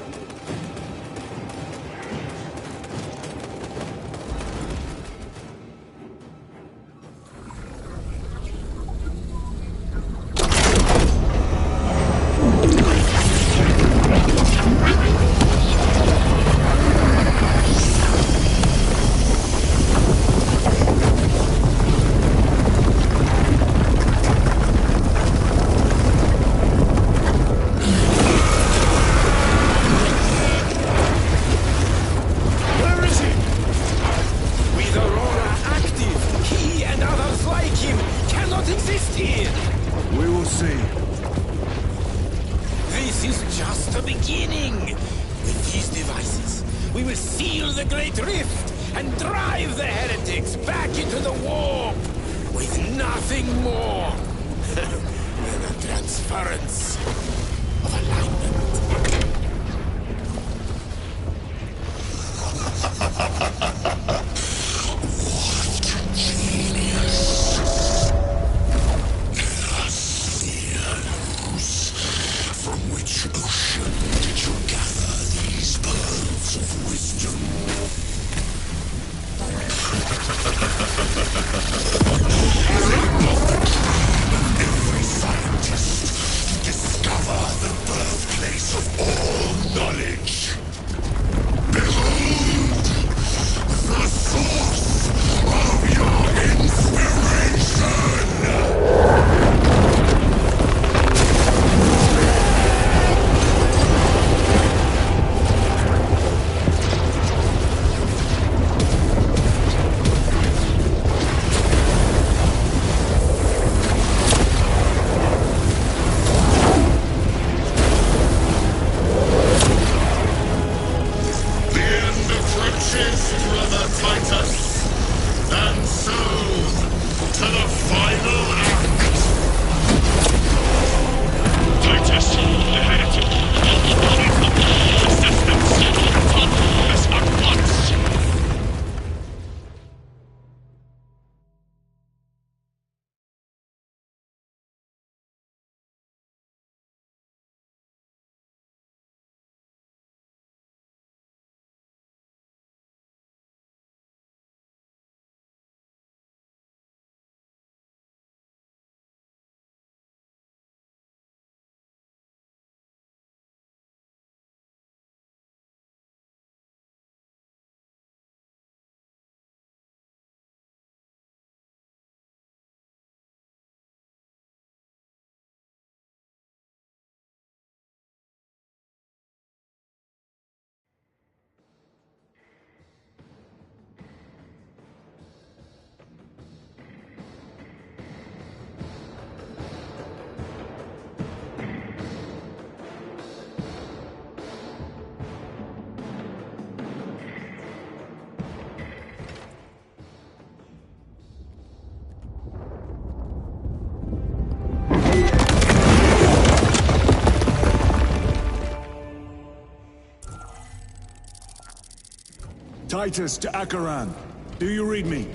Titus to Acheran. Do you read me?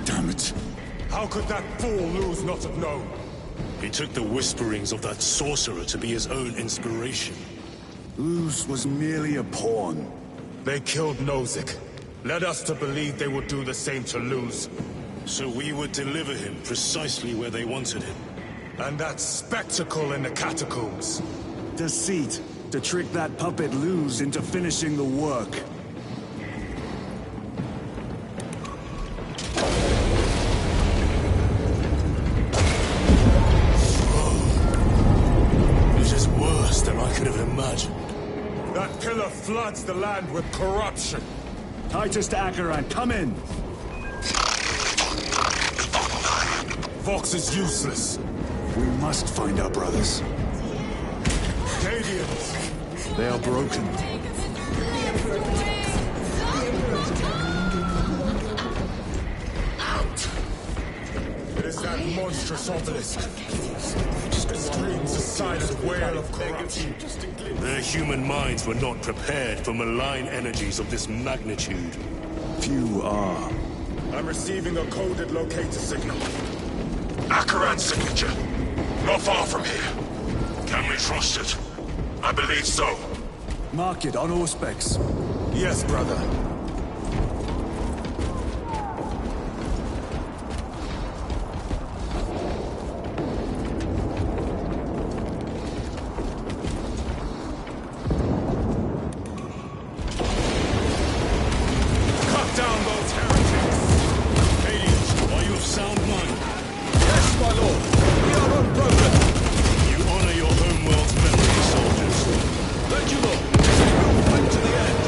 Damn it. How could that fool Luz not have known? He took the whisperings of that sorcerer to be his own inspiration. Luz was merely a pawn. They killed Nozick. Led us to believe they would do the same to Luz. So we would deliver him precisely where they wanted him. And that spectacle in the catacombs. Deceit. To trick that puppet Luz into finishing the work. This is worse than I could have imagined. That pillar floods the land with corruption. Titus to Acheran, come in! Vox is useless. We must find our brothers. Cadians! They are broken. Out! It is that monstrous obelisk. It screams a silent wail of corruption. Their human minds were not prepared for malign energies of this magnitude. Few are. I'm receiving a coded locator signal. Acheran's signature. Not far from here. Can we trust it? I believe so. Mark it on Auspex. Yes, brother. Cut down those heretics! Cadians, are you of sound mind? Yes, my lord. We are unbroken. You honor your homeworld's memory, soldiers. Thank you, Lord. We'll fight to the end.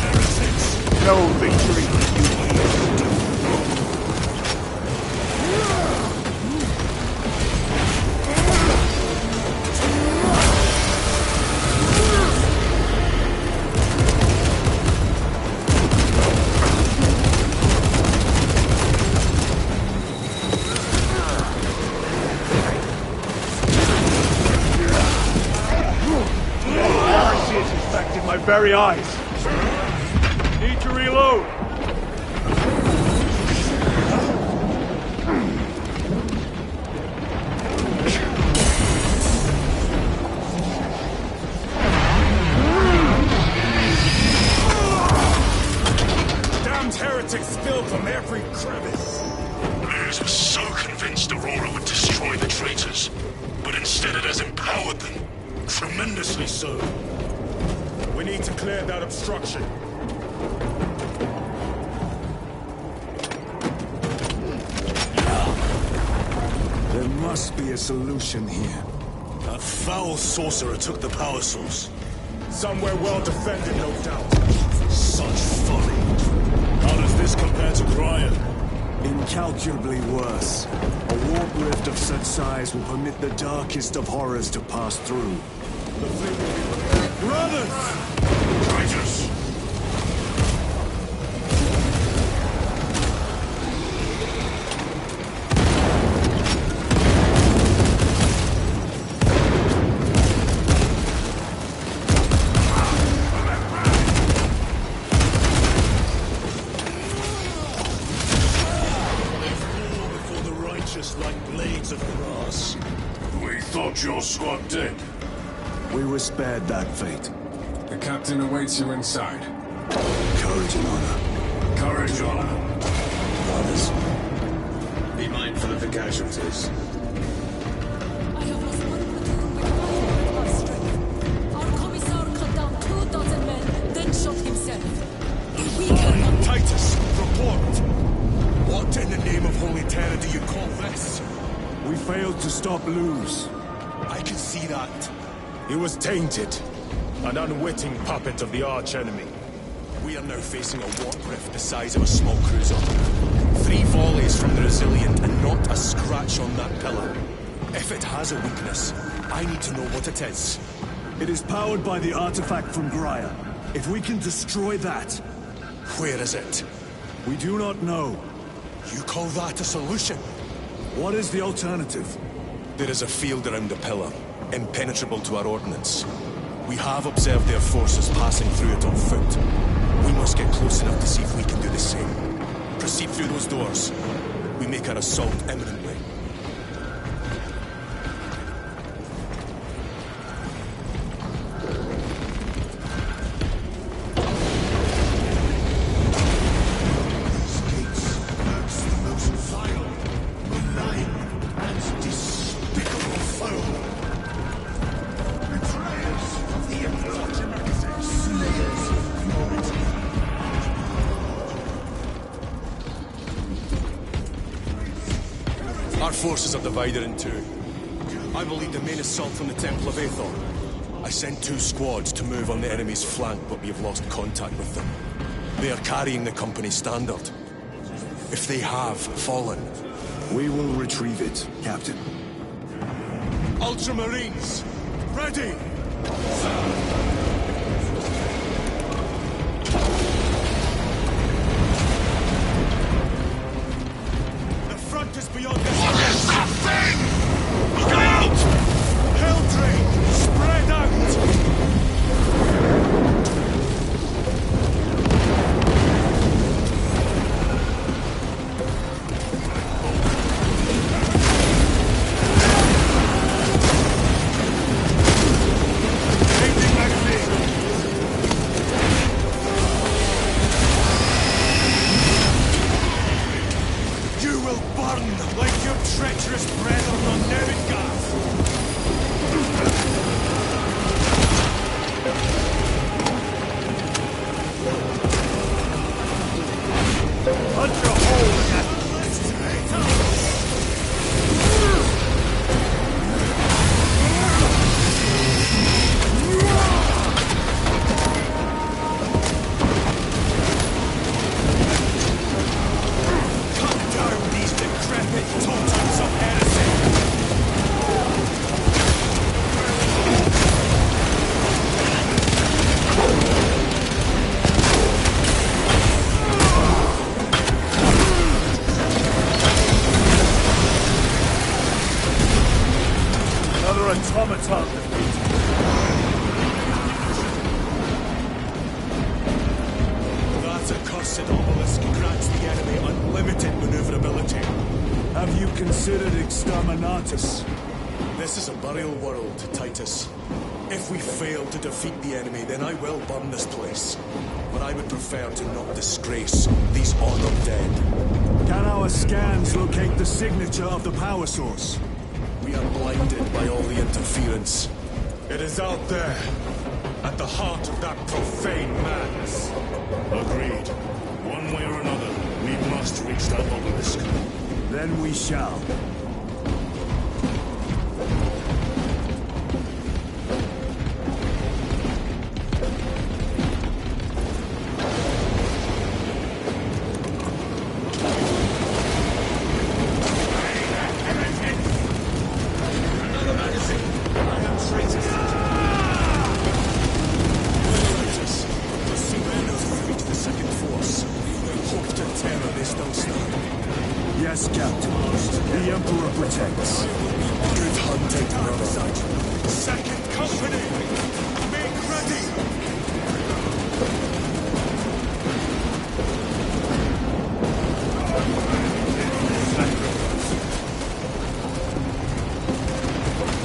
Heretics! No victory. My very eyes. Need to reload. Damned heretics spill from every crevice. Luz was so convinced Aurora would destroy the traitors, but instead it has empowered them. Tremendously so. We need to clear that obstruction. There must be a solution here. That foul sorcerer took the power source. Somewhere well defended, no doubt. Such folly. How does this compare to Graya? Incalculably worse. A warp rift of such size will permit the darkest of horrors to pass through. Brothers! Traitors! Before the righteous like blades of grass. We thought your squad dead. We were spared that fate. The captain awaits you inside. Courage and honor. Courage, honor. Brothers. Be mindful of the casualties. I have lost one platoon with half of our strength. Our commissar cut down 2,000 men, then shot himself. We cannot... Titus, report! What in the name of Holy Terror do you call this? We failed to stop Luz. I can see that. He was tainted. An unwitting puppet of the arch-enemy. We are now facing a warp rift the size of a small cruiser. 3 volleys from the Resilient and not a scratch on that pillar. If it has a weakness, I need to know what it is. It is powered by the artifact from Graya. If we can destroy that... Where is it? We do not know. You call that a solution? What is the alternative? There is a field around the pillar, impenetrable to our ordnance. We have observed their forces passing through it on foot. We must get close enough to see if we can do the same. Proceed through those doors. We make our assault imminently. forces are divided in two. I will lead the main assault from the Temple of Aethor. I sent 2 squads to move on the enemy's flank, but we have lost contact with them. They are carrying the company standard. If they have fallen... We will retrieve it, Captain. Ultramarines, ready! The front is beyond this. What is that thing? Look out! Helldrain, spread out! This is a burial world, Titus. If we fail to defeat the enemy, then I will burn this place. But I would prefer to not disgrace these honored dead. Can our scans locate the signature of the power source? We are blinded by all the interference. It is out there, at the heart of that profane madness. Agreed. One way or another, we must reach that obelisk. Then we shall. Yes, Captain. The Emperor protects. Good hunting, brother. Second company! Make ready!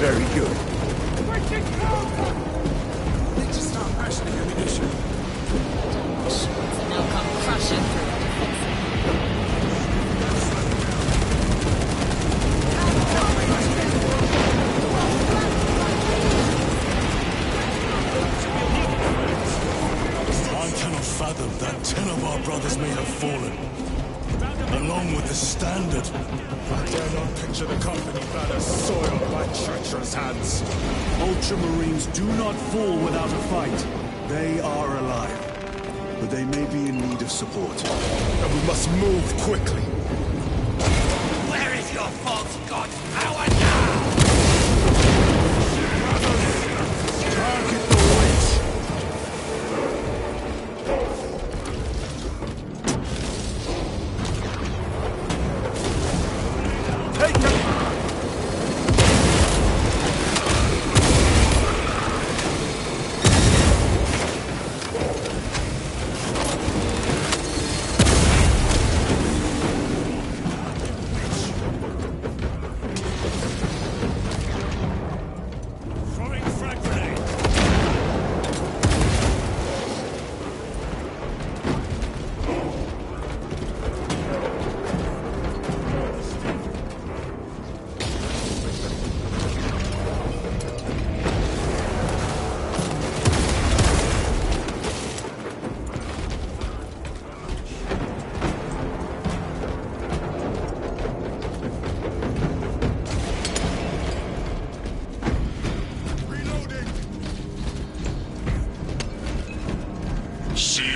Very good. Need to start rationing ammunition. They'll come crashing through. Fathom that 10 of our brothers may have fallen, along with the standard. I dare not picture the company banner soiled by treacherous hands. Ultramarines do not fall without a fight. They are alive, but they may be in need of support. And we must move quickly. Where is your false god's power now? Target the witch!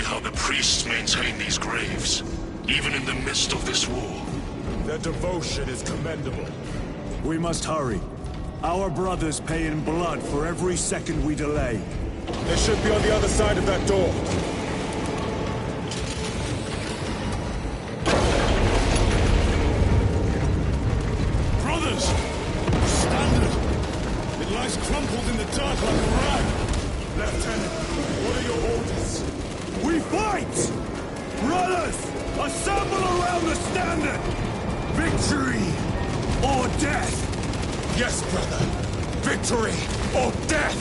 how the priests maintain these graves, even in the midst of this war. Their devotion is commendable. We must hurry. Our brothers pay in blood for every second we delay. They should be on the other side of that door. Brothers! Standard! It lies crumpled in the dark like a rag! Lieutenant, what are your orders? We fight! Brothers! Assemble around the standard! Victory or death! Yes, brother. Victory or death!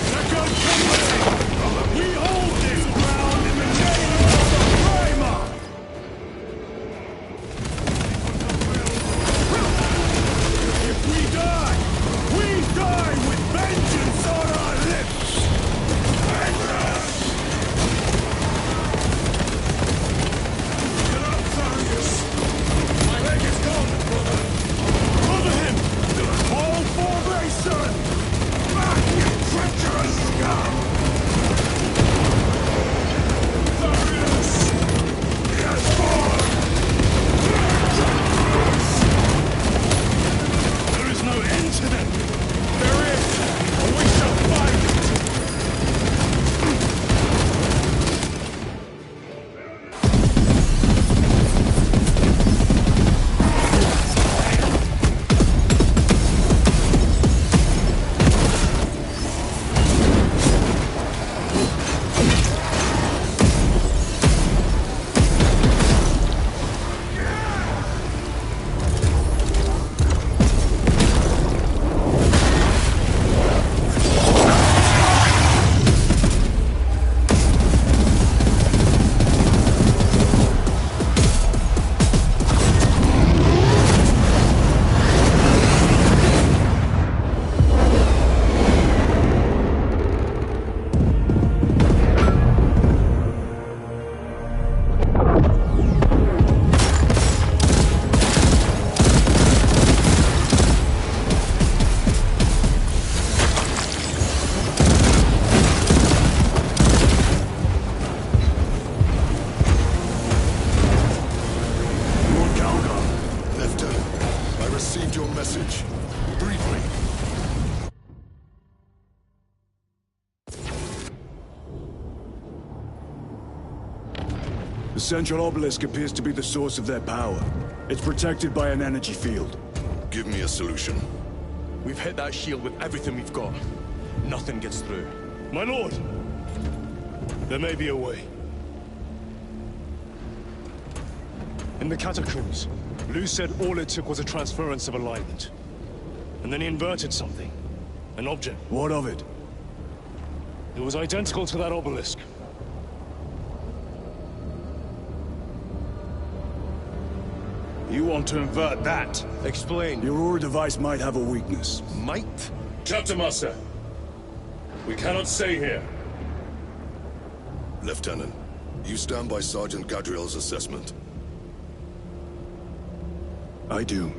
Second company! We hold this ground in the name of the Suprema! If we die with vengeance on our lips! Vengeance! Get up, Tharius! My leg is gone, brother! Cover him! Hold formation! Back, you treacherous scum! Tharius! Yes, boy! There is no end to them! There is! And we shall find it! The central obelisk appears to be the source of their power. It's protected by an energy field. Give me a solution. We've hit that shield with everything we've got. Nothing gets through. My lord! There may be a way. In the catacombs, Lou said all it took was a transference of alignment. And then he inverted something. An object. What of it? It was identical to that obelisk. You want to invert that? Explain. Your Aura device might have a weakness. Might? Captain Master, we cannot stay here. Lieutenant, you stand by Sergeant Gadriel's assessment. I do.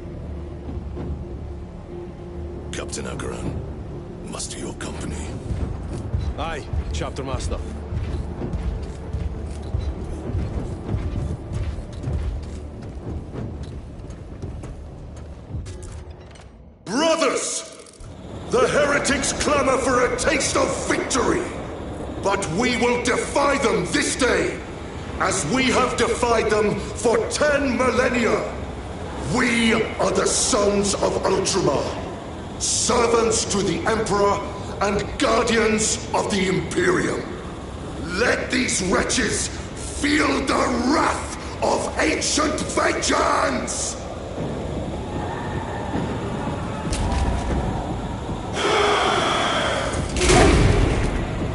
Captain Akaran, muster your company. Aye, Chapter Master. Brothers! The heretics clamor for a taste of victory! But we will defy them this day, as we have defied them for 10 millennia! We are the sons of Ultramar, servants to the Emperor and guardians of the Imperium. Let these wretches feel the wrath of ancient vengeance!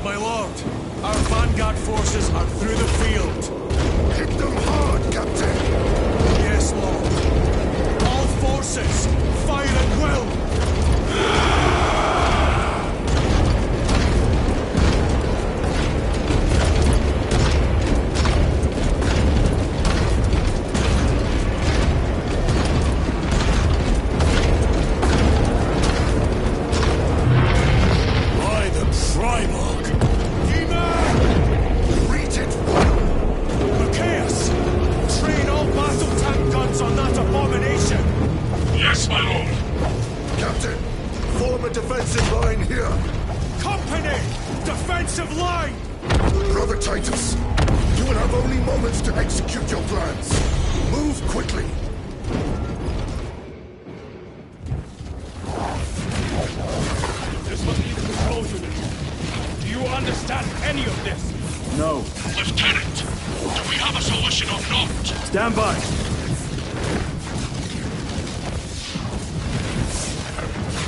My lord, our vanguard forces are through the field. Hit them hard, Captain! Yes, lord. All forces, fire at will! defensive line here! Company! Defensive line! Brother Titus, you will have only moments to execute your plans. Move quickly. This must be the control unit. Do you understand any of this? No. Lieutenant, do we have a solution or not? Stand by.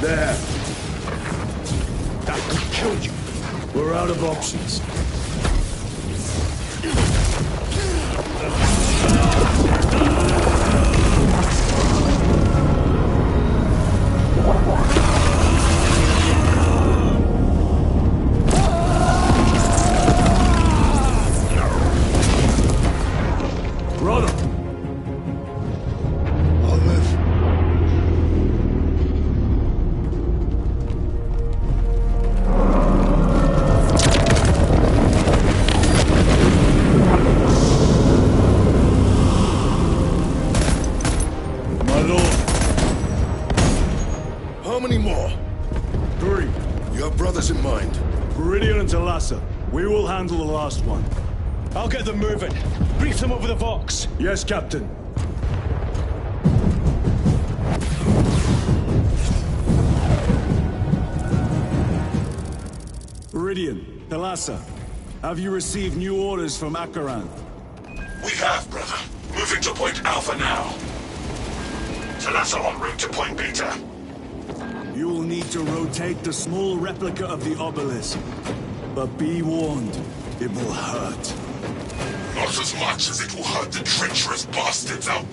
There. That could kill you. We're out of options. Brother! I'll live. My lord. How many more? 3. You have brothers in mind. Viridian and Talassa. We will handle the last one. I'll get them moving. Brief them over the Vox. Yes, Captain. Viridian, Talassa, have you received new orders from Akaran? We have, brother. Moving to point Alpha now. Talassa en route to point Beta. You will need to rotate the small replica of the obelisk. But be warned, it will hurt. Not as much as it will hurt the treacherous bastards out